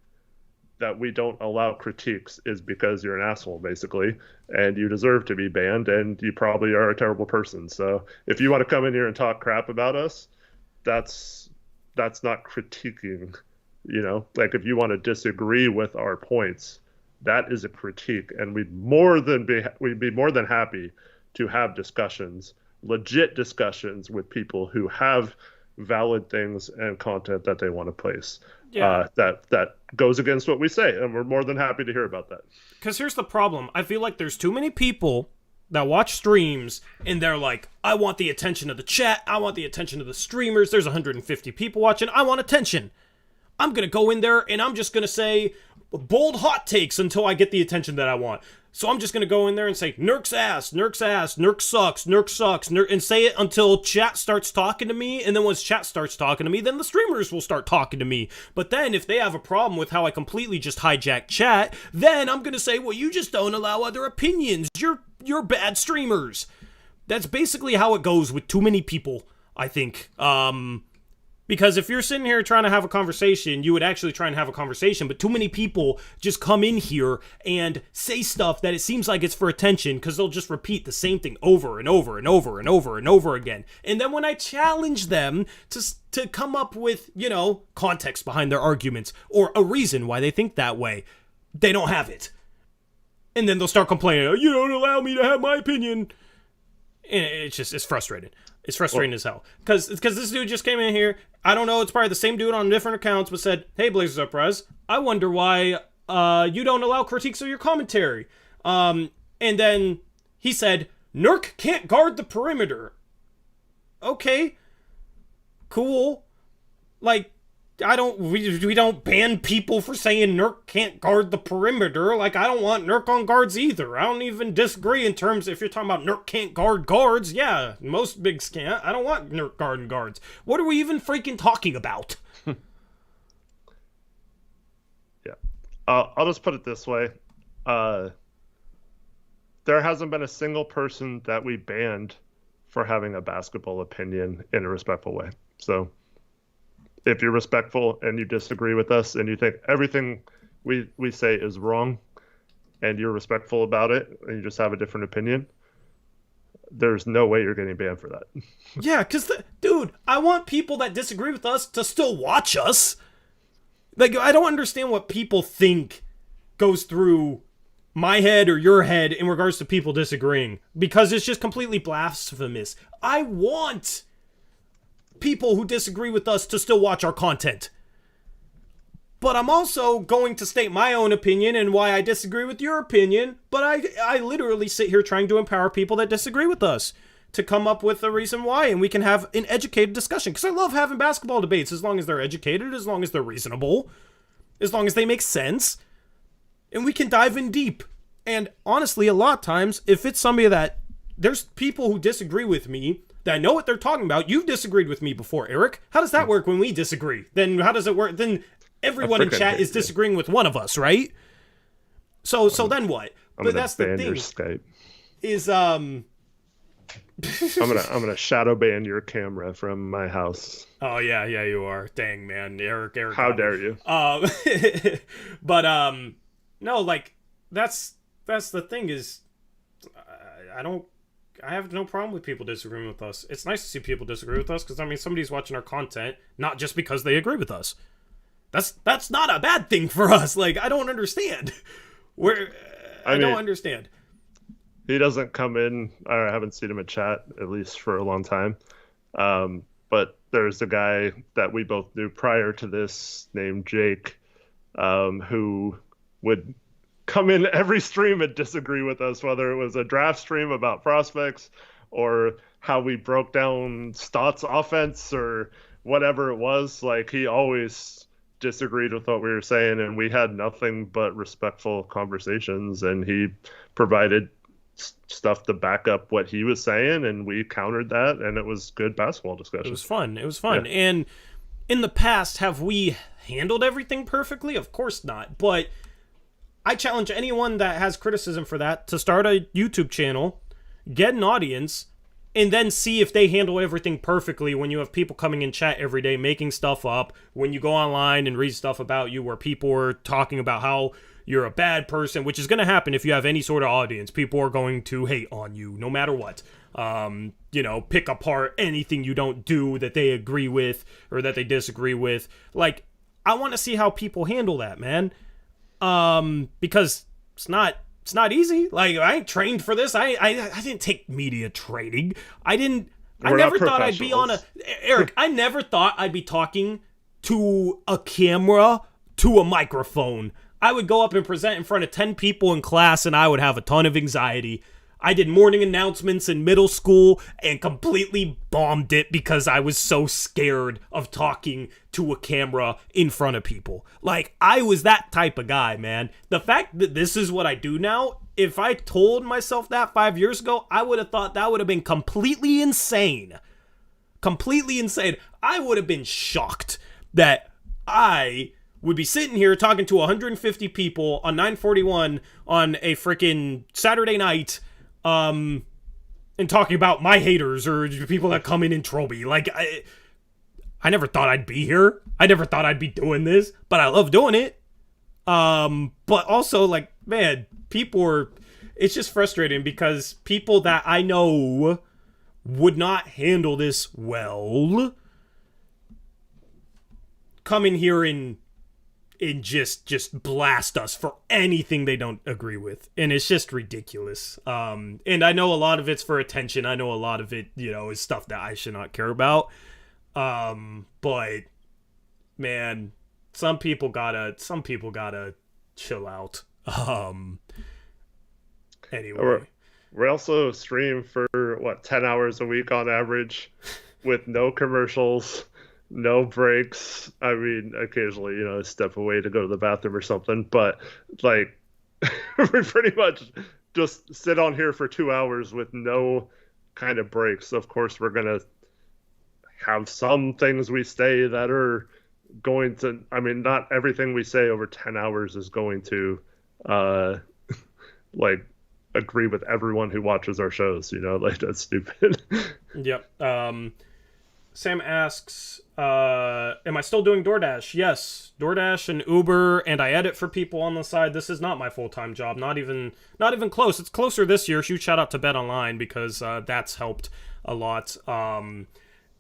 S2: that we don't allow critiques is because you're an asshole, basically, and you deserve to be banned, and you probably are a terrible person. So if you want to come in here and talk crap about us, that's not critiquing. Like, if you want to disagree with our points, that is a critique, and we'd be more than happy to have discussions, legit discussions, with people who have valid things and content that they want to place. That goes against what we say, and we're more than happy to hear about that.
S1: Because here's the problem: I feel like there's too many people that watch streams and they're like, I want the attention of the chat, I want the attention of the streamers. There's 150 people watching, I want attention. I'm gonna go in there and I'm just gonna say bold hot takes until I get the attention that I want. So I'm just going to go in there and say, Nurk's ass, Nurk sucks, and say it until chat starts talking to me. And then once chat starts talking to me, then the streamers will start talking to me. But then if they have a problem with how I completely just hijack chat, then I'm going to say, well, you just don't allow other opinions. You're bad streamers. That's basically how it goes with too many people, I think. Because if you're sitting here trying to have a conversation, you would actually try and have a conversation, but too many people just come in here and say stuff that it seems like it's for attention, because they'll just repeat the same thing over and over and over and over and over again. And then when I challenge them to come up with, context behind their arguments or a reason why they think that way, they don't have it. And then they'll start complaining, oh, you don't allow me to have my opinion. And it's frustrating. It's frustrating as hell. Because this dude just came in here. I don't know, it's probably the same dude on different accounts, but said, hey, Blazers Uprise, I wonder why you don't allow critiques of your commentary. And then he said, Nurk can't guard the perimeter. Okay. Cool. Like, we don't ban people for saying Nurk can't guard the perimeter. Like, I don't want Nurk on guards either. I don't even disagree in terms, if you're talking about Nurk can't guard guards, yeah, most bigs can't. I don't want Nurk guarding guards. What are we even freaking talking about?
S2: Yeah. I'll just put it this way. There hasn't been a single person that we banned for having a basketball opinion in a respectful way. So if you're respectful and you disagree with us and you think everything we say is wrong and you're respectful about it and you just have a different opinion, there's no way you're getting banned for that.
S1: Yeah, because, dude, I want people that disagree with us to still watch us. Like, I don't understand what people think goes through my head or your head in regards to people disagreeing, because it's just completely blasphemous. I want people who disagree with us to still watch our content. But I'm also going to state my own opinion and why I disagree with your opinion. But I literally sit here trying to empower people that disagree with us to come up with a reason why. And we can have an educated discussion. Because I love having basketball debates as long as they're educated, as long as they're reasonable, as long as they make sense. And we can dive in deep. And honestly, a lot of times, if it's somebody that there's people who disagree with me that know what they're talking about. You've disagreed with me before, Eric. How does that work when we disagree? Then how does it work? Then everyone in chat is disagreeing with one of us, right? So then what? But that's the thing.
S2: Skype.
S1: Is
S2: I'm gonna shadow ban your camera from my house.
S1: Oh yeah, you are. Dang man, Eric.
S2: How dare you?
S1: But no, like that's the thing is, I have no problem with people disagreeing with us. It's nice to see people disagree with us because, I mean, somebody's watching our content, not just because they agree with us. That's not a bad thing for us. Like, I don't understand. I don't understand.
S2: He doesn't come in. I haven't seen him in chat, at least for a long time. But there's a guy that we both knew prior to this named Jake, who would come in every stream and disagree with us, whether it was a draft stream about prospects or how we broke down Stott's offense or whatever it was. Like, he always disagreed with what we were saying, and we had nothing but respectful conversations, and he provided stuff to back up what he was saying, and we countered that, and it was good basketball discussion.
S1: It was fun. Yeah. And in the past, have we handled everything perfectly? Of course not. But I challenge anyone that has criticism for that to start a YouTube channel, get an audience, and then see if they handle everything perfectly when you have people coming in chat every day making stuff up, when you go online and read stuff about you where people are talking about how you're a bad person, which is going to happen if you have any sort of audience. People are going to hate on you no matter what. Pick apart anything you don't do that they agree with or that they disagree with. Like, I want to see how people handle that, man. Because it's not easy. Like, I ain't trained for this. I didn't take media training. I never thought I'd be on Eric, I never thought I'd be talking to a camera, to a microphone. I would go up and present in front of 10 people in class and I would have a ton of anxiety. I did morning announcements in middle school and completely bombed it because I was so scared of talking to a camera in front of people. Like, I was that type of guy, man. The fact that this is what I do now, if I told myself that 5 years ago, I would have thought that would have been completely insane. Completely insane. I would have been shocked that I would be sitting here talking to 150 people on 941 on a freaking Saturday night, and talking about my haters or people that come in and troll me. Like, I never thought I'd be here. I never thought I'd be doing this, but I love doing it. But also, like, man, it's just frustrating because people that I know would not handle this well come in here and just blast us for anything they don't agree with. And it's just ridiculous. And I know a lot of it's for attention. I know a lot of it, is stuff that I should not care about. But man, some people gotta chill out. Anyway.
S2: We also stream for 10 hours a week on average with no commercials. No breaks. I mean, occasionally, I step away to go to the bathroom or something, but like, we pretty much just sit on here for 2 hours with no kind of breaks. Of course, we're going to have some things we say that are going to, I mean, not everything we say over 10 hours is going to, like, agree with everyone who watches our shows, like, that's stupid.
S1: Yep. Sam asks, am I still doing DoorDash? Yes, DoorDash and Uber, and I edit for people on the side. This is not my full-time job, not even close. It's closer this year. Huge shout out to Bet Online because that's helped a lot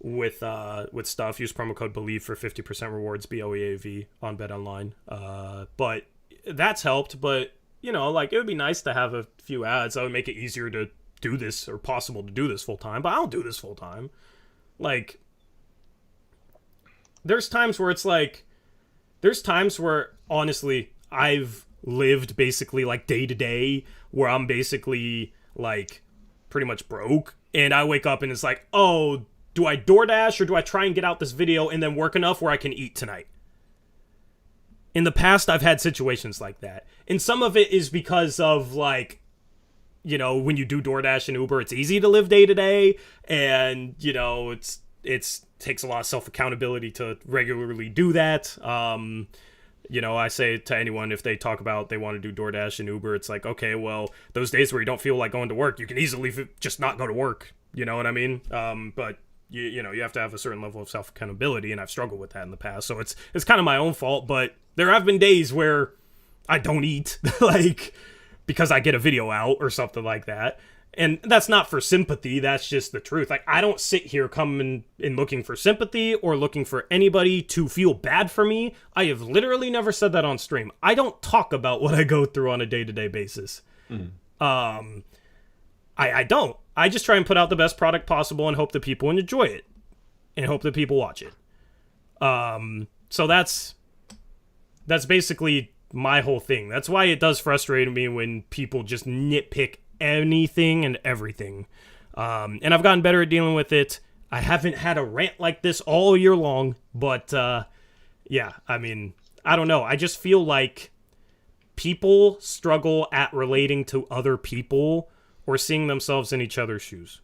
S1: with stuff. Use promo code BELIEVE for 50% rewards, BOEAV on Bet Online. But that's helped. But like, it would be nice to have a few ads. That would make it easier to do this, or possible to do this full time. But I don't do this full time. Like, there's times where it's like, there's times where honestly I've lived basically like day to day where I'm basically like pretty much broke, and I wake up and it's like, oh, do I DoorDash or do I try and get out this video and then work enough where I can eat tonight? In the past, I've had situations like that. And some of it is because of, like, you know, when you do DoorDash and Uber, it's easy to live day to day. And, you know, it's takes a lot of self-accountability to regularly do that. You know, I say to anyone, if they talk about they want to do DoorDash and Uber, it's like, okay, well, those days where you don't feel like going to work, you can easily just not go to work. You know what I mean? But you know, you have to have a certain level of self-accountability, and I've struggled with that in the past. So it's kind of my own fault, but there have been days where I don't eat, like, because I get a video out or something like that. And that's not for sympathy, that's just the truth. Like, I don't sit here coming and looking for sympathy or looking for anybody to feel bad for me. I have literally never said that on stream. I don't talk about what I go through on a day-to-day basis. I don't. I just try and put out the best product possible and hope that people enjoy it. And hope that people watch it. So that's basically my whole thing. That's why it does frustrate me when people just nitpick anything and everything. And I've gotten better at dealing with it. I haven't had a rant like this all year long, but yeah, I mean, I don't know. I just feel like people struggle at relating to other people or seeing themselves in each other's shoes.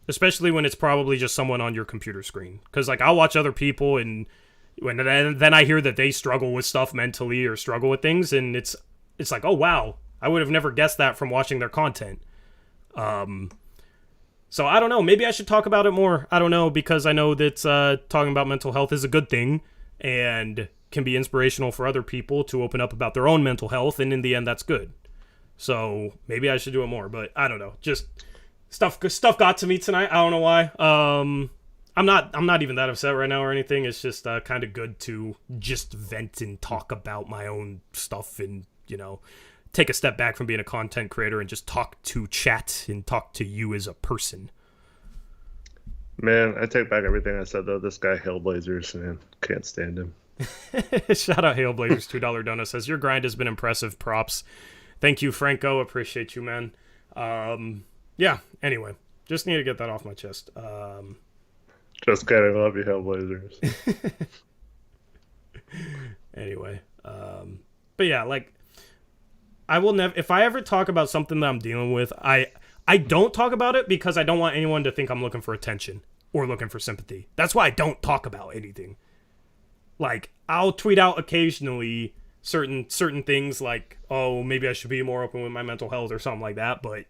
S1: Especially when it's probably just someone on your computer screen. Because, like, I'll watch other people and then I hear that they struggle with stuff mentally or struggle with things, and it's like, oh, wow, I would have never guessed that from watching their content. So I don't know. Maybe I should talk about it more. I don't know, because I know that talking about mental health is a good thing and can be inspirational for other people to open up about their own mental health, and in the end, that's good. So maybe I should do it more, but I don't know. Just stuff got to me tonight. I don't know why. I'm not even that upset right now or anything. It's just kind of good to just vent and talk about my own stuff and, you know, take a step back from being a content creator and just talk to chat and talk to you as a person.
S2: Man, I take back everything I said, though. This guy, Hellblazers, man, can't stand him.
S1: Shout out Hellblazers, $2 donut says, your grind has been impressive. Props. Thank you, Franco. Appreciate you, man. Yeah, anyway, just need to get that off my chest.
S2: Just kidding. Love you, Hellblazers.
S1: Anyway, but yeah, like, I will never, if I ever talk about something that I'm dealing with, I don't talk about it because I don't want anyone to think I'm looking for attention or looking for sympathy. That's why I don't talk about anything. Like, I'll tweet out occasionally certain things like, oh, maybe I should be more open with my mental health or something like that, but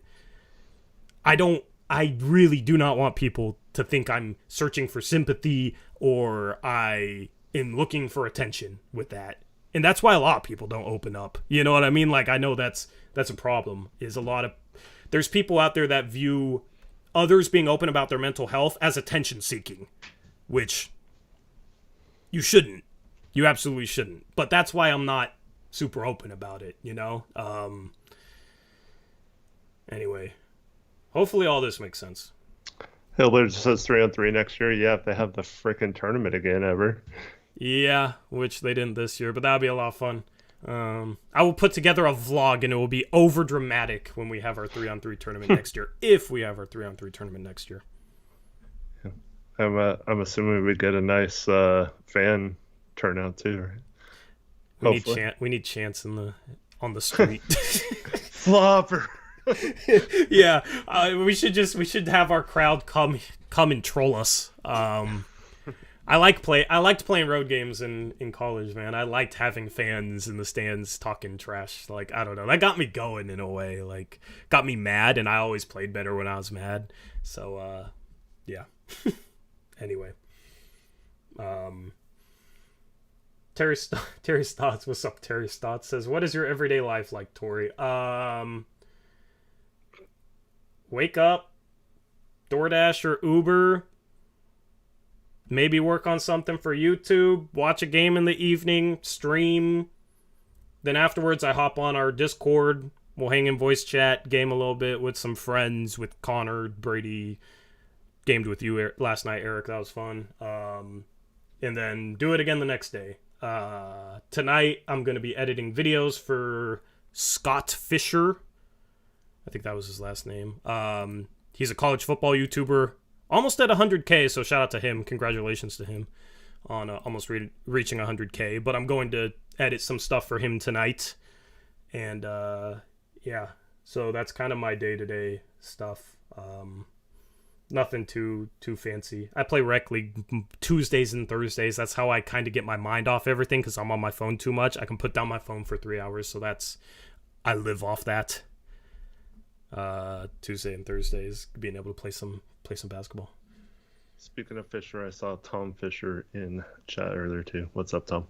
S1: I really do not want people to think I'm searching for sympathy or I am looking for attention with that. And that's why a lot of people don't open up. You know what I mean? Like, I know that's a problem. There's people out there that view others being open about their mental health as attention seeking, which you shouldn't. You absolutely shouldn't. But that's why I'm not super open about it, you know? Anyway, hopefully all this makes sense.
S2: Hillard says 3-on-3 next year. Yeah, if they have the frickin' tournament again ever.
S1: Yeah, which they didn't this year, but that'll be a lot of fun. I will put together a vlog, and it will be over dramatic when we have our 3-on-3 tournament next year. If we have our 3-on-3 tournament next year.
S2: Yeah. I'm assuming we get a nice fan turnout too, right?
S1: We need Chance on the street.
S2: Flopper.
S1: Yeah, we should have our crowd come and troll us. I liked playing road games in college, man. I liked having fans in the stands talking trash. Like, I don't know, that got me going in a way. Like, got me mad, and I always played better when I was mad. So, yeah. Anyway, Terry Stotts, what's up? Terry Stotts says, "What is your everyday life like, Tori?" Wake up, DoorDash or Uber. Maybe work on something for YouTube, watch a game in the evening, stream. Then afterwards, I hop on our Discord. We'll hang in voice chat, game a little bit with some friends, with Connor, Brady, gamed with you last night, Eric. That was fun. And then do it again the next day. Tonight, I'm going to be editing videos for Scott Fisher. I think that was his last name. He's a college football YouTuber. Almost at 100K, so shout out to him. Congratulations to him on almost reaching 100K. But I'm going to edit some stuff for him tonight. And, yeah. So that's kind of my day-to-day stuff. Nothing too fancy. I play Rec League Tuesdays and Thursdays. That's how I kind of get my mind off everything because I'm on my phone too much. I can put down my phone for 3 hours, so I live off that. Tuesday and Thursdays, being able to play some basketball.
S2: Speaking of Fisher, I saw Tom Fisher in chat earlier too. What's up, Tom?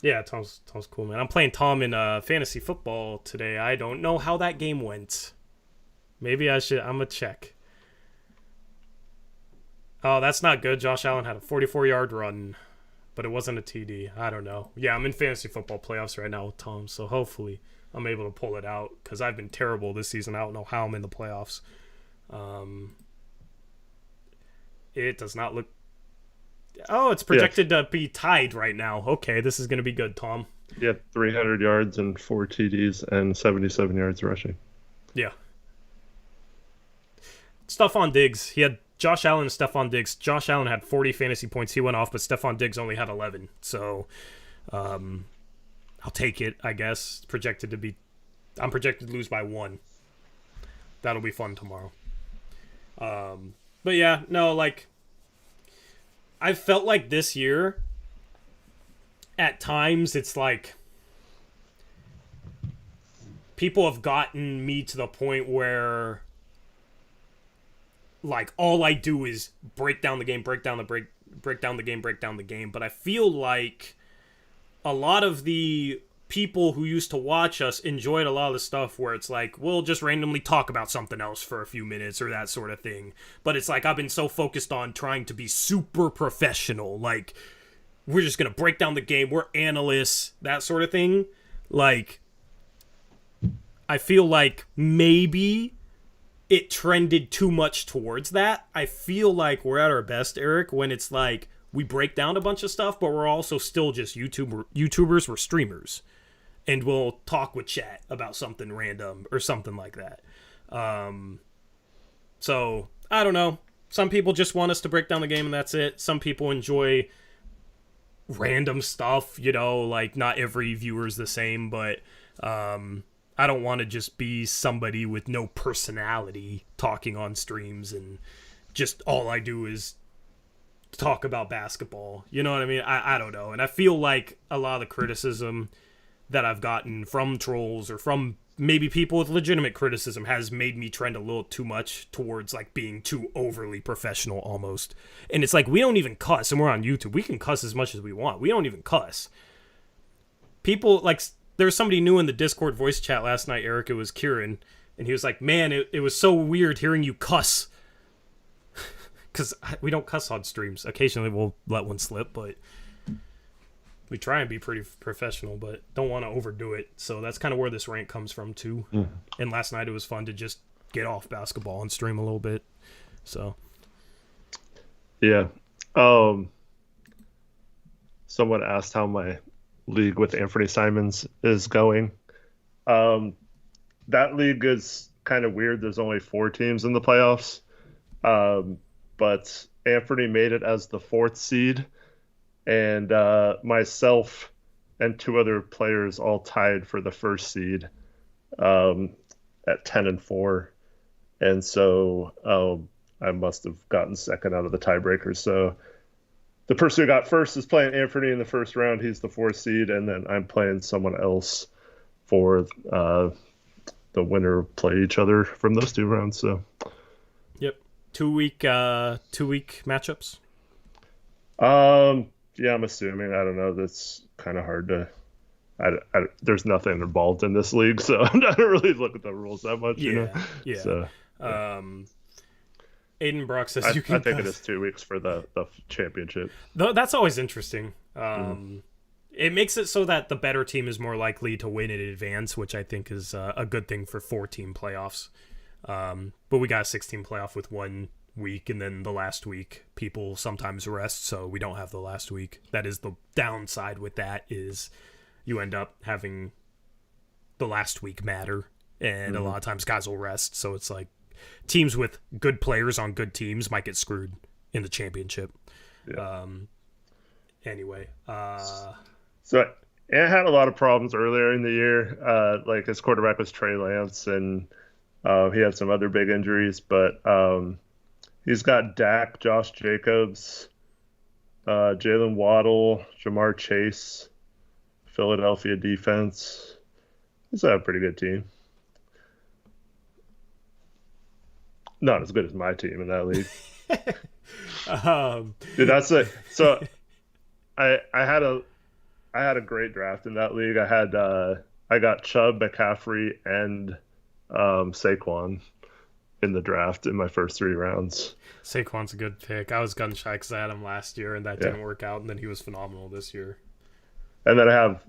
S1: Yeah, Tom's cool, man. I'm playing Tom in fantasy football today. I don't know how that game went. Maybe I'm gonna check. Oh, that's not good. Josh Allen had a 44-yard run, but it wasn't a TD. I don't know. Yeah, I'm in fantasy football playoffs right now with Tom, so hopefully I'm able to pull it out because I've been terrible this season. I don't know how I'm in the playoffs. It does not look... Oh, it's projected to be tied right now. Okay, this is going to be good, Tom.
S2: He had 300 yards and 4 TDs and 77 yards rushing.
S1: Yeah. Stephon Diggs. He had Josh Allen and Stephon Diggs. Josh Allen had 40 fantasy points. He went off, but Stephon Diggs only had 11. So, I'll take it, I guess. I'm projected to lose by 1. That'll be fun tomorrow. But yeah, no, like, I felt like this year, at times, it's like, people have gotten me to the point where, like, all I do is break down the game, break down the game. But I feel like a lot of the people who used to watch us enjoyed a lot of the stuff where it's like, we'll just randomly talk about something else for a few minutes or that sort of thing. But it's like, I've been so focused on trying to be super professional. Like, we're just going to break down the game. We're analysts, that sort of thing. Like, I feel like maybe it trended too much towards that. I feel like we're at our best, Eric, when it's like, we break down a bunch of stuff, but we're also still just YouTubers. We're streamers. And we'll talk with chat about something random or something like that. So, I don't know. Some people just want us to break down the game and that's it. Some people enjoy random stuff, you know, like not every viewer is the same, but I don't want to just be somebody with no personality talking on streams and just all I do is talk about basketball. You know what I mean? I don't know. And I feel like a lot of the criticism that I've gotten from trolls or from maybe people with legitimate criticism has made me trend a little too much towards like being too overly professional almost. And it's like, we don't even cuss and we're on YouTube. We can cuss as much as we want. We don't even cuss. People like, there's somebody new in the Discord voice chat last night, Eric. It was Kieran. And he was like, man, it was so weird hearing you cuss. Because we don't cuss on streams. Occasionally we'll let one slip, but we try and be pretty professional, but don't want to overdo it. So that's kind of where this rant comes from, too. Mm. And last night it was fun to just get off basketball and stream a little bit. So,
S2: yeah. Someone asked how my league with Anfernee Simons is going. That league is kind of weird. There's only 4 teams in the playoffs. But Anfernee made it as the 4th seed, and myself and 2 other players all tied for the 1st seed at 10-4, and so I must have gotten second out of the tiebreakers. So the person who got first is playing Anfernee in the first round. He's the 4th seed, and then I'm playing someone else for the winner play each other from those 2 rounds. So.
S1: Yep. 2-week matchups.
S2: Yeah, I'm assuming. I don't know. That's kind of hard to. There's nothing involved in this league, so I don't really look at the rules that much.
S1: Yeah,
S2: you know?
S1: yeah.
S2: So,
S1: Aiden Brock says you can.
S2: I think it is 2 weeks for the championship.
S1: That's always interesting. It makes it so that the better team is more likely to win in advance, which I think is a good thing for 4-team playoffs. But we got a 16 playoff with one week, and then the last week people sometimes rest, so we don't have the last week. That is the downside with that, is you end up having the last week matter, and a lot of times guys will rest, so it's like teams with good players on good teams might get screwed in the championship.
S2: Yeah.
S1: Anyway,
S2: so Ant had a lot of problems earlier in the year. Like his quarterback was Trey Lance, and he had some other big injuries, but he's got Dak, Josh Jacobs, Jalen Waddle, Jamar Chase, Philadelphia defense. He's a pretty good team. Not as good as my team in that league. Dude, that's it. So I had a great draft in that league. I got Chubb, McCaffrey, and Saquon in the draft in my first 3 rounds.
S1: Saquon's a good pick. I was gun shy because I had him last year, and that didn't work out, and then he was phenomenal this year.
S2: And then I have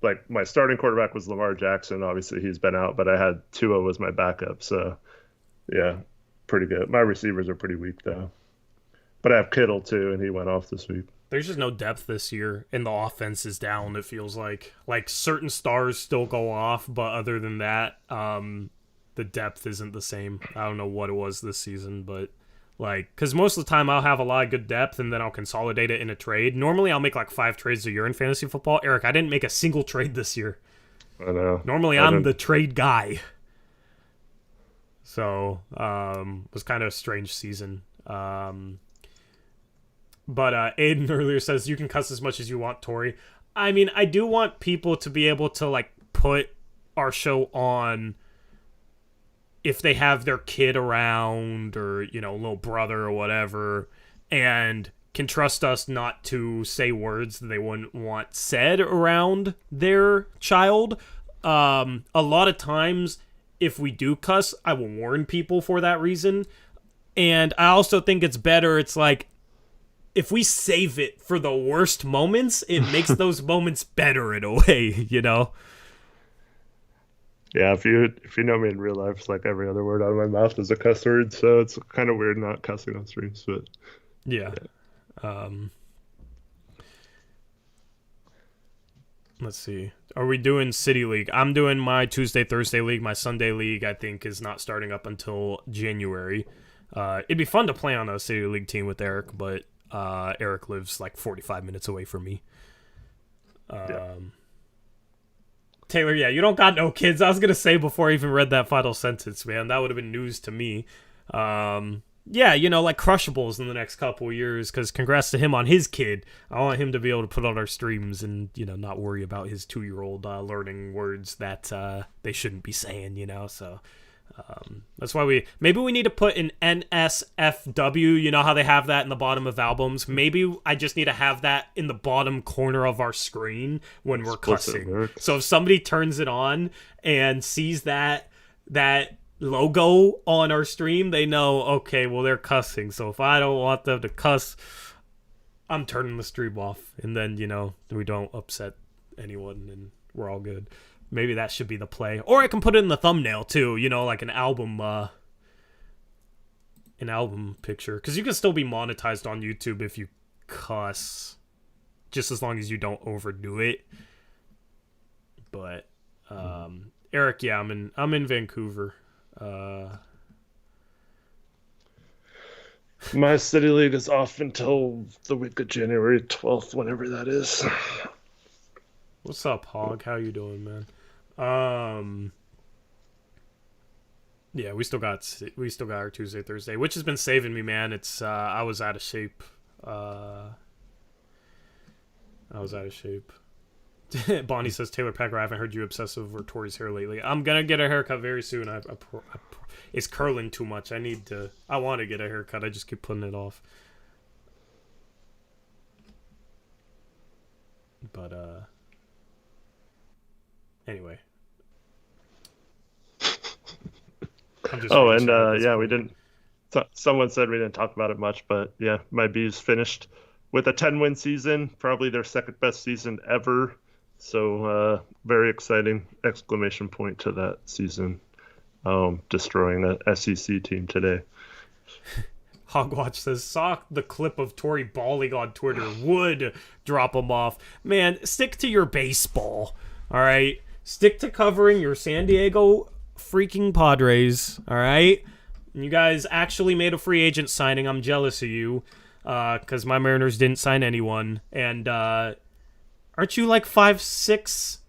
S2: like my starting quarterback was Lamar Jackson. Obviously, he's been out, but I had Tua was my backup. So, yeah, pretty good. My receivers are pretty weak, though. But I have Kittle, too, and he went off this week.
S1: There's just no depth this year, and the offense is down, it feels like. Like, certain stars still go off, but other than that, the depth isn't the same. I don't know what it was this season, but... Like, because most of the time I'll have a lot of good depth and then I'll consolidate it in a trade. Normally I'll make like 5 trades a year in fantasy football. Eric, I didn't make a single trade this year.
S2: I know.
S1: Normally I'm the trade guy. So, it was kind of a strange season. But Aiden earlier says, you can cuss as much as you want, Tori. I mean, I do want people to be able to like put our show on if they have their kid around or, you know, little brother or whatever, and can trust us not to say words that they wouldn't want said around their child. A lot of times, if we do cuss, I will warn people for that reason. And I also think it's better, it's like, if we save it for the worst moments, it makes those moments better in a way, you know?
S2: Yeah, if you know me in real life, it's like every other word out of my mouth is a cuss word, so it's kind of weird not cussing on streams, but
S1: yeah. Let's see. Are we doing City League? I'm doing my Tuesday, Thursday League. My Sunday League, I think, is not starting up until January. It'd be fun to play on a City League team with Eric, but Eric lives like 45 minutes away from me. Taylor, yeah, you don't got no kids. I was going to say before I even read that final sentence, man. That would have been news to me. Yeah, you know, like Crushables in the next couple of years, because congrats to him on his kid. I want him to be able to put on our streams and, you know, not worry about his 2-year-old learning words that they shouldn't be saying, you know, so... that's why maybe we need to put an NSFW, you know how they have that in the bottom of albums. Maybe I just need to have that in the bottom corner of our screen when we're cussing. So if somebody turns it on and sees that logo on our stream, they know, okay, well, they're cussing. So if I don't want them to cuss, I'm turning the stream off, and then, you know, we don't upset anyone and we're all good. Maybe that should be the play. Or I can put it in the thumbnail, too. You know, like an album picture. Because you can still be monetized on YouTube if you cuss. Just as long as you don't overdo it. But, Eric, yeah, I'm in Vancouver.
S2: My City League is off until the week of January 12th, whenever that is.
S1: What's up, Hog? How you doing, man? Yeah, we still got our Tuesday, Thursday, which has been saving me, man. It's I was out of shape. Bonnie says, Taylor Packer, I haven't heard you obsessive over Tori's hair lately. I'm gonna get a haircut very soon. It's curling too much. I want to get a haircut. I just keep putting it off. But anyway.
S2: Yeah, we didn't. Someone said we didn't talk about it much, but yeah, my Bees finished with a 10-win season, probably their second best season ever. So very exciting exclamation point to that season, destroying a SEC team today.
S1: Hogwatch says, saw the clip of Tory bawling on Twitter. Would drop him off. Man, stick to your baseball, all right? Stick to covering your San Diego freaking Padres, all right? You guys actually made a free agent signing. I'm jealous of you because my Mariners didn't sign anyone. And aren't you like 5'6"?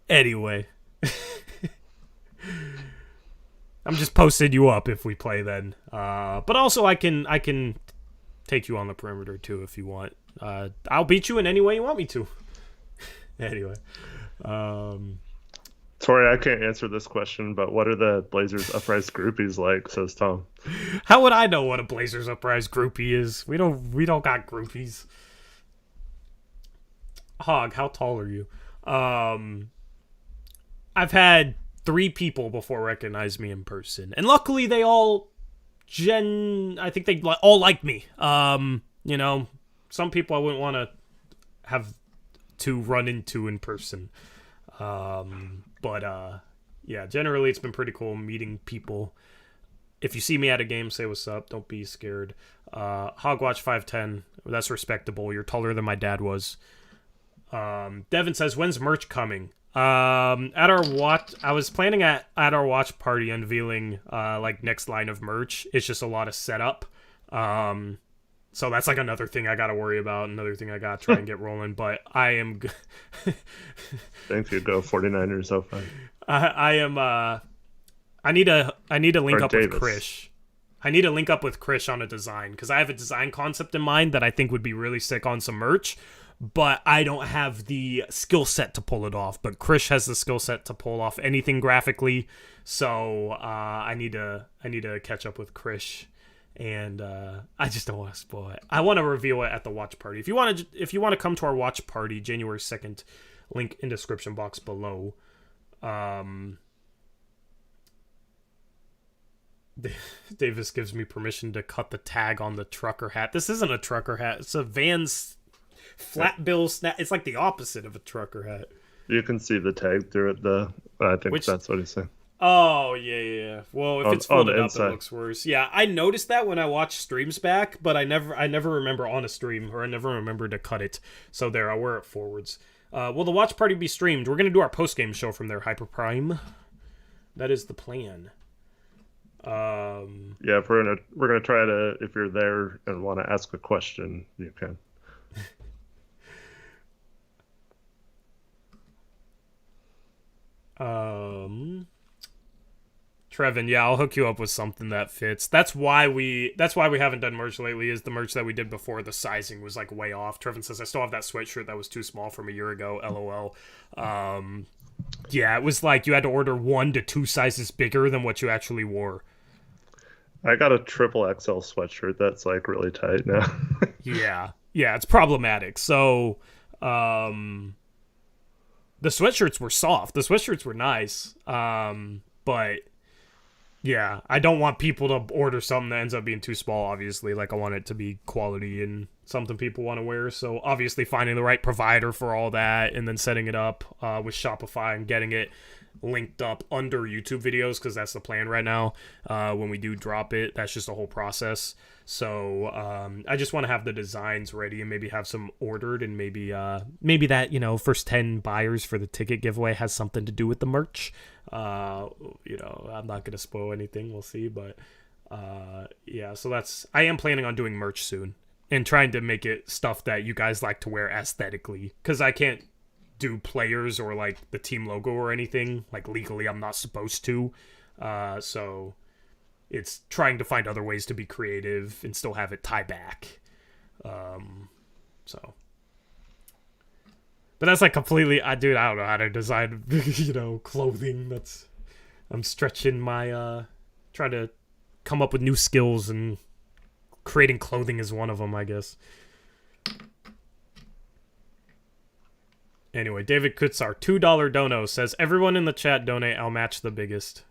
S1: Anyway. I'm just posting you up if we play then. But also I can take you on the perimeter too if you want. I'll beat you in any way you want me to. Anyway.
S2: Tori, I can't answer this question, but what are the Blazers Uprise groupies like, says Tom.
S1: How would I know what a Blazers Uprise groupie is? We don't got groupies. Hog, how tall are you? I've had 3 people before recognize me in person, and luckily they all I think they all like me. You know, some people I wouldn't want to have to run into in person. But yeah, generally it's been pretty cool meeting people. If you see me at a game, say what's up. Don't be scared. Hogwatch 5'10", that's respectable. You're taller than my dad was. Devin says, when's merch coming? At our watch, I was planning at our watch party unveiling like next line of merch. It's just a lot of setup. So that's like another thing I got to worry about. Another thing I got to try and get rolling. But I am.
S2: Thank you. Go 49ers. So fun.
S1: I am. I need to link up with Krish. I need to link up with Krish on a design because I have a design concept in mind that I think would be really sick on some merch. But I don't have the skill set to pull it off. But Krish has the skill set to pull off anything graphically. So I need to catch up with Krish. And I just don't want to spoil it. I want to reveal it at the watch party. If you want to come to our watch party, January 2nd, link in description box below. Davis gives me permission to cut the tag on the trucker hat. This isn't a trucker hat. It's a Vans flat bill snap. It's like the opposite of a trucker hat. You
S2: can see the tag through it. I think that's what he's saying.
S1: Oh, yeah. Well, if it's folded up, it looks worse. Yeah, I noticed that when I watched streams back, but I never remember on a stream, or I never remember to cut it. So there, I'll wear it forwards. Will the watch party be streamed? We're going to do our post-game show from there, Hyper Prime. That is the plan.
S2: Yeah, if we're gonna try to, if you're there and want to ask a question, you can.
S1: Trevin, yeah, I'll hook you up with something that fits. That's why we haven't done merch lately, is the merch that we did before, the sizing was like way off. Trevin says, I still have that sweatshirt that was too small from a year ago, LOL. Yeah, it was like you had to order 1 to 2 sizes bigger than what you actually wore.
S2: I got a triple XL sweatshirt that's like really tight now.
S1: Yeah, it's problematic. So, the sweatshirts were soft. The sweatshirts were nice. But yeah, I don't want people to order something that ends up being too small, obviously. Like, I want it to be quality and something people want to wear. So, obviously, finding the right provider for all that and then setting it up with Shopify and getting it linked up under YouTube videos, because that's the plan right now. When we do drop it, that's just a whole process. So I just want to have the designs ready and maybe have some ordered, and maybe that, first 10 buyers for the ticket giveaway has something to do with the merch. I'm not gonna spoil anything, we'll see, but yeah, so I am planning on doing merch soon and trying to make it stuff that you guys like to wear aesthetically, because I can't do players or like the team logo or anything, like legally I'm not supposed to, so it's trying to find other ways to be creative and still have it tie back. So, but that's like completely, I don't know how to design clothing. I'm stretching my trying to come up with new skills, and creating clothing is one of them, I guess. Anyway, David Kutzar, $2 dono, says, everyone in the chat donate, I'll match the biggest.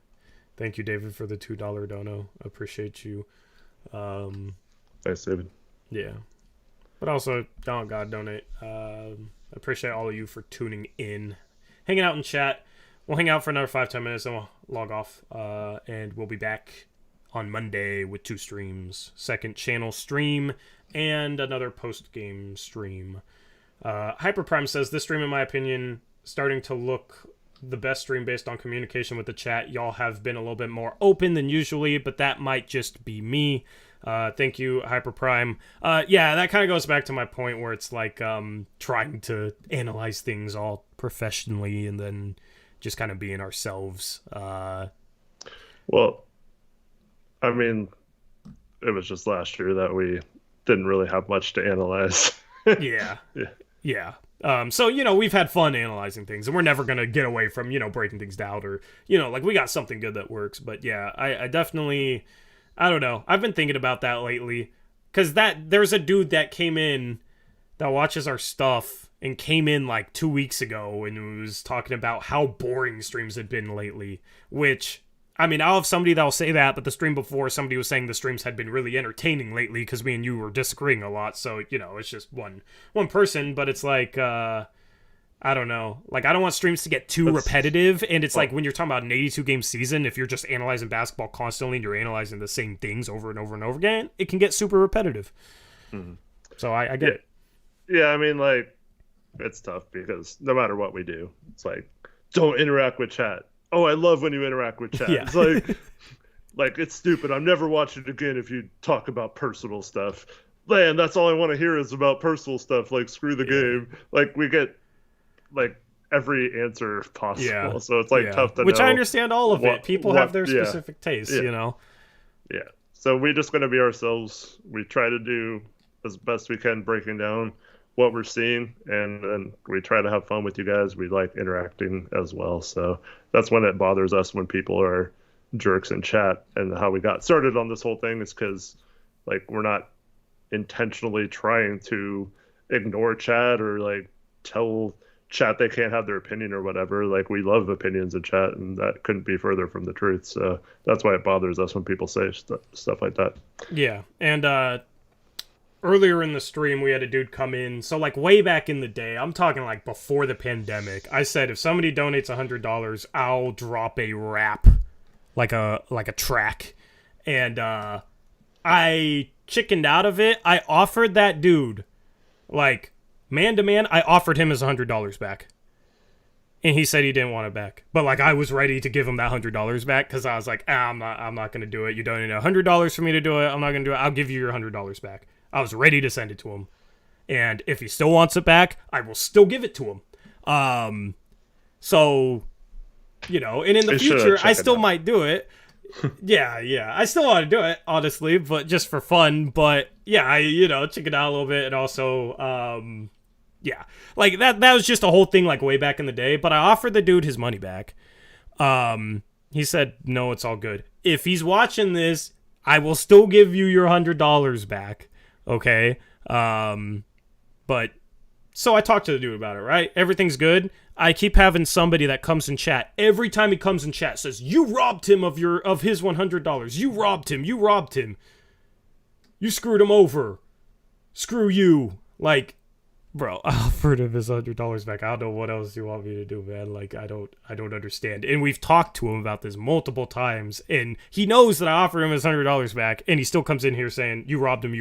S1: Thank you, David, for the $2 dono. Appreciate you.
S2: Thanks, David.
S1: Yeah. But also, God, donate. Appreciate all of you for tuning in. Hanging out in chat. We'll hang out for another 5-10 minutes, and we'll log off. And we'll be back on Monday with 2 streams, second channel stream and another post-game stream. Hyperprime says, this stream, in my opinion, starting to look the best stream based on communication with the chat. Y'all have been a little bit more open than usually, but that might just be me. Thank you, Hyperprime. Yeah, that kind of goes back to my point where it's like trying to analyze things all professionally and then just kind of being ourselves.
S2: Well, I mean, it was just last year that we didn't really have much to analyze.
S1: Yeah. So, we've had fun analyzing things, and we're never going to get away from, breaking things down or, like we got something good that works. But yeah, I definitely, I don't know. I've been thinking about that lately because there's a dude that came in that watches our stuff and came in like 2 weeks ago and was talking about how boring streams had been lately, which, I mean, I'll have somebody that'll say that, but the stream before, somebody was saying the streams had been really entertaining lately because me and you were disagreeing a lot. So, it's just one person, but it's like, I don't know. Like, I don't want streams to get too repetitive. And it's like when you're talking about an 82-game season, if you're just analyzing basketball constantly and you're analyzing the same things over and over and over again, it can get super repetitive. Mm-hmm. So I get it.
S2: Yeah, I mean, like, it's tough because no matter what we do, it's like, don't interact with chat. Oh, I love when you interact with chat. Yeah. It's like it's stupid. I'm never watching it again if you talk about personal stuff. Man, that's all I want to hear is about personal stuff. Like, screw the game. Like, we get like every answer possible. Yeah. So it's like tough to know.
S1: Which I understand all of it. People have their specific tastes, Yeah.
S2: So we're just going to be ourselves. We try to do as best we can breaking down what we're seeing, and we try to have fun with you guys. We like interacting as well, so that's when it bothers us when people are jerks in chat. And how we got started on this whole thing is because like we're not intentionally trying to ignore chat or like tell chat they can't have their opinion or whatever. Like, we love opinions in chat, and that couldn't be further from the truth. So that's why it bothers us when people say stuff like that.
S1: Yeah, and earlier in the stream, we had a dude come in. So, like, way back in the day, I'm talking, like, before the pandemic, I said, if somebody donates $100, I'll drop a rap, like a track. And I chickened out of it. I offered that dude, like, man to man, I offered him his $100 back. And he said he didn't want it back. But, like, I was ready to give him that $100 back because I was like, I'm not going to do it. You donated $100 for me to do it. I'm not going to do it. I'll give you your $100 back. I was ready to send it to him. And if he still wants it back, I will still give it to him. So, and in the future, I still might do it. Yeah. I still want to do it, honestly, but just for fun. But, yeah, I chicken out a little bit. And also, like, that was just a whole thing, like, way back in the day. But I offered the dude his money back. He said, no, it's all good. If he's watching this, I will still give you your $100 back. Okay. But so I talked to the dude about it, right? Everything's good. I keep having somebody that comes in chat. Every time he comes in chat says, you robbed him of his $100. You robbed him. You screwed him over. Screw you. Like, bro, I offered him his $100 back. I don't know what else you want me to do, man. Like, I don't understand. And we've talked to him about this multiple times, and he knows that I offered him his $100 back, and he still comes in here saying, you robbed him.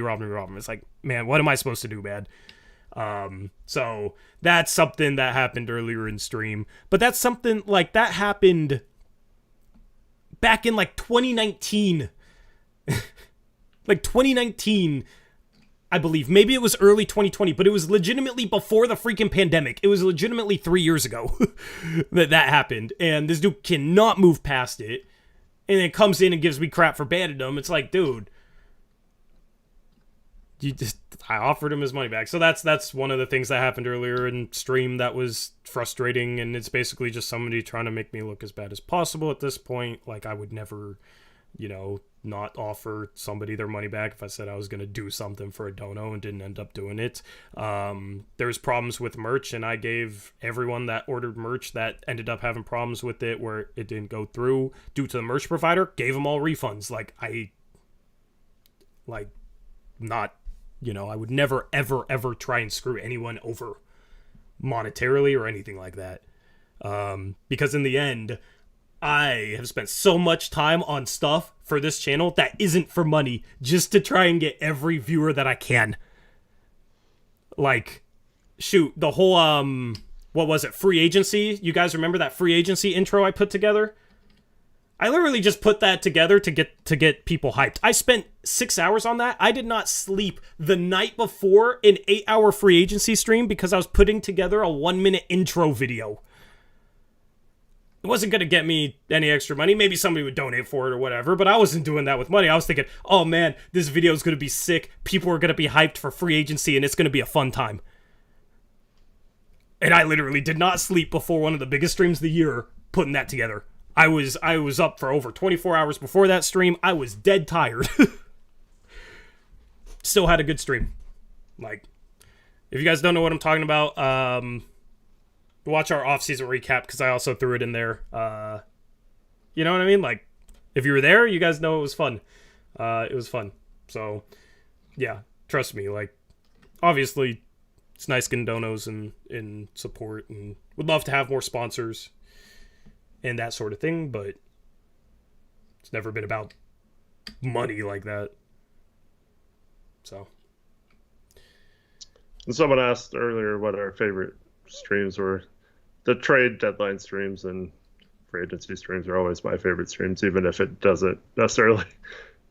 S1: It's like, man, what am I supposed to do, man? So that's something that happened earlier in stream. But that's something, like, that happened back in, like, 2019. Like, 2019... I believe. Maybe it was early 2020, but it was legitimately before the freaking pandemic. It was legitimately 3 years ago that happened. And this dude cannot move past it. And then comes in and gives me crap for banning him. It's like, dude, I offered him his money back. So that's one of the things that happened earlier in stream that was frustrating. And it's basically just somebody trying to make me look as bad as possible at this point. Like, I would never, not offer somebody their money back if I said I was going to do something for a dono and didn't end up doing it. There's problems with merch, and I gave everyone that ordered merch that ended up having problems with it where it didn't go through due to the merch provider, gave them all refunds. I would never, ever, ever try and screw anyone over monetarily or anything like that. Because in the end, I have spent so much time on stuff for this channel that isn't for money, just to try and get every viewer that I can. Like, shoot, the whole, what was it, free agency? You guys remember that free agency intro I put together? I literally just put that together to get people hyped. I spent 6 hours on that. I did not sleep the night before an 8-hour free agency stream because I was putting together a 1-minute intro video. It wasn't going to get me any extra money. Maybe somebody would donate for it or whatever, but I wasn't doing that with money. I was thinking, oh man, this video is going to be sick. People are going to be hyped for free agency and it's going to be a fun time. And I literally did not sleep before one of the biggest streams of the year putting that together. I was up for over 24 hours before that stream. I was dead tired. Still had a good stream. Like, if you guys don't know what I'm talking about, watch our off-season recap, because I also threw it in there. You know what I mean? Like, if you were there, you guys know it was fun. It was fun. So, yeah, trust me. Like, obviously, it's nice getting donos and support, and would love to have more sponsors and that sort of thing, but it's never been about money like that. So.
S2: And someone asked earlier what our favorite streams were. The trade deadline streams and free agency streams are always my favorite streams, even if it doesn't necessarily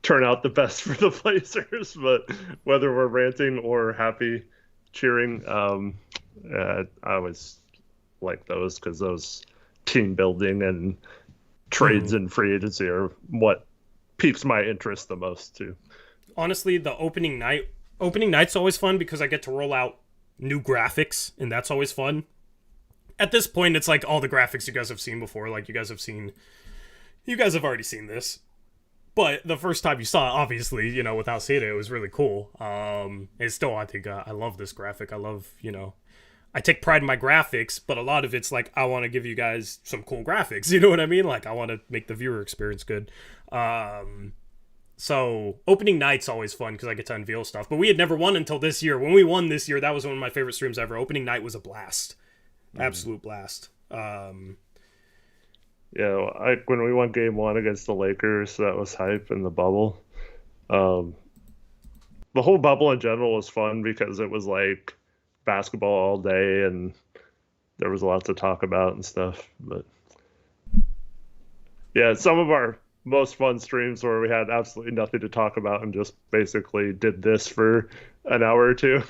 S2: turn out the best for the Blazers. But whether we're ranting or happy, cheering, I always like those, because those team building and trades and free agency are what piques my interest the most too.
S1: Honestly, the opening night's always fun because I get to roll out new graphics, and that's always fun. At this point, it's like all the graphics you guys have seen before. Like, you guys have already seen this. But the first time you saw it, obviously, you know, without seeing it was really cool. It's still, I think, I love this graphic. I love, you know, I take pride in my graphics, but a lot of it's like, I want to give you guys some cool graphics. You know what I mean? Like, I want to make the viewer experience good. So opening night's always fun because I get to unveil stuff. But we had never won until this year. When we won this year, that was one of my favorite streams ever. Opening night was a blast. Absolute blast.
S2: Yeah, when we won game 1 against the Lakers, that was hype in the bubble. The whole bubble in general was fun because it was like basketball all day and there was a lot to talk about and stuff. But yeah, some of our most fun streams where we had absolutely nothing to talk about and just basically did this for an hour or two.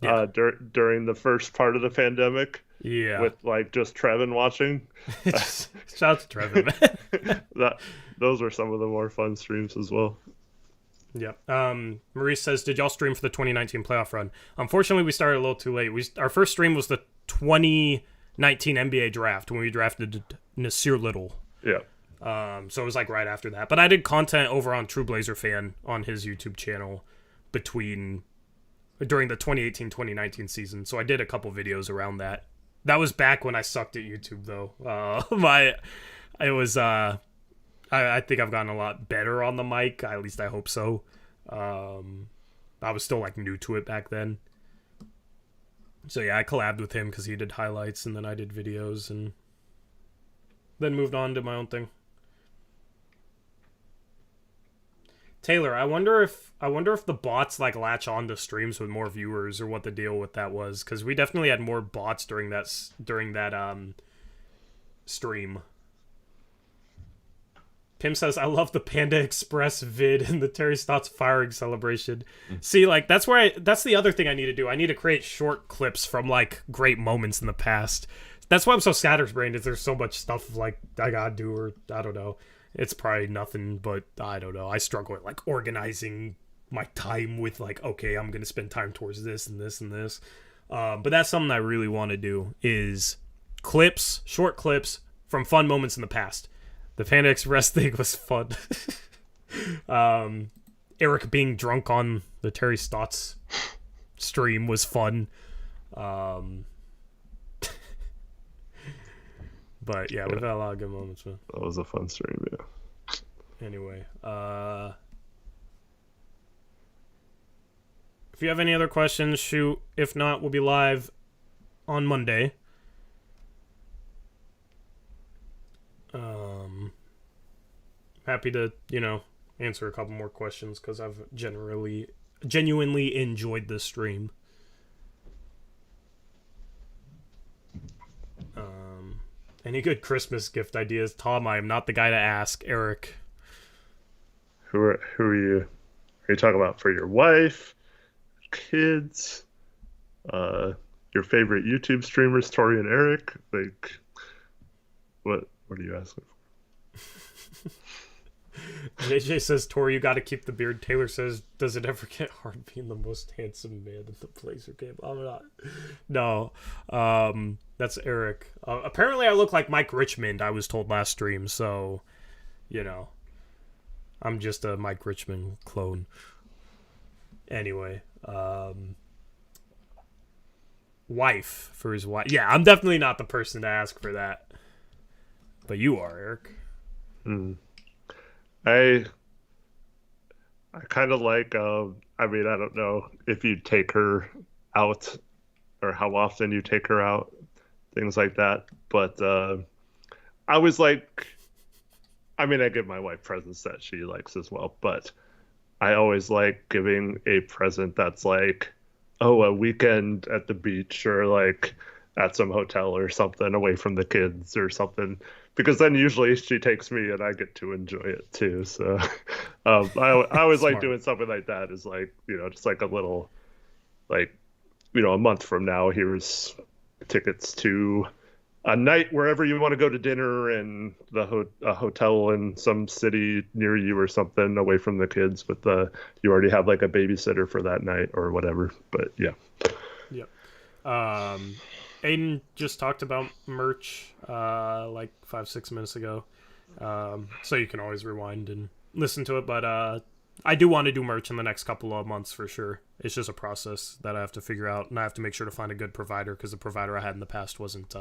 S2: Yeah. During the first part of the pandemic.
S1: Yeah.
S2: With like just Trevin watching.
S1: Shout out to Trevin, man.
S2: Those were some of the more fun streams as well.
S1: Yeah. Maurice says, did y'all stream for the 2019 playoff run? Unfortunately, we started a little too late. Our first stream was the 2019 NBA draft when we drafted Nasir Little.
S2: Yeah.
S1: So it was like right after that. But I did content over on True Blazer Fan on his YouTube channel during the 2018-2019 season. So I did a couple videos around that. That was back when I sucked at YouTube, though. I think I've gotten a lot better on the mic. At least I hope so. I was still like new to it back then. So yeah, I collabed with him because he did highlights and then I did videos and then moved on to my own thing. Taylor, I wonder if the bots like latch on to streams with more viewers or what the deal with that was, because we definitely had more bots during that stream. Kim says, I love the Panda Express vid and the Terry Stotts firing celebration. See, like, that's the other thing I need to do. I need to create short clips from, like, great moments in the past. That's why I'm so scatterbrained, is there's so much stuff, like, I gotta do, or I don't know. It's probably nothing, but I don't know. I struggle with, like, organizing my time with, like, okay, I'm gonna spend time towards this and this and this. But that's something I really want to do, is short clips from fun moments in the past. The Panda Express thing was fun. Eric being drunk on the Terry Stotts stream was fun. But yeah, we've had a lot of good moments, man.
S2: That was a fun stream, yeah.
S1: Anyway, if you have any other questions, shoot. If not, we'll be live on Monday. happy to, answer a couple more questions because I've genuinely enjoyed this stream. Any good Christmas gift ideas? Tom, I am not the guy to ask. Eric.
S2: Who are you? Are you talking about for your wife, kids, your favorite YouTube streamers, Tori and Eric? Like, what are you asking for?
S1: JJ says, Tori, you got to keep the beard. Taylor says, does it ever get hard being the most handsome man in the Blazer game? I'm not. No. That's Eric. Apparently I look like Mike Richmond, I was told last stream, so, I'm just a Mike Richmond clone. Anyway, wife for his wife. Yeah, I'm definitely not the person to ask for that. But you are, Eric.
S2: I kind of like, I don't know if you take her out or how often you take her out, things like that. But I was like, I give my wife presents that she likes as well, but I always like giving a present that's like, a weekend at the beach or like at some hotel or something away from the kids or something, because then usually she takes me and I get to enjoy it too. So I always like doing something like that, is like, just like a little, like, a month from now, here's tickets to a night wherever you want to go to dinner and a hotel in some city near you or something away from the kids, but you already have like a babysitter for that night or whatever. But yeah.
S1: Yep. Aiden just talked about merch like 5-6 minutes ago, so you can always rewind and listen to it, but I do want to do merch in the next couple of months for sure. It's just a process that I have to figure out, and I have to make sure to find a good provider, because the provider I had in the past wasn't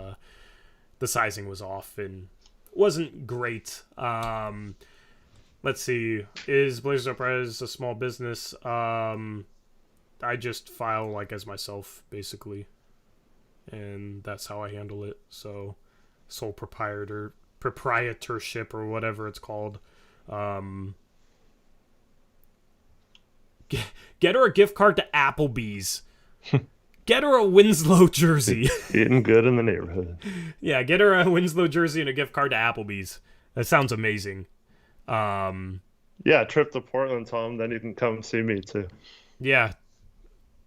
S1: the sizing was off and wasn't great. Let's see, is Blazers Uprise a small business? I just file like as myself basically, and that's how I handle it. So sole proprietorship or whatever it's called. Get her a gift card to Applebee's. Get her a Winslow jersey.
S2: Eating good in the neighborhood.
S1: Yeah, get her a Winslow jersey and a gift card to Applebee's. That sounds amazing.
S2: Yeah, trip to Portland, Tom. Then you can come see me too.
S1: Yeah,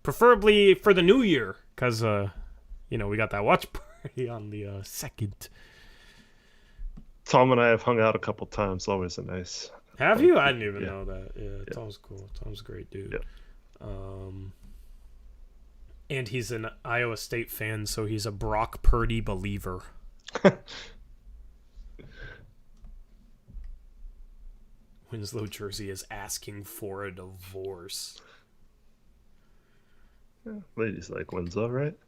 S1: preferably for the new year, because we got that watch party on the 2nd.
S2: Tom and I have hung out a couple times. Always a nice.
S1: Have you? I didn't even know that. Yeah, Tom's cool. Tom's a great dude.
S2: Yeah.
S1: And he's an Iowa State fan, so he's a Brock Purdy believer. Winslow jersey is asking for a divorce.
S2: Yeah, ladies like Winslow, right?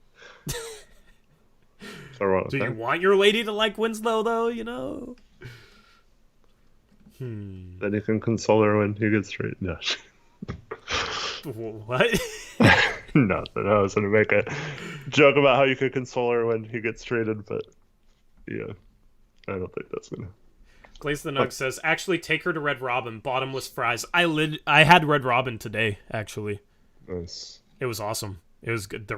S1: Do you want your lady to like Winslow, though,
S2: Then you can console her when he gets straight. No.
S1: What?
S2: Nothing. I was going to make a joke about how you could console her when he gets traded, but yeah, I don't think that's going to.
S1: Glaze the Nug says, actually take her to Red Robin, bottomless fries. I had Red Robin today, actually.
S2: Nice.
S1: It was awesome. It was good.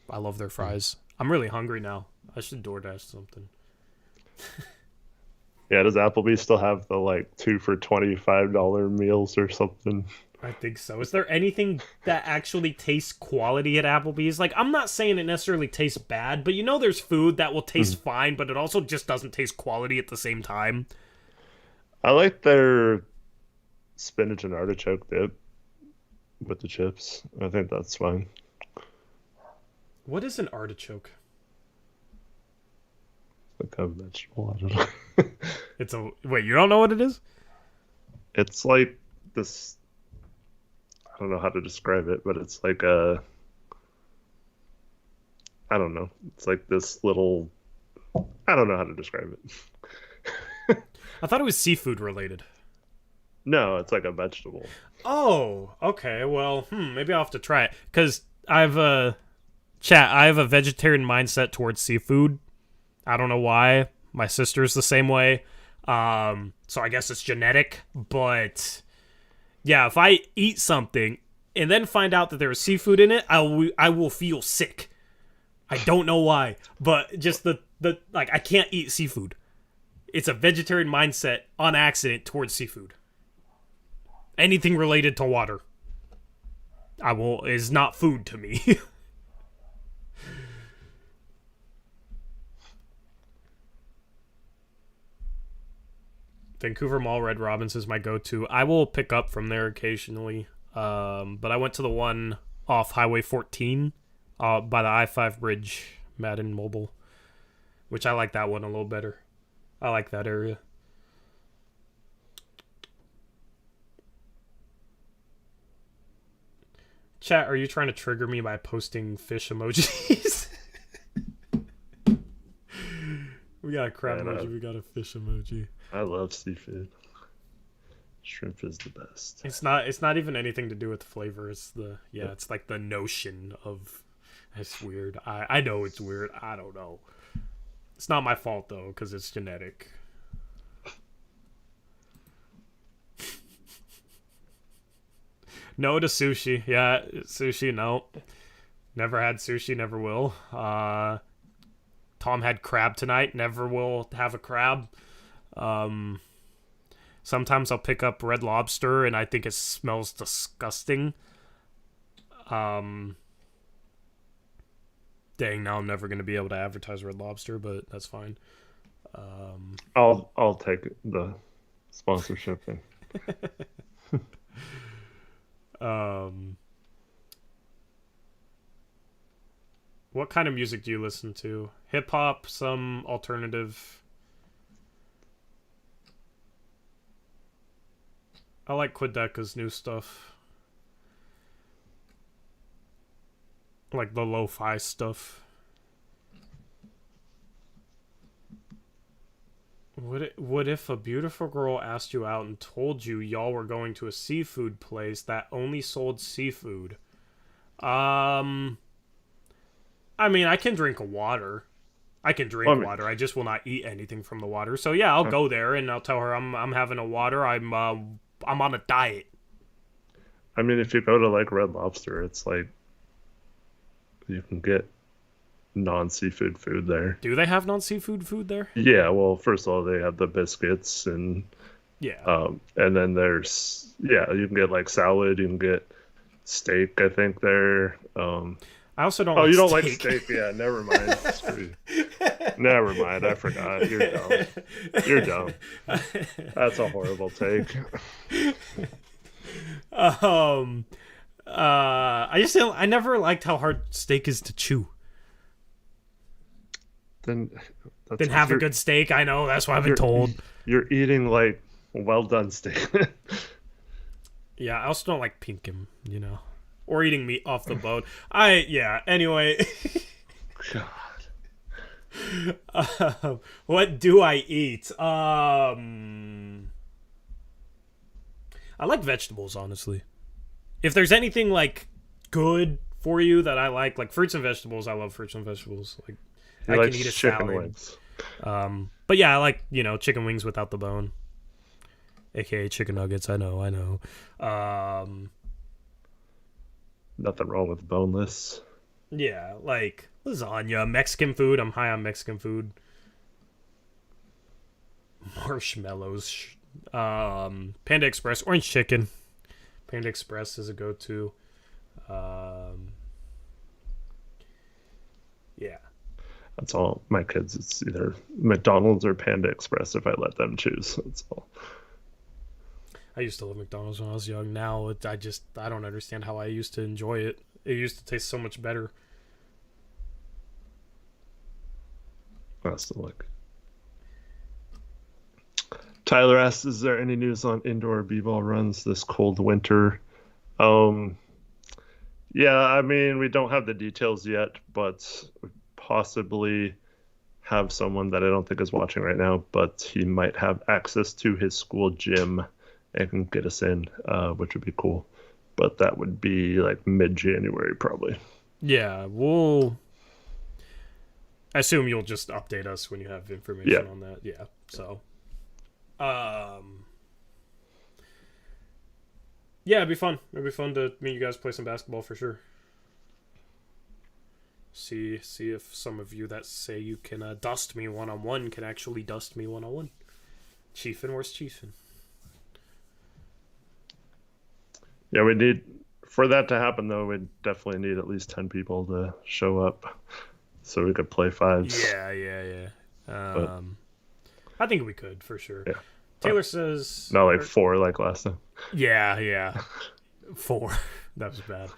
S1: I love their fries. I'm really hungry now. I should DoorDash something.
S2: Yeah, does Applebee's still have the 2 for $25 meals or something?
S1: I think so. Is there anything that actually tastes quality at Applebee's? I'm not saying it necessarily tastes bad, but there's food that will taste fine, but it also just doesn't taste quality at the same time.
S2: I like their spinach and artichoke dip with the chips. I think that's fine.
S1: What is an artichoke?
S2: Like a vegetable. I don't know.
S1: Wait, you don't know what it is?
S2: It's like this. I don't know how to describe it, but it's like I don't know. It's like this little. I don't know how to describe it.
S1: I thought it was seafood related.
S2: No, it's like a vegetable.
S1: Oh, okay. Well, maybe I'll have to try it, because I have a vegetarian mindset towards seafood. I don't know why. My sister's the same way. So I guess it's genetic, but yeah, if I eat something and then find out that there's seafood in it, I will feel sick. I don't know why, but just the like, I can't eat seafood. It's a vegetarian mindset on accident towards seafood. Anything related to water, is not food to me. Vancouver Mall Red Robin's is my go-to. I will pick up from there occasionally, but I went to the one off Highway 14 by the I-5 bridge, Madden Mobile, which I like that one a little better. I like that area. Chat, are you trying to trigger me by posting fish emojis? We got a crab emoji, we got a fish emoji.
S2: I love seafood. Shrimp is the best.
S1: It's not even anything to do with the flavor. It's it's like the notion of, it's weird. I know it's weird. I don't know. It's not my fault though, because it's genetic. No to sushi. Yeah, sushi, no. Never had sushi, never will. Tom had crab tonight, never will have a crab. Sometimes I'll pick up Red Lobster and I think it smells disgusting. Dang, now I'm never going to be able to advertise Red Lobster, but that's fine.
S2: I'll take the sponsorship thing.
S1: What kind of music do you listen to? Hip hop, some alternative. I like Quidecca's new stuff. I like the lo-fi stuff. What if a beautiful girl asked you out and told you y'all were going to a seafood place that only sold seafood? I mean, I can drink water. I can drink water. I just will not eat anything from the water. So yeah, I'll go there and I'll tell her I'm having a water. I'm on a diet.
S2: I mean, if you go to like Red Lobster, it's like you can get non-seafood food there.
S1: Do they have non-seafood food there?
S2: Yeah, well, first of all, they have the biscuits and and then there's you can get like salad, you can get steak, I think there.
S1: I also don't.
S2: Oh,
S1: like
S2: you don't
S1: steak.
S2: like steak? Yeah, never mind. Never mind. I forgot. You're dumb. You're dumb. That's a horrible take.
S1: I never liked how hard steak is to chew.
S2: Then
S1: have a good steak. I know. That's what I've been told.
S2: You're eating like well done steak.
S1: Yeah, I also don't like pinkum, or eating meat off the bone. Anyway. God. What do I eat? I like vegetables, honestly. If there's anything like good for you that I like fruits and vegetables, I love fruits and vegetables. Like I can eat a
S2: chicken
S1: salad.
S2: Wings.
S1: But yeah, I like, chicken wings without the bone. AKA chicken nuggets, I know.
S2: Nothing wrong with boneless.
S1: Yeah, like lasagna, Mexican food. I'm high on Mexican food. Marshmallows. Panda Express, orange chicken. Panda Express is a go-to. Yeah.
S2: That's all. My kids, it's either McDonald's or Panda Express if I let them choose. That's all.
S1: I used to love McDonald's when I was young. Now, I don't understand how I used to enjoy it. It used to taste so much better.
S2: That's the look. Tyler asks, is there any news on indoor b-ball runs this cold winter? Yeah, I mean, we don't have the details yet, but we possibly have someone that I don't think is watching right now, but he might have access to his school gym and can get us in, which would be cool. But that would be like mid-January probably.
S1: Yeah, I assume you'll just update us when you have information on that. Yeah, so Yeah, it'd be fun. It'd be fun to meet you guys, play some basketball for sure. See if some of you that say you can dust me one-on-one can actually dust me one-on-one. Chiefin', where's Chiefin'?
S2: Yeah, we need, for that to happen though, we'd definitely need at least 10 people to show up so we could play fives.
S1: Yeah. I think we could for sure.
S2: Yeah.
S1: Taylor says
S2: not like 4 like last time.
S1: Yeah. 4. That was bad.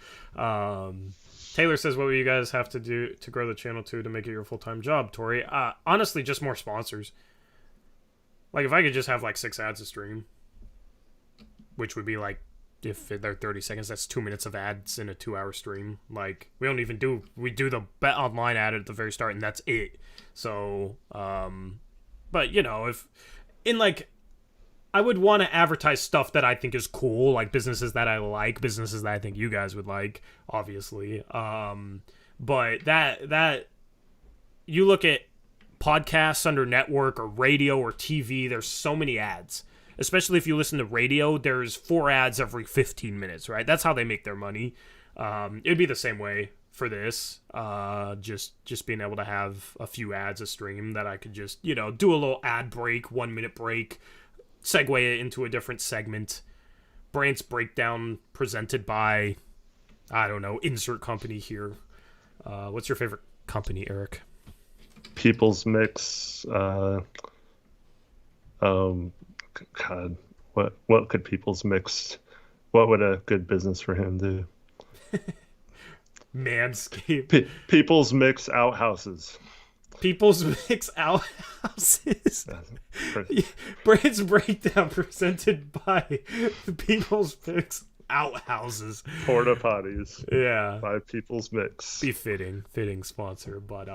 S1: Taylor says, what will you guys have to do to grow the channel to make it your full-time job, Tori? Honestly, just more sponsors. Like, if I could just have, like, 6 ads a stream, which would be, like, if they're 30 seconds, that's 2 minutes of ads in a 2-hour stream. Like, we do the bet online ad at the very start, and that's it. So, but, you know, I would want to advertise stuff that I think is cool, like businesses that I like, businesses that I think you guys would like, obviously. But that you look at podcasts under network or radio or TV, there's so many ads. Especially if you listen to radio, there's 4 ads every 15 minutes, right? That's how they make their money. It'd be the same way for this. Just being able to have a few ads a stream that I could just, do a little ad break, 1-minute break, segue it into a different segment. Brandt's Breakdown presented by, I don't know, insert company here. What's your favorite company, Eric?
S2: People's Mix. God, what could People's Mix? What would a good business for him do?
S1: Manscaped.
S2: People's Mix Outhouses.
S1: People's Mix Outhouses. Brandt's Breakdown presented by People's Mix Outhouses.
S2: Porta potties.
S1: Yeah.
S2: By People's Mix.
S1: Be fitting sponsor, but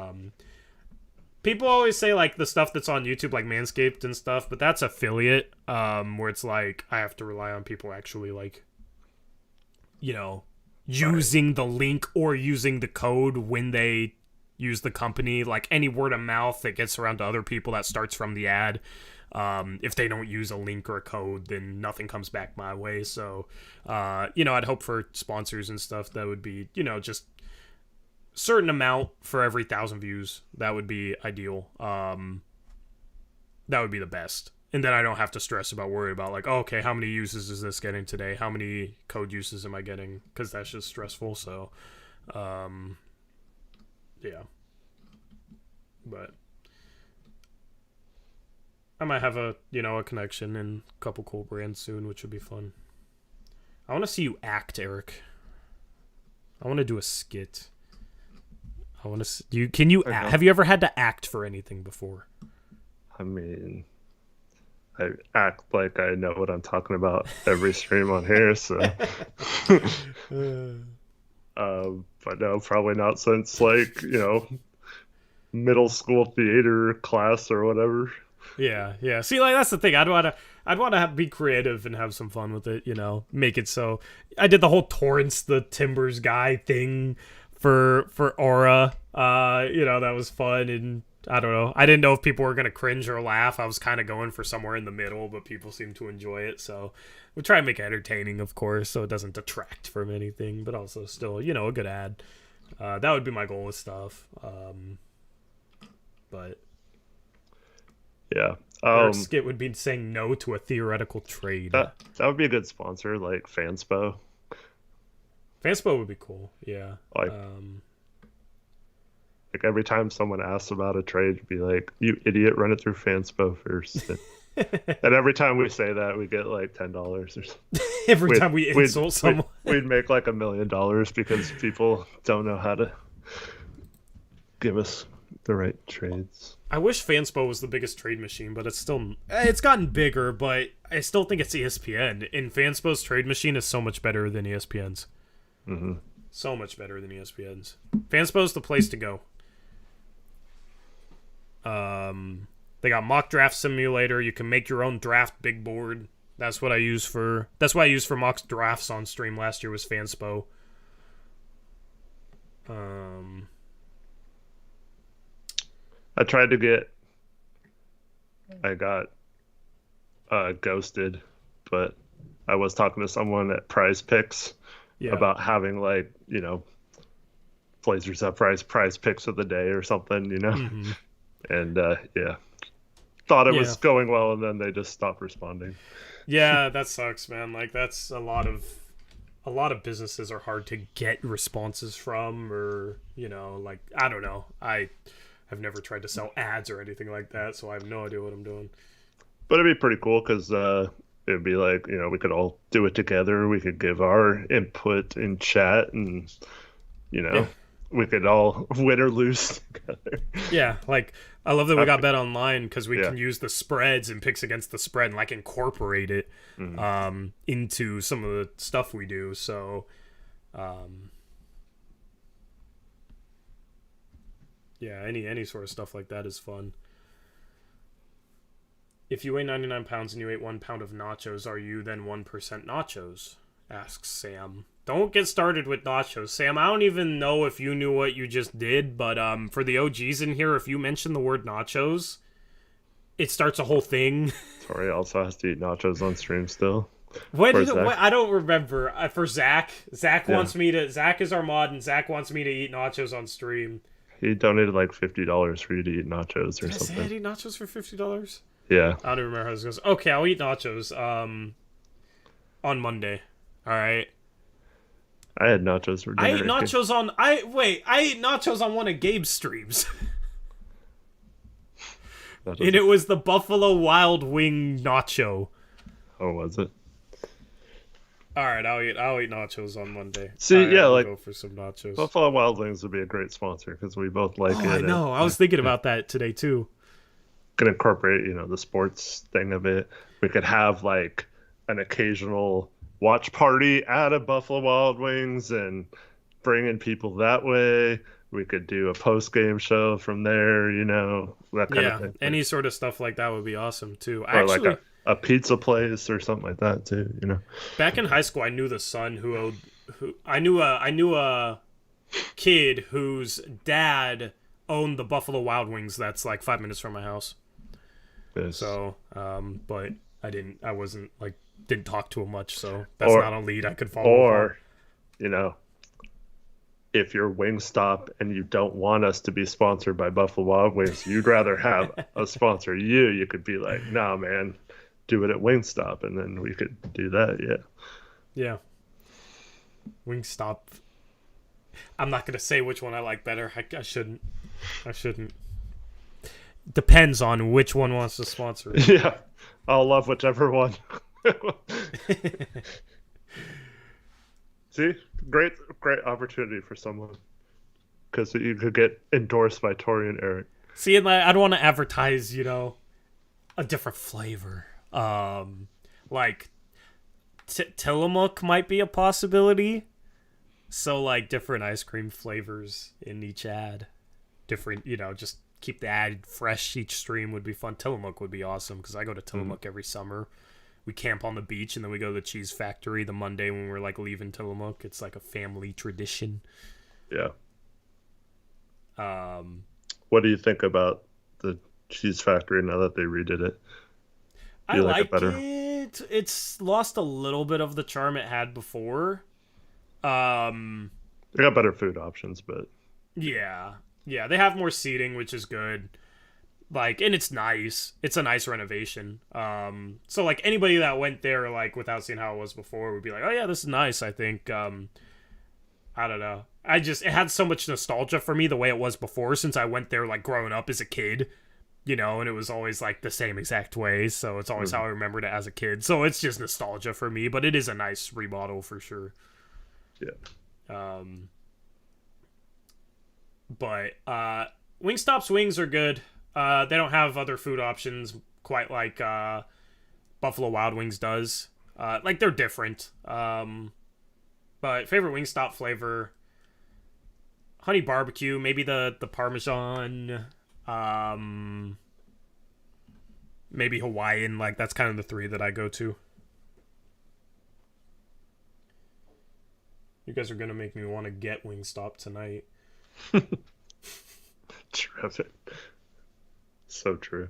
S1: people always say like the stuff that's on YouTube, like Manscaped and stuff, but that's affiliate, where it's like I have to rely on people actually like, using the link or using the code when they use the company. Like any word of mouth that gets around to other people that starts from the ad. If they don't use a link or a code, then nothing comes back my way. So, I'd hope for sponsors and stuff that would be, just certain amount for every 1,000 views. That would be ideal. That would be the best. And then I don't have to worry about like, oh, okay, how many uses is this getting today? How many code uses am I getting? Because that's just stressful. So, yeah. But I might have a connection and a couple cool brands soon, which would be fun. I want to see you act, Eric. I want to do a skit. I want to. Can you? Have you ever had to act for anything before?
S2: I mean, I act like I know what I'm talking about every stream on here, so. But no, probably not since like middle school theater class or whatever.
S1: Yeah. See, like that's the thing. I'd want to be creative and have some fun with it. Make it so. I did the whole Torrance the Timbers guy thing for Aura. That was fun, and I don't know. I didn't know if people were gonna cringe or laugh. I was kind of going for somewhere in the middle, but people seem to enjoy it. So we try and make it entertaining, of course, so it doesn't detract from anything, but also still, a good ad. That would be my goal with stuff. But
S2: yeah,
S1: skit would be saying no to a theoretical trade.
S2: That would be a good sponsor, like Fanspo.
S1: Fanspo would be cool. Yeah.
S2: Like every time someone asks about a trade, be like, "You idiot! Run it through Fanspo first." And every time we say that, we get like $10 or something.
S1: Every time we insult someone,
S2: we'd make like $1 million because people don't know how to give us the right trades.
S1: I wish Fanspo was the biggest trade machine, but it's gotten bigger, but I still think it's ESPN. And Fanspo's trade machine is so much better than ESPN's.
S2: Mm-hmm.
S1: So much better than ESPN's. Fanspo's the place to go. They got mock draft simulator. You can make your own draft big board. That's what I use for mock drafts on stream last year was Fanspo.
S2: I got ghosted, but I was talking to someone at Prize Picks
S1: Yeah.
S2: about having like, Blazers Uprise Prize Picks of the day or something,
S1: Mm-hmm.
S2: and yeah, thought it
S1: Yeah.
S2: was going well, and then they just stopped responding.
S1: Yeah, that sucks, man. Like that's a lot of businesses are hard to get responses from, or like I don't know. I've never tried to sell ads or anything like that, so I have no idea what I'm doing.
S2: But it'd be pretty cool because it'd be like, we could all do it together. We could give our input in chat, and
S1: Yeah.
S2: we could all win or lose together.
S1: Yeah, like I love that we got Bet Online because we
S2: Yeah.
S1: can use the spreads and picks against the spread and like incorporate it into some of the stuff we do. So, yeah, any sort of stuff like that is fun. If you weigh 99 pounds and you ate 1 pound of nachos, are you then 1% nachos? Asks Sam. Don't get started with nachos. Sam, I don't even know if you knew what you just did, but for the OGs in here, if you mention the word nachos, it starts a whole thing.
S2: Tori also has to eat nachos on stream still.
S1: What I don't remember. For Zach. Zach wants me to... Zach is our mod, and Zach wants me to eat nachos on stream.
S2: He donated like $50 for you to eat nachos or
S1: Did
S2: something.
S1: I say I'd eat nachos for $50?
S2: Yeah.
S1: I don't even remember how this goes. Okay, I'll eat nachos on Monday. All right.
S2: I had nachos for dinner.
S1: I ate nachos on... I ate nachos on one of Gabe's streams. And it was the Buffalo Wild Wing nacho.
S2: Oh, was it?
S1: All right, I'll eat nachos on Monday.
S2: See,
S1: right,
S2: yeah,
S1: I'll
S2: like
S1: go for some nachos.
S2: Buffalo Wild Wings would be a great sponsor because we both like it.
S1: I know. I was thinking about that today too.
S2: Could incorporate, the sports thing of it. We could have like an occasional watch party at a Buffalo Wild Wings and bring in people that way. We could do a post-game show from there, that kind of thing.
S1: Any sort of stuff like that would be awesome too.
S2: Or
S1: Actually,
S2: like a pizza place or something like that too,
S1: back in high school, I knew the son who I knew a kid whose dad owned the Buffalo Wild Wings. That's like 5 minutes from my house.
S2: Yes.
S1: So, but didn't talk to him much. So that's not a lead I could follow.
S2: Or, if you're Wingstop and you don't want us to be sponsored by Buffalo Wild Wings, you'd rather have us sponsor you. You could be like, nah, man, do it at Wingstop, and then we could do that. Yeah.
S1: Yeah. Wingstop. I'm not gonna say which one I like better. I shouldn't. Depends on which one wants to sponsor it.
S2: Yeah, I'll love whichever one. See, great opportunity for someone because you could get endorsed by Tori and Eric.
S1: See, and I don't want to advertise, a different flavor. Like Tillamook might be a possibility. So like different ice cream flavors in each ad, different, just keep the ad fresh. Each stream would be fun. Tillamook would be awesome because I go to Tillamook every summer. We camp on the beach and then we go to the cheese factory the Monday when we're like leaving Tillamook. It's like a family tradition.
S2: Yeah. What do you think about the cheese factory now that they redid it?
S1: I like it better? It's lost a little bit of the charm it had before.
S2: They got better food options, but
S1: yeah, they have more seating, which is good. Like, and it's nice. It's a nice renovation. So like anybody that went there like without seeing how it was before would be like, oh yeah, this is nice. I think. I don't know. It had so much nostalgia for me the way it was before since I went there like growing up as a kid. And it was always like the same exact way. So it's always how I remembered it as a kid. So it's just nostalgia for me, but it is a nice remodel for sure.
S2: Yeah.
S1: But Wingstop's wings are good. They don't have other food options quite like Buffalo Wild Wings does. Like they're different. But favorite Wingstop flavor, honey barbecue, maybe the Parmesan, maybe Hawaiian. Like that's kind of the three that I go to. You guys are gonna make me want to get Wingstop tonight.
S2: Terrific. So true.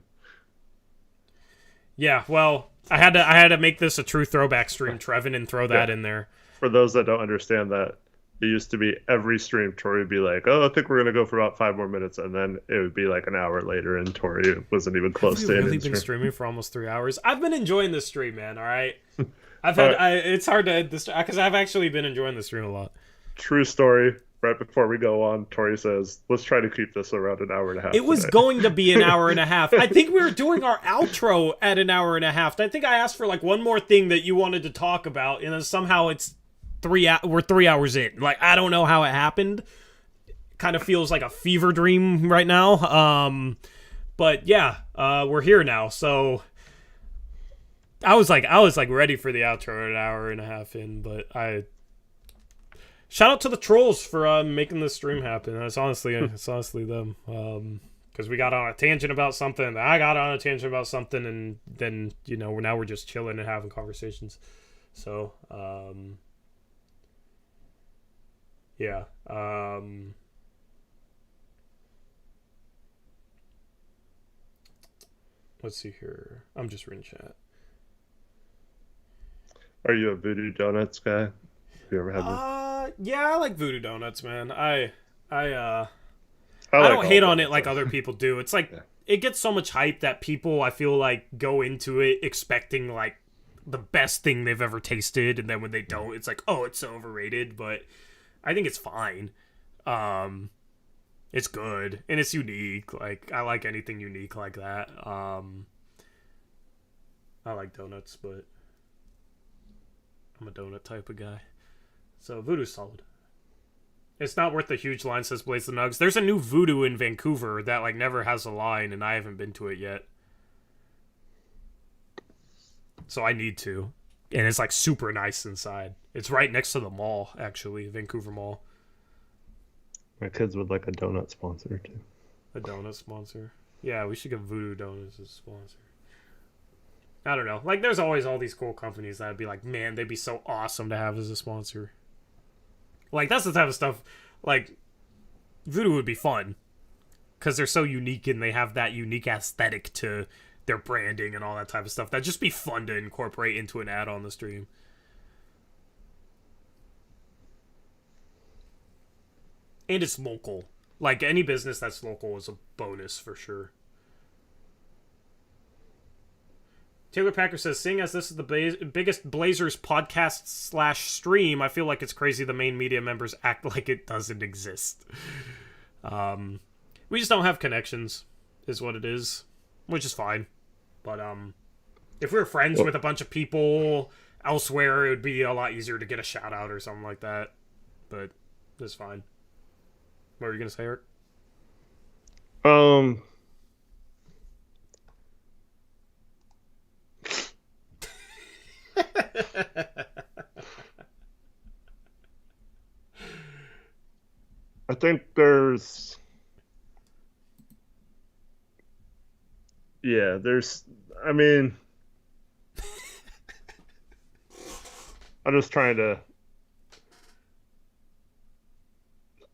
S1: Yeah, well, I had to make this a true throwback stream, Trevin, and throw that in there.
S2: For those that don't understand that, it used to be every stream Tori would be like, "Oh, I think we're gonna go for about 5 more minutes," and then it would be like an hour later, and Tori wasn't even close to it.
S1: I've really been streaming for almost 3 hours. I've been enjoying this stream, man. All right, it's hard to end this because I've actually been enjoying the stream a lot.
S2: True story. Right before we go on, Tori says, "Let's try to keep this around an hour and a half."
S1: It was going to be an hour and a half. I think we were doing our outro at an hour and a half. I think I asked for like one more thing that you wanted to talk about, and then somehow we're 3 hours in. Like, I don't know how it happened. Kind of feels like a fever dream right now. But yeah, we're here now. So I was like ready for the outro an hour and a half in, but shout out to the trolls for making this stream happen. It's honestly them. Because we got on a tangent about something. I got on a tangent about something, and then now we're just chilling and having conversations. So yeah. Let's see here. I'm just reading chat.
S2: Are you a Voodoo Donuts guy? Have you ever had one?
S1: Yeah, I like Voodoo Donuts, man. I don't hate on it like other people do. It's like it gets so much hype that people, I feel like, go into it expecting like the best thing they've ever tasted, and then when they don't, it's like, oh, it's so overrated. But I think it's fine. It's good and it's unique. Like, I like anything unique like that. I like donuts, but I'm a donut type of guy. So Voodoo's solid. It's not worth the huge line, says Blaze the Nugs. There's a new Voodoo in Vancouver that like never has a line, and I haven't been to it yet. So I need to. And it's like super nice inside. It's right next to the mall, actually, Vancouver Mall.
S2: My kids would like a donut sponsor too.
S1: A donut sponsor? Yeah, we should get Voodoo Donuts as a sponsor. I don't know. Like, there's always all these cool companies that would be like, man, they'd be so awesome to have as a sponsor. Like, that's the type of stuff, like, Voodoo would be fun. Because they're so unique and they have that unique aesthetic to their branding and all that type of stuff. That'd just be fun to incorporate into an ad on the stream. And it's local. Like, any business that's local is a bonus for sure. Taylor Packer says, seeing as this is the biggest Blazers podcast / stream, I feel like it's crazy the main media members act like it doesn't exist. We just don't have connections, is what it is, which is fine. But if we were friends with a bunch of people elsewhere, it would be a lot easier to get a shout out or something like that. But it's fine. What were you going to say, Eric?
S2: I think there's I mean, I'm just trying to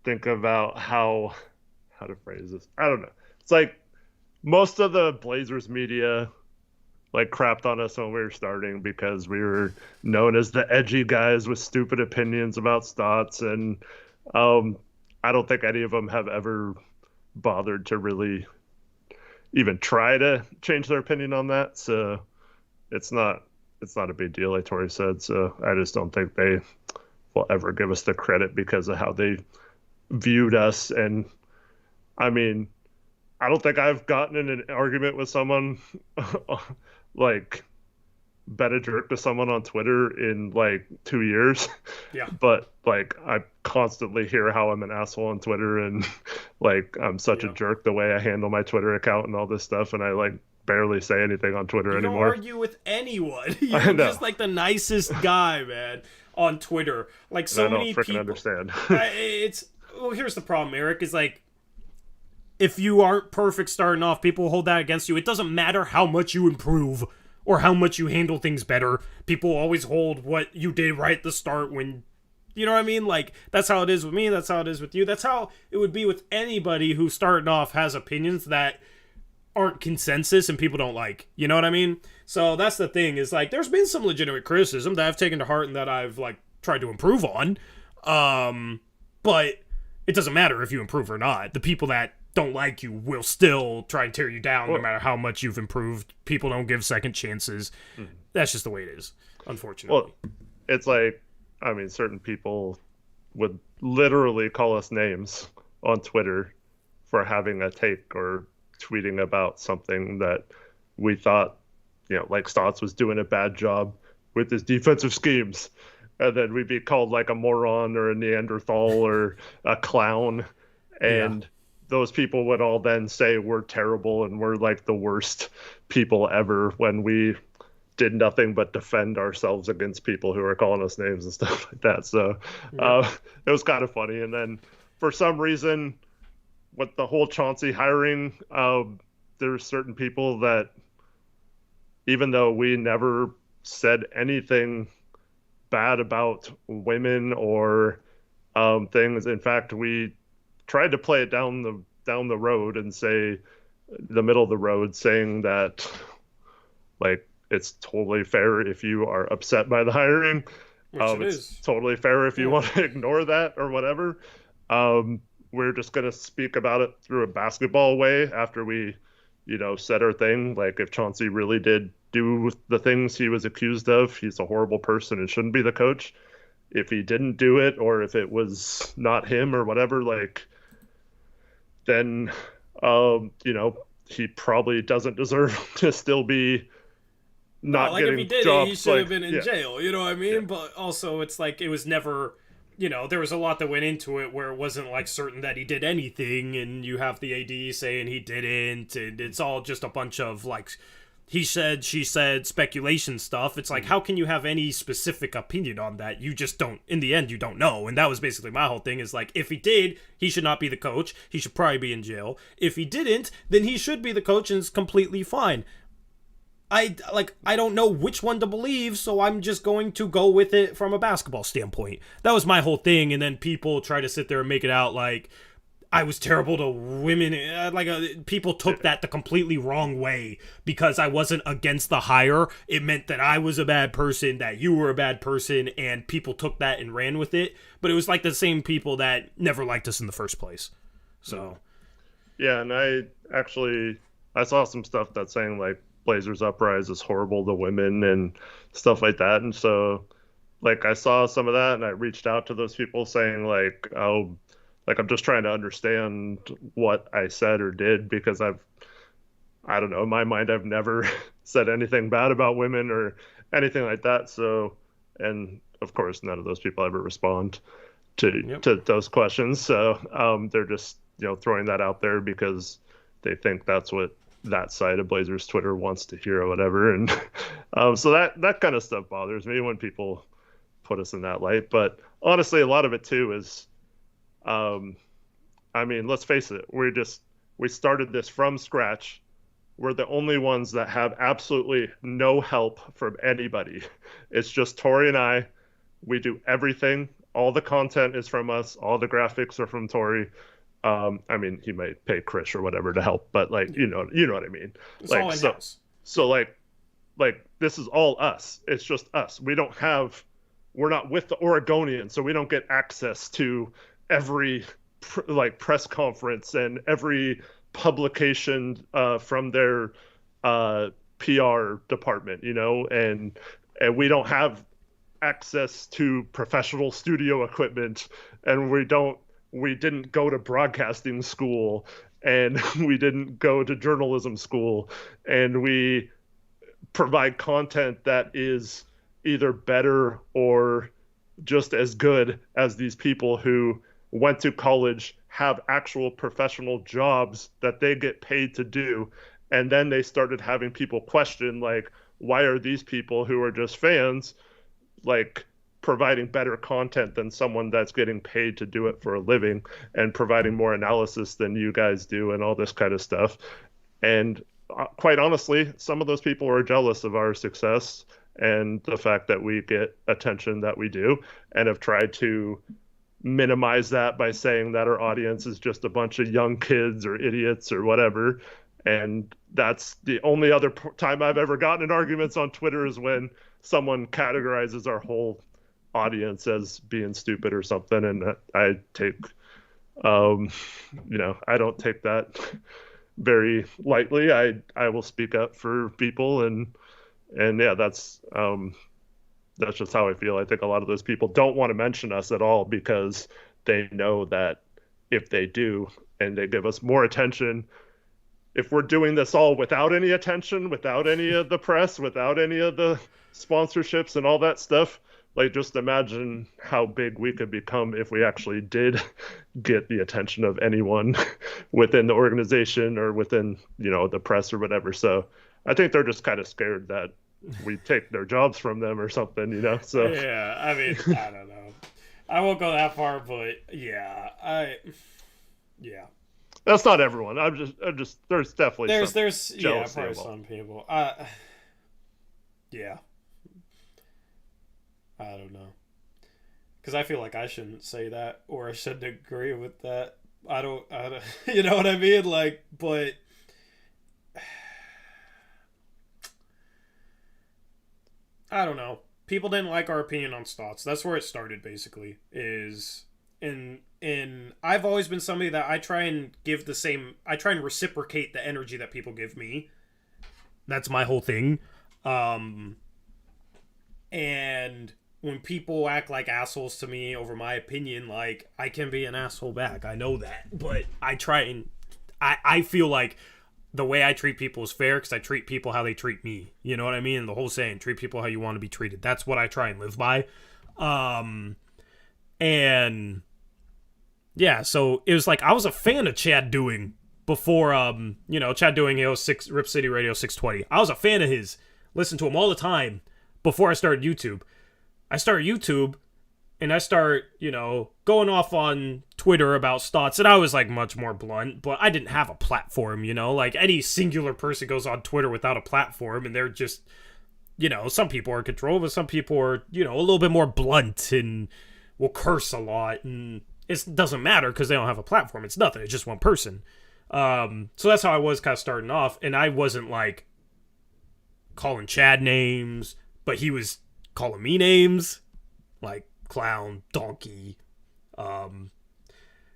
S2: think about how to phrase this. I don't know. It's like most of the Blazers media like crapped on us when we were starting because we were known as the edgy guys with stupid opinions about stats, and I don't think any of them have ever bothered to really even try to change their opinion on that. So it's not a big deal, like Tori said. So I just don't think they will ever give us the credit because of how they viewed us. And I mean, I don't think I've gotten in an argument with someone like been a jerk to someone on Twitter in like 2 years.
S1: Yeah.
S2: But like I constantly hear how I'm an asshole on Twitter and like I'm such a jerk the way I handle my Twitter account and all this stuff, and I like barely say anything on Twitter anymore.
S1: You don't argue with anyone. You're just like the nicest guy, man, on Twitter. Like so many people. I don't freaking understand. Well, here's the problem, Eric, is like if you aren't perfect starting off, people hold that against you. It doesn't matter how much you improve or how much you handle things better. People always hold what you did right at the start when, you know what I mean? Like, that's how it is with me. That's how it is with you. That's how it would be with anybody who starting off has opinions that aren't consensus and people don't like. You know what I mean? So that's the thing, is like there's been some legitimate criticism that I've taken to heart and that I've like tried to improve on. But it doesn't matter if you improve or not. The people that don't like you will still try and tear you down no matter how much you've improved. People don't give second chances. That's just the way it is, unfortunately.
S2: Well, it's like, I mean, certain people would literally call us names on Twitter for having a take or tweeting about something that we thought, like Stotts was doing a bad job with his defensive schemes. And then we'd be called like a moron or a Neanderthal or a clown. And those people would all then say we're terrible and we're like the worst people ever when we did nothing but defend ourselves against people who are calling us names and stuff like that. So it was kind of funny. And then for some reason, with the whole Chauncey hiring, there's certain people that, even though we never said anything bad about women or things, in fact, we tried to play it down the road and say the middle of the road, saying that like it's totally fair if you are upset by the hiring. It's totally fair if you want to ignore that or whatever. We're just going to speak about it through a basketball way after we, said our thing. Like if Chauncey really did do the things he was accused of, he's a horrible person and shouldn't be the coach. If he didn't do it, or if it was not him or whatever, like, then, he probably doesn't deserve to still be not getting
S1: if he did
S2: jobs.
S1: He should have been in jail, you know what I mean? But also it's like, it was never, there was a lot that went into it where it wasn't like certain that he did anything, and you have the AD saying he didn't, and it's all just a bunch of like he said, she said, speculation stuff. It's like, how can you have any specific opinion on that? You just don't, in the end, you don't know. And that was basically my whole thing, is like, if he did, he should not be the coach. He should probably be in jail. If he didn't, then he should be the coach and it's completely fine. I don't know which one to believe, so I'm just going to go with it from a basketball standpoint. That was my whole thing, and then people try to sit there and make it out like I was terrible to women. People took that the completely wrong way because I wasn't against the hire. It meant that I was a bad person, that you were a bad person, and people took that and ran with it. But it was like the same people that never liked us in the first place. So,
S2: yeah, and I saw some stuff that's saying like Blazers Uprise is horrible to women and stuff like that. And so, like, I saw some of that and I reached out to those people saying like, oh, like, I'm just trying to understand what I said or did, because I don't know, in my mind, I've never said anything bad about women or anything like that. So, and of course, none of those people ever respond to those questions. So they're just, throwing that out there because they think that's what that side of Blazers Twitter wants to hear or whatever. And so that kind of stuff bothers me when people put us in that light. But honestly, a lot of it too is, I mean, let's face it, we started this from scratch. We're the only ones that have absolutely no help from anybody. It's just Tori and I. We do everything. All the content is from us. All the graphics are from Tori. I mean, he might pay Chris or whatever to help, but like, you know what I mean?
S1: It's
S2: like,
S1: all in-house.
S2: So like this is all us. It's just us. We're not with the Oregonian, so we don't get access to every press conference and every publication from their PR department, and we don't have access to professional studio equipment, and we didn't go to broadcasting school, and we didn't go to journalism school, and we provide content that is either better or just as good as these people who went to college, have actual professional jobs that they get paid to do. And then they started having people question, like, why are these people who are just fans, like, providing better content than someone that's getting paid to do it for a living and providing more analysis than you guys do and all this kind of stuff. And quite honestly, some of those people are jealous of our success and the fact that we get attention that we do, and have tried to minimize that by saying that our audience is just a bunch of young kids or idiots or whatever. And that's the only other time I've ever gotten in arguments on Twitter is when someone categorizes our whole audience as being stupid or something. And I take, I don't take that very lightly. I will speak up for people, and yeah, that's just how I feel. I think a lot of those people don't want to mention us at all because they know that if they do and they give us more attention, if we're doing this all without any attention, without any of the press, without any of the sponsorships and all that stuff, like just imagine how big we could become if we actually did get the attention of anyone within the organization or within, the press or whatever. So I think they're just kind of scared that we take their jobs from them or something, So
S1: yeah, I mean, I don't know. I won't go that far, but yeah.
S2: That's not everyone. I'm just. There's definitely
S1: there's probably some people. Yeah. I don't know, because I feel like I shouldn't say that or I shouldn't agree with that. I don't. You know what I mean? Like, but I don't know. People didn't like our opinion on Stotts. That's where it started, basically. And I've always been somebody that I try and reciprocate the energy that people give me. That's my whole thing. And when people act like assholes to me over my opinion, like, I can be an asshole back. I know that. But I try and I feel like the way I treat people is fair because I treat people how they treat me. You know what I mean? The whole saying, treat people how you want to be treated. That's what I try and live by. And yeah, so it was like I was a fan of Chad Doing before, Chad Doing, Rip City Radio 620. I was a fan of his. Listened to him all the time before I started YouTube. I started YouTube, and I start, going off on Twitter about Stotts, and I was, like, much more blunt, but I didn't have a platform, Like, any singular person goes on Twitter without a platform, and they're just, some people are in control, but some people are, a little bit more blunt and will curse a lot, and it doesn't matter because they don't have a platform. It's nothing. It's just one person. So that's how I was kind of starting off, and I wasn't, like, calling Chad names, but he was calling me names, like clown, donkey, I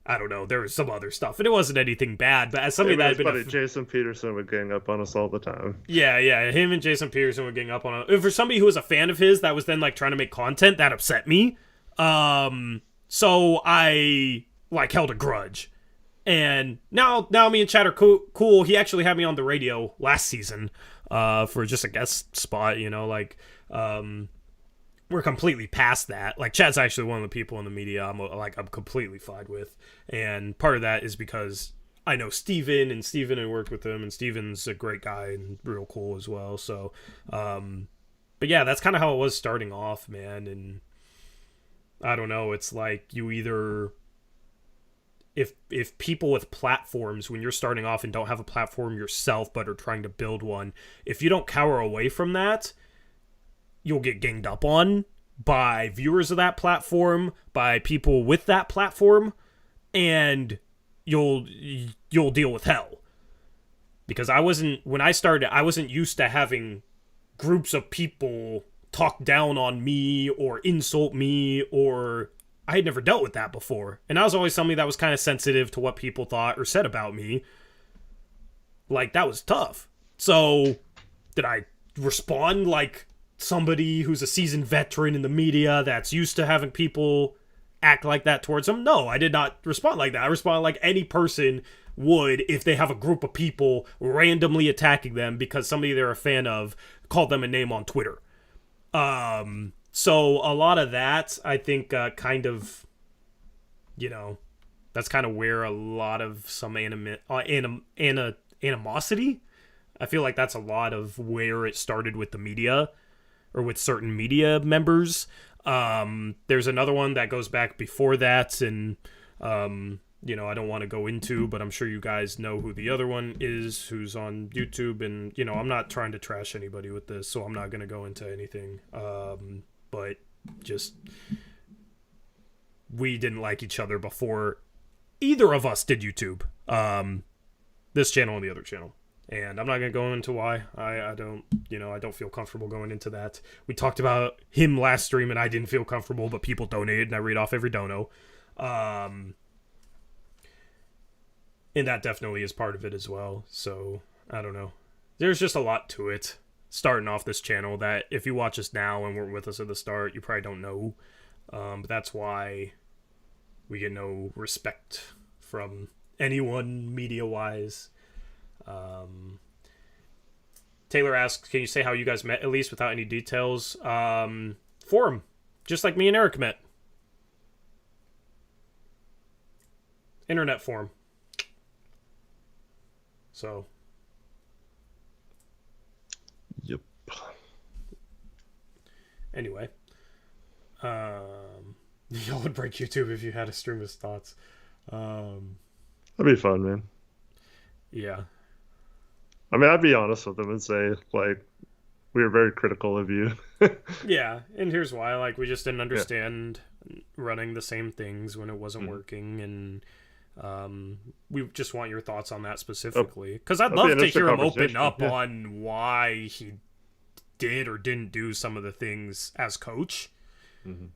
S1: don't know, there was some other stuff, and it wasn't anything bad, but as somebody that had been
S2: Jason Peterson would gang up on us all the time.
S1: Yeah, him and Jason Peterson would gang up on us. For somebody who was a fan of his that was then, like, trying to make content, that upset me. So I, like, held a grudge. And now me and Chad are cool. He actually had me on the radio last season, for just a guest spot, we're completely past that. Like, Chad's actually one of the people in the media I'm completely fine with. And part of that is because I know Steven, and Steven had worked with him, and Steven's a great guy and real cool as well. So, but yeah, that's kind of how it was starting off, man. And I don't know, it's like you either... If people with platforms, when you're starting off and don't have a platform yourself but are trying to build one, if you don't cower away from that, you'll get ganged up on by viewers of that platform, by people with that platform, and you'll deal with hell. Because when I started, I wasn't used to having groups of people talk down on me or insult me, or I had never dealt with that before. And I was always somebody that was kind of sensitive to what people thought or said about me. Like, that was tough. So, did I respond like somebody who's a seasoned veteran in the media that's used to having people act like that towards them? No, I did not respond like that. I responded like any person would if they have a group of people randomly attacking them because somebody they're a fan of called them a name on Twitter. So a lot of that, I think, kind of, that's kind of where a lot of some animosity, I feel like that's a lot of where it started with the media, or with certain media members. There's another one that goes back before that, and, I don't want to go into, but I'm sure you guys know who the other one is, who's on YouTube, and, I'm not trying to trash anybody with this, so I'm not going to go into anything. But just, we didn't like each other before either of us did YouTube. This channel and the other channel. And I'm not going to go into why. I don't, I don't feel comfortable going into that. We talked about him last stream and I didn't feel comfortable, but people donated and I read off every dono. And that definitely is part of it as well. So, I don't know. There's just a lot to it. Starting off this channel that if you watch us now and weren't with us at the start, you probably don't know. But that's why we get no respect from anyone media-wise. Taylor asks, can you say how you guys met, at least without any details? Forum, just like me and Eric met. Internet forum. So.
S2: Yep.
S1: Anyway. Y'all would break YouTube if you had a stream of thoughts.
S2: That'd be fun, man.
S1: Yeah.
S2: I mean, I'd be honest with them and say, like, we were very critical of you.
S1: Yeah, and here's why. Like, we just didn't understand running the same things when it wasn't working, and we just want your thoughts on that specifically. Because I'd love to hear him open up on why he did or didn't do some of the things as coach.
S2: Mm-hmm.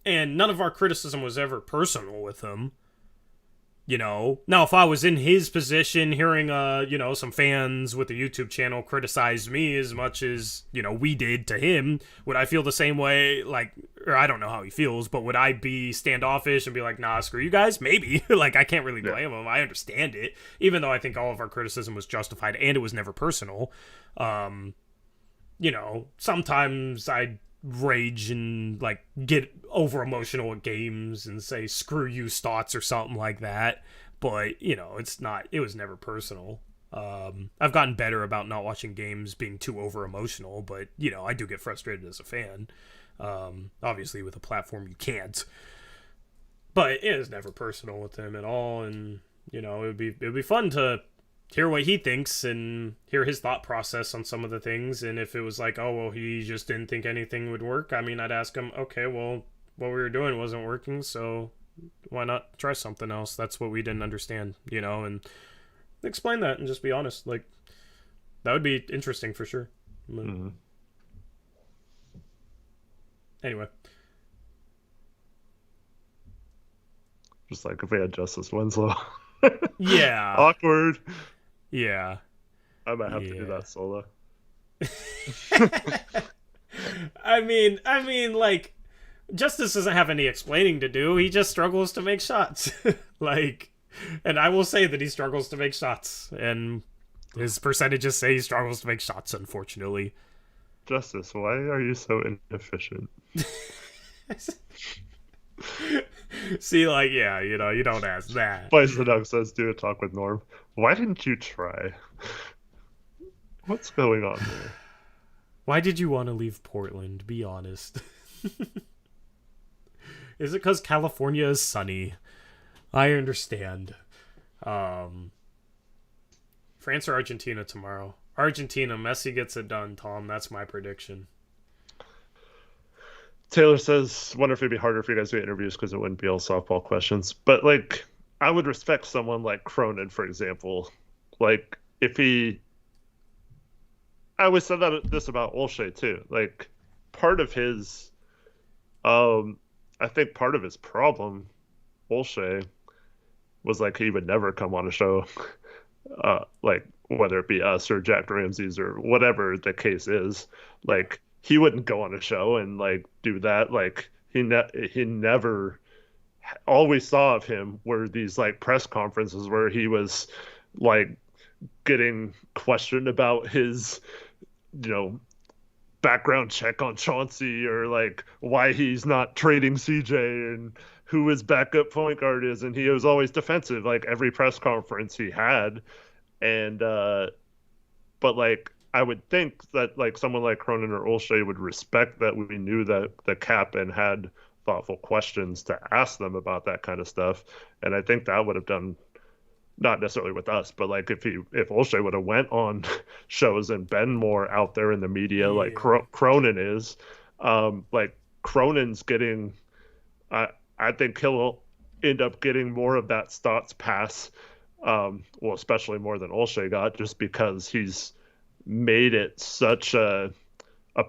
S1: And none of our criticism was ever personal with him. Now if I was in his position, hearing some fans with the YouTube channel criticize me as much as we did to him, would I feel the same way? Like, or I don't know how he feels, but would I be standoffish and be like, nah, screw you guys? Maybe. Like, I can't really blame him. I understand it, even though I think all of our criticism was justified and it was never personal. Sometimes I'd rage and like get over emotional at games and say screw you Stotts or something like that, but it was never personal. I've gotten better about not watching games being too over emotional, but I do get frustrated as a fan. Obviously with a platform you can't, but it is never personal with him at all. And it'd be fun to hear what he thinks and hear his thought process on some of the things. And if it was like, oh, well, he just didn't think anything would work, I mean, I'd ask him, okay, well, what we were doing wasn't working, so why not try something else? That's what we didn't understand, and explain that and just be honest. Like, that would be interesting for sure.
S2: Mm-hmm.
S1: Anyway.
S2: Just like if we had Justice Winslow.
S1: Yeah.
S2: Awkward.
S1: Yeah.
S2: I might have to do that solo.
S1: I mean, like, Justice doesn't have any explaining to do. He just struggles to make shots. And I will say that he struggles to make shots. And his percentages say he struggles to make shots, unfortunately.
S2: Justice, why are you so inefficient?
S1: See, like, yeah, you don't ask that.
S2: Plays the Dog says, do a talk with Norm. Why didn't you try? What's going on there?
S1: Why did you want to leave Portland? Be honest. Is it because California is sunny? I understand. France or Argentina tomorrow? Argentina. Messi gets it done, Tom. That's my prediction.
S2: Taylor says, wonder if it'd be harder for you guys to get interviews because it wouldn't be all softball questions. But, like, I would respect someone like Cronin, for example. Like, if he... I always said this about Olshey, too. Like, part of his... I think part of his problem, Olshey, was, like, he would never come on a show, like, whether it be us or Jack Ramsey's or whatever the case is. Like, he wouldn't go on a show and like do that. Like he never. All we saw of him were these like press conferences where he was like getting questioned about his, background check on Chauncey or like why he's not trading CJ and who his backup point guard is, and he was always defensive like every press conference he had, and but like. I would think that like someone like Cronin or Olshey would respect that we knew that the cap and had thoughtful questions to ask them about that kind of stuff. And I think that would have done, not necessarily with us, but like if Olshey would have went on shows and been more out there in the media, like Cronin is, like Cronin's getting, I think he'll end up getting more of that Stotts pass Well, especially more than Olshey got, just because he's made it such a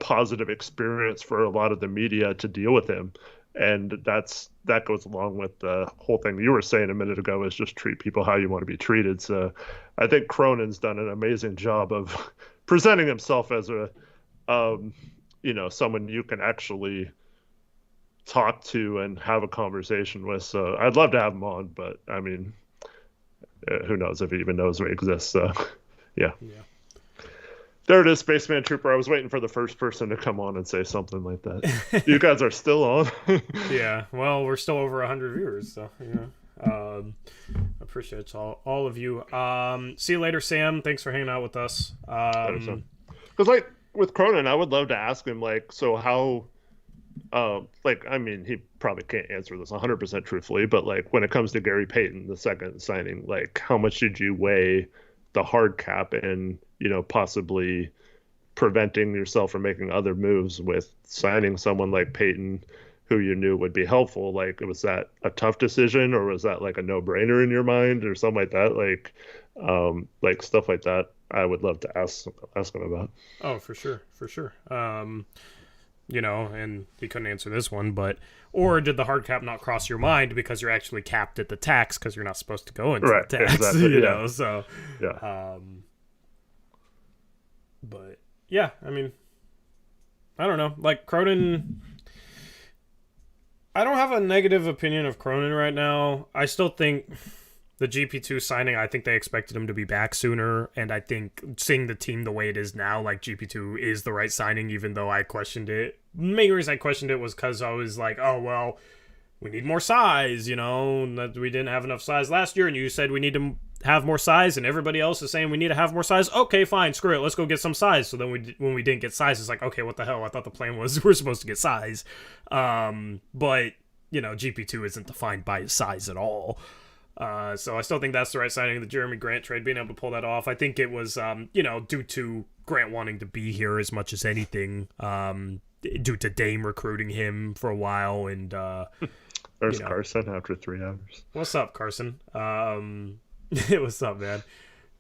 S2: positive experience for a lot of the media to deal with him. And that goes along with the whole thing you were saying a minute ago, is just treat people how you want to be treated. So I think Cronin's done an amazing job of presenting himself as a someone you can actually talk to and have a conversation with. So I'd love to have him on, but I mean, who knows if he even knows we exist. So yeah. There it is, Spaceman Trooper. I was waiting for the first person to come on and say something like that. You guys are still on.
S1: Yeah, well, we're still over 100 viewers, so appreciate all of you. See you later, Sam. Thanks for hanging out with us.
S2: Because like with Cronin, I would love to ask him, like, so how, I mean, he probably can't answer this 100% truthfully, but like when it comes to Gary Payton, the second signing, like how much did you weigh the hard cap and possibly preventing yourself from making other moves with signing someone like Payton, who you knew would be helpful? Like, was that a tough decision, or was that like a no-brainer in your mind, or something like that? Like stuff like that, I would love to ask him about.
S1: Oh, for sure. And he couldn't answer this one, but or did the hard cap not cross your mind because you're actually capped at the tax because you're not supposed to go into the tax,
S2: exactly,
S1: So
S2: yeah.
S1: But yeah, I mean, I don't know. Like Cronin, I don't have a negative opinion of Cronin right now. I still think the GP2 signing, I think they expected him to be back sooner, and I think seeing the team the way it is now, like GP2 is the right signing, even though I questioned it. The main reason I questioned it was because I was like, oh, well, we need more size, that we didn't have enough size last year, and you said we need to have more size, and everybody else is saying we need to have more size. Okay, fine, screw it, let's go get some size. So then when we didn't get size, it's like, okay, what the hell? I thought the plan was we're supposed to get size. But, GP2 isn't defined by his size at all. So I still think that's the right signing. The Jerami Grant trade, being able to pull that off. I think it was, due to Grant wanting to be here as much as anything, due to Dame recruiting him for a while. And
S2: there's Carson after 3 hours.
S1: What's up, Carson? What's up, man?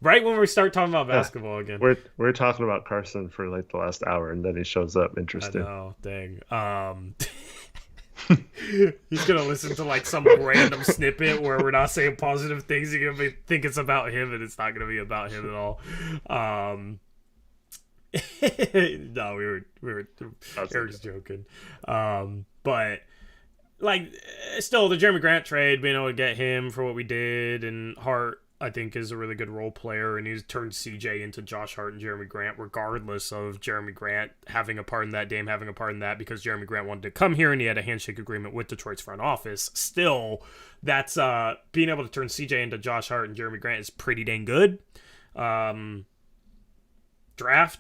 S1: Right when we start talking about basketball again.
S2: We're talking about Carson for like the last hour, and then he shows up. Interesting.
S1: I know, dang. He's gonna listen to like some random snippet where we're not saying positive things. He's gonna think it's about him, and it's not gonna be about him at all. No, we were Eric's joking. But like, still the Jerami Grant trade, being able to get him for what we did, and Hart, I think, is a really good role player, and he's turned CJ into Josh Hart and Jerami Grant, regardless of Jerami Grant having a part in that, Dame having a part in that, because Jerami Grant wanted to come here and he had a handshake agreement with Detroit's front office. Still, that's being able to turn CJ into Josh Hart and Jerami Grant is pretty dang good. Draft,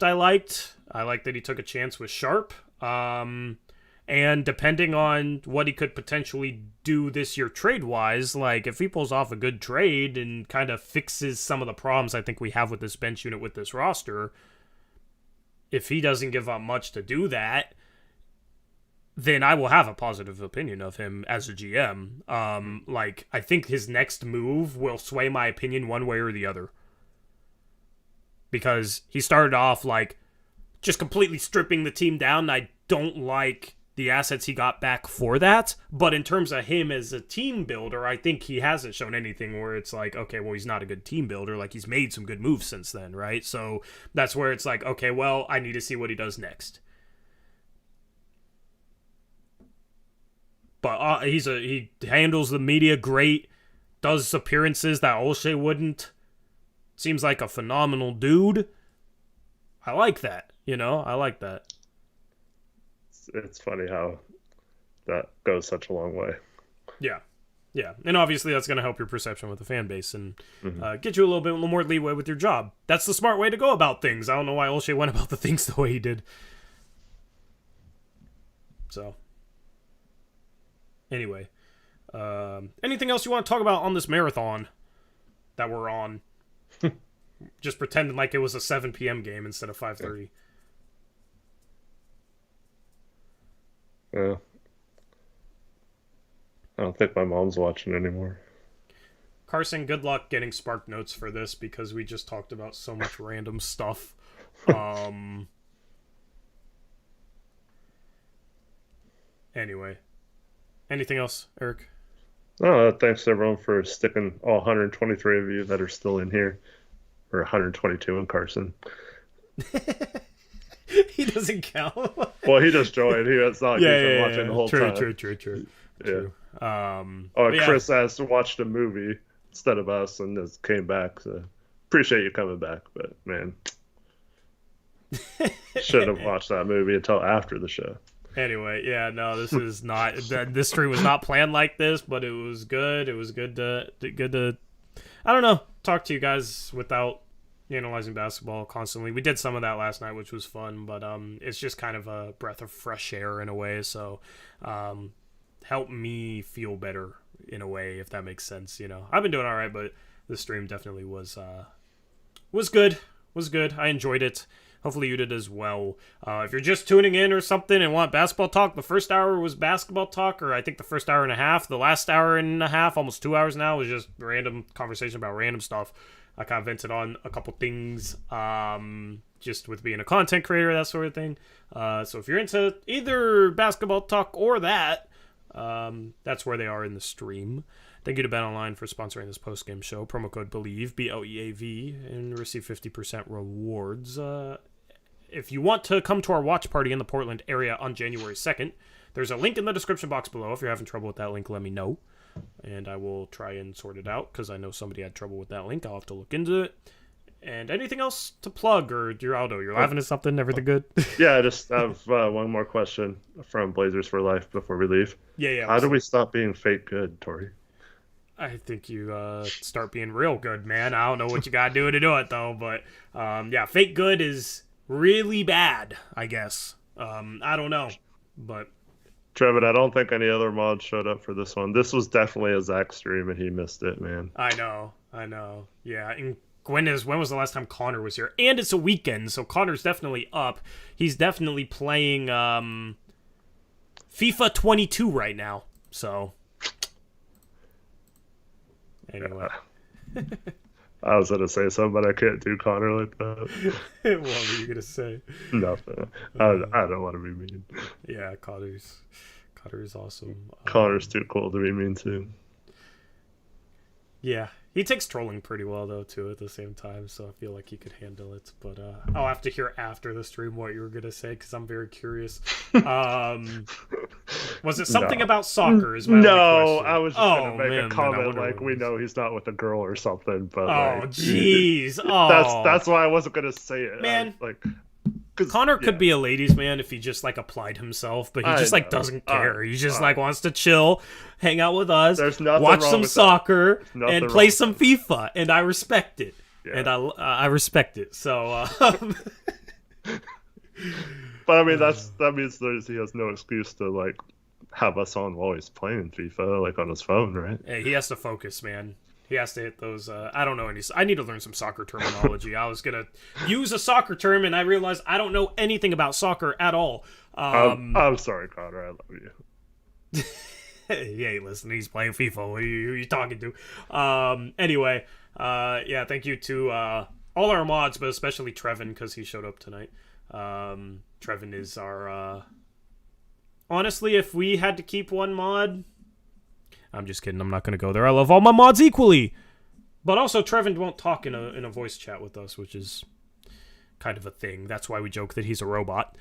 S1: I liked that he took a chance with Sharpe. And depending on what he could potentially do this year trade-wise, like if he pulls off a good trade and kind of fixes some of the problems I think we have with this bench unit with this roster, if he doesn't give up much to do that, then I will have a positive opinion of him as a GM. I think his next move will sway my opinion one way or the other. Because he started off like just completely stripping the team down, and I don't like the assets he got back for that. But in terms of him as a team builder, I think he hasn't shown anything where it's like, okay, well, he's not a good team builder. Like, he's made some good moves since then, right? So that's where it's like, okay, well, I need to see what he does next. But he handles the media great, does appearances that Olshey wouldn't. Seems like a phenomenal dude. I like that, I like that.
S2: It's funny how that goes such a long way.
S1: Yeah. And obviously that's going to help your perception with the fan base and get you a little bit more leeway with your job. That's the smart way to go about things. I don't know why Olshey went about the things the way he did. So, anyway. Anything else you want to talk about on this marathon that we're on? Just pretending like it was a 7 p.m. game instead of 5:30.
S2: Yeah. I don't think my mom's watching anymore.
S1: Carson, good luck getting Spark Notes for this because we just talked about so much random stuff. Anyway. Anything else, Eric?
S2: Oh, thanks everyone for sticking, all 123 of you that are still in here, or 122 in Carson.
S1: He doesn't count.
S2: Well, he just joined. He's been watching the whole time.
S1: True.
S2: Chris asked to watch the movie instead of us, and just came back. So appreciate you coming back, but man, should have watched that movie until after the show.
S1: Anyway, yeah, no, this is not. This stream was not planned like this, but it was good. It was good to I don't know, talk to you guys without analyzing basketball constantly. We did some of that last night, which was fun, but it's just kind of a breath of fresh air in a way. So, help me feel better in a way, if that makes sense. You know, I've been doing all right, but the stream definitely was good. Was good. I enjoyed it. Hopefully you did as well. If you're just tuning in or something and want basketball talk, the first hour was basketball talk, or I think the first hour and a half. The last hour and a half, almost 2 hours now, was just random conversation about random stuff. I kind of vented on a couple things, just with being a content creator, that sort of thing. So if you're into either basketball talk or that, that's where they are in the stream. Thank you to Bet Online for sponsoring this post-game show. Promo code BELIEVE, BLEAV, and receive 50% rewards. If you want to come to our watch party in the Portland area on January 2nd, there's a link in the description box below. If you're having trouble with that link, let me know, and I will try and sort it out, because I know somebody had trouble with that link. I'll have to look into it. And anything else to plug, or Geraldo, you're laughing at something? Everything good?
S2: Yeah, I just have one more question from Blazers for Life before we leave.
S1: Yeah.
S2: How do we stop being fake good, Tori?
S1: I think you start being real good, man. I don't know what you got to do it, though. But, yeah, fake good is really bad, I guess. I don't know. But
S2: Trevin, I don't think any other mods showed up for this one. This was definitely a Zach stream, and he missed it, man.
S1: I know. Yeah, and when was the last time Connor was here? And it's a weekend, so Connor's definitely up. He's definitely playing FIFA 22 right now, so... Anyway.
S2: I was going to say something, but I can't do Connor like that.
S1: What were you going to say?
S2: Nothing. I don't want to be mean.
S1: Yeah, Connor's awesome.
S2: Connor's too cool to be mean to.
S1: Yeah, he takes trolling pretty well, though, too, at the same time, so I feel like he could handle it. But I'll have to hear after the stream what you were going to say, because I'm very curious. Was it something about soccer? Is my only question.
S2: I was just going to make a comment like we know he's not with a girl or something. But
S1: jeez.
S2: That's why I wasn't going to say it.
S1: Man. Connor could be a ladies' man if he just applied himself, but he just doesn't care. He just wants to chill, hang out with us, watch some soccer, and play some FIFA, and I respect it. Yeah. And I respect it. So,
S2: but I mean that means he has no excuse to have us on while he's playing FIFA on his phone, right?
S1: Hey, he has to focus, man. He has to hit those. I don't know any. I need to learn some soccer terminology. I was gonna use a soccer term, and I realized I don't know anything about soccer at all.
S2: I'm sorry, Connor. I love you.
S1: Hey, listen, he's playing FIFA. Who are you talking to? Anyway, yeah, thank you to all our mods, but especially Trevin, because he showed up tonight. Trevin is our. Honestly, if we had to keep one mod. I'm just kidding. I'm not going to go there. I love all my mods equally. But also, Trevin won't talk in a voice chat with us, which is kind of a thing. That's why we joke that he's a robot.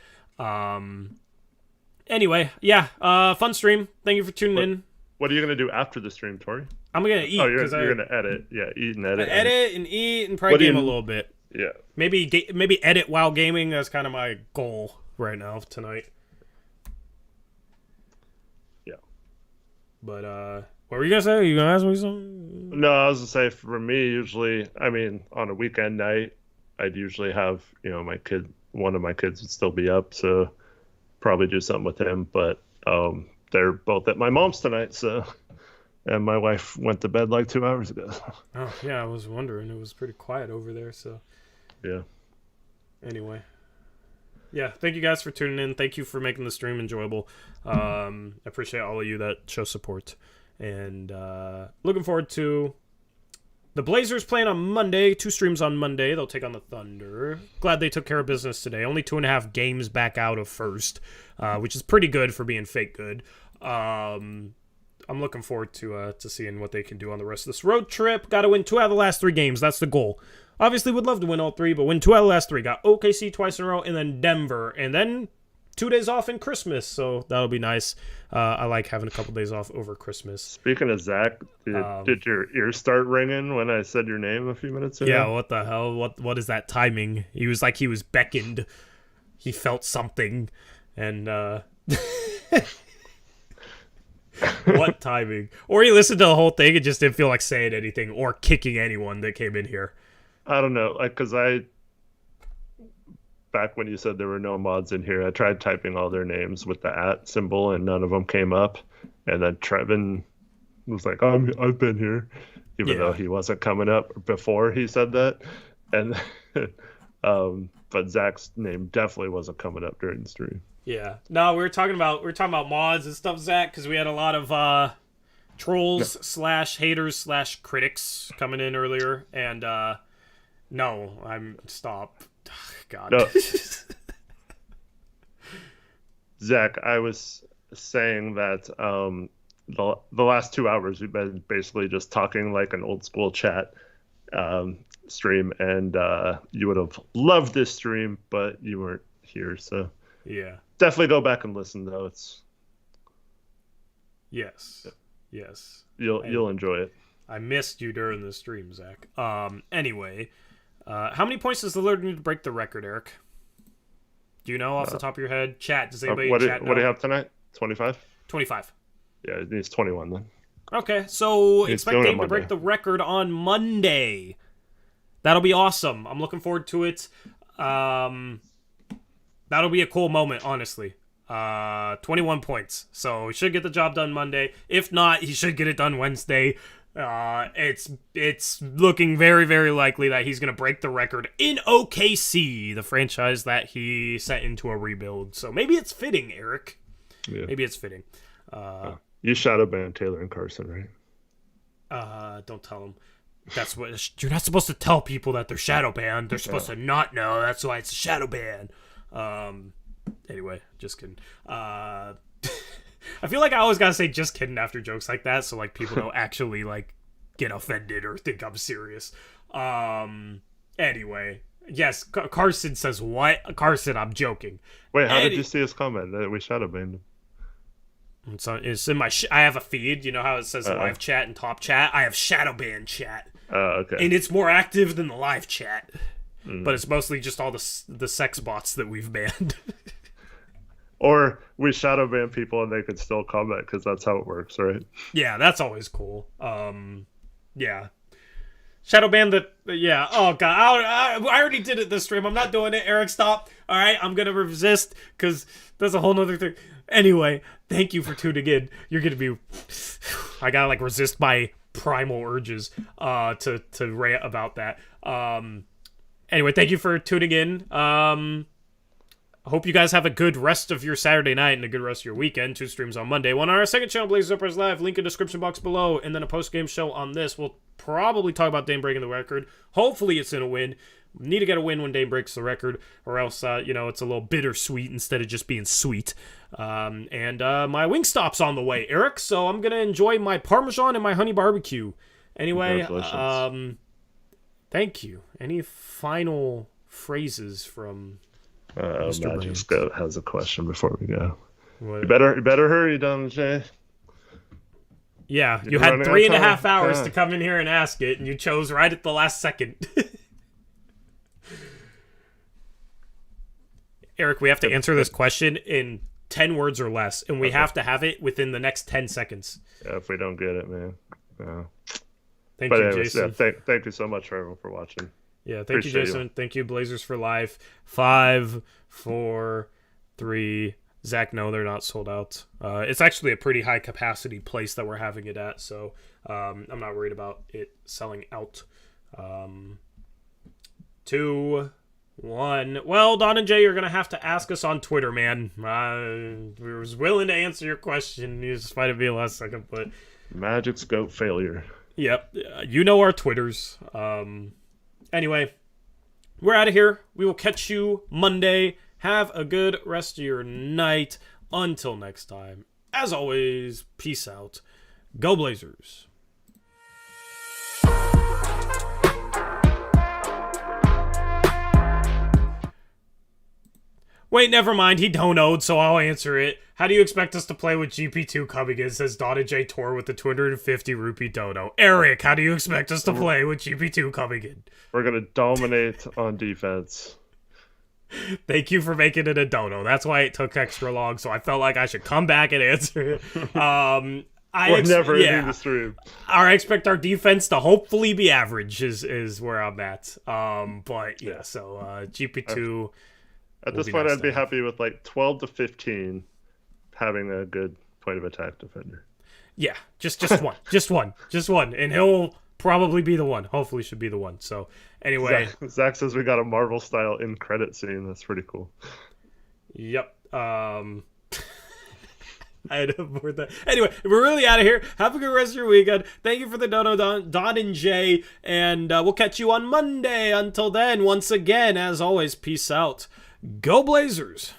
S1: Anyway, yeah. Fun stream. Thank you for tuning in.
S2: What are you going to do after the stream, Tori?
S1: I'm going to eat.
S2: Oh, you're going to edit. Yeah, eat and edit.
S1: Edit and eat and probably game a little bit.
S2: Yeah.
S1: Maybe edit while gaming. That's kind of my goal right now tonight. But, what were you going to say? Are you going to ask me something?
S2: No, I was going to say, for me, usually, on a weekend night, I'd usually have, one of my kids would still be up, so probably do something with him. But they're both at my mom's tonight, so, and my wife went to bed 2 hours ago.
S1: Oh, yeah, I was wondering. It was pretty quiet over there, so.
S2: Yeah.
S1: Anyway. Yeah, thank you guys for tuning in. Thank you for making the stream enjoyable. I appreciate all of you that show support. And looking forward to The Blazers playing on Monday. 2 streams on Monday. They'll take on the Thunder. Glad they took care of business today. Only 2.5 games back out of first, which is pretty good for being fake good. I'm looking forward to seeing what they can do on the rest of this road trip. Got to win 2 out of the last 3 games. That's the goal. Obviously, would love to win all 3, but win 2 out of the last 3. Got OKC twice in a row, and then Denver, and then 2 days off in Christmas, so that'll be nice. I like having a couple days off over Christmas.
S2: Speaking of Zach, did your ears start ringing when I said your name a few minutes ago?
S1: Yeah, what the hell? What is that timing? He was like he was beckoned. He felt something, and what timing? Or he listened to the whole thing and just didn't feel like saying anything or kicking anyone that came in here.
S2: I don't know, because back when you said there were no mods in here, I tried typing all their names with the @ symbol and none of them came up. And then Trevin was like, I've been here, even though he wasn't coming up before he said that. And but Zach's name definitely wasn't coming up during the stream.
S1: Yeah. No, we were talking about mods and stuff, Zach, because we had a lot of trolls / haters / critics coming in earlier, and stop. God.
S2: No. Zach, I was saying that the last 2 hours we've been basically just talking like an old school chat stream, and you would have loved this stream, but you weren't here, so
S1: yeah.
S2: Definitely go back and listen, though.
S1: Yes.
S2: You'll enjoy it.
S1: I missed you during the stream, Zach. Anyway, how many points does the Lillard need to break the record, Eric? Do you know off the top of your head? Chat, does anybody in chat know?
S2: What do you have tonight? 25?
S1: 25.
S2: Yeah, it needs 21 then.
S1: Okay, so expect Dame to break the record on Monday. That'll be awesome. I'm looking forward to it. That'll be a cool moment, honestly. 21 points. So he should get the job done Monday. If not, he should get it done Wednesday. It's looking very, very likely that he's going to break the record in OKC, the franchise that he set into a rebuild. So maybe it's fitting, Eric.
S2: Yeah.
S1: Maybe it's fitting.
S2: You shadow banned Taylor and Carson, right?
S1: Don't tell him. That's what you're not supposed to tell people that they're shadow banned. They're supposed to not know. That's why it's a shadow ban. Anyway, just kidding. I feel like I always gotta say just kidding after jokes like that, so like people don't actually like get offended or think I'm serious. Anyway, yes, Carson says what? Carson, I'm joking.
S2: Wait, how did you see his comment that we shadow banned him?
S1: It's in my. I have a feed. You know how it says live chat and top chat. I have shadow ban chat.
S2: Okay.
S1: And it's more active than the live chat. But it's mostly just all the sex bots that we've banned.
S2: Or we shadow ban people and they could still comment because that's how it works, right?
S1: Yeah, that's always cool. Yeah. Shadow ban yeah. Oh, God. I already did it this stream. I'm not doing it. Eric, stop. All right, I'm going to resist because that's a whole nother thing. Anyway, thank you for tuning in. You're going to be... I got to, like, resist my primal urges to rant about that. Anyway, thank you for tuning in. I hope you guys have a good rest of your Saturday night and a good rest of your weekend. 2 streams on Monday. One on our second channel, Blazers Uprise Live. Link in the description box below. And then a post-game show on this. We'll probably talk about Dame breaking the record. Hopefully it's in a win. We need to get a win when Dame breaks the record. Or else, it's a little bittersweet instead of just being sweet. And my Wingstop's on the way, Eric. So I'm going to enjoy my Parmesan and my honey barbecue. Anyway, thank you. Any final phrases from...
S2: Magic Scout has a question before we go. What? You better hurry, Don Jay.
S1: Yeah, you had 3.5 hours to come in here and ask it, and you chose right at the last second. Eric, we have to answer this question in 10 words or less, and we have to have it within the next 10 seconds.
S2: Yeah, if we don't get it, man.
S1: Thank you, Jason.
S2: Yeah, thank you so much for everyone for watching.
S1: Yeah, thank you, Jason. You. Thank you, Blazers for Life. 5, 4, 3. Zach, no, they're not sold out. It's actually a pretty high capacity place that we're having it at, so I'm not worried about it selling out. 2, 1. Well, Don and Jay, you're gonna have to ask us on Twitter, man. We was willing to answer your question. You just might have been last second, but
S2: Magic's goat failure.
S1: Yep. You know our Twitters. Anyway, we're out of here. We will catch you Monday. Have a good rest of your night. Until next time, as always, peace out. Go Blazers. Wait, never mind. He donoed, so I'll answer it. How do you expect us to play with GP2 coming in? Says Donna J. Tor with the 250 rupee dono. Eric, how do you expect us to play with GP2 coming in?
S2: We're going to dominate on defense.
S1: Thank you for making it a dono. That's why it took extra long, so I felt like I should come back and answer it.
S2: We're never ending the stream.
S1: I expect our defense to hopefully be average is where I'm at. But yeah, so GP2...
S2: At this point, I'd be happy with like 12 to 15 having a good point of attack defender.
S1: Yeah, just one. And he'll probably be the one. Hopefully should be the one. So anyway.
S2: Zach says we got a Marvel style in credit scene. That's pretty cool.
S1: Yep. I had more than anyway, we're really out of here. Have a good rest of your weekend. Thank you for the dono, Don and Jay. And we'll catch you on Monday. Until then, once again, as always, peace out. Go Blazers!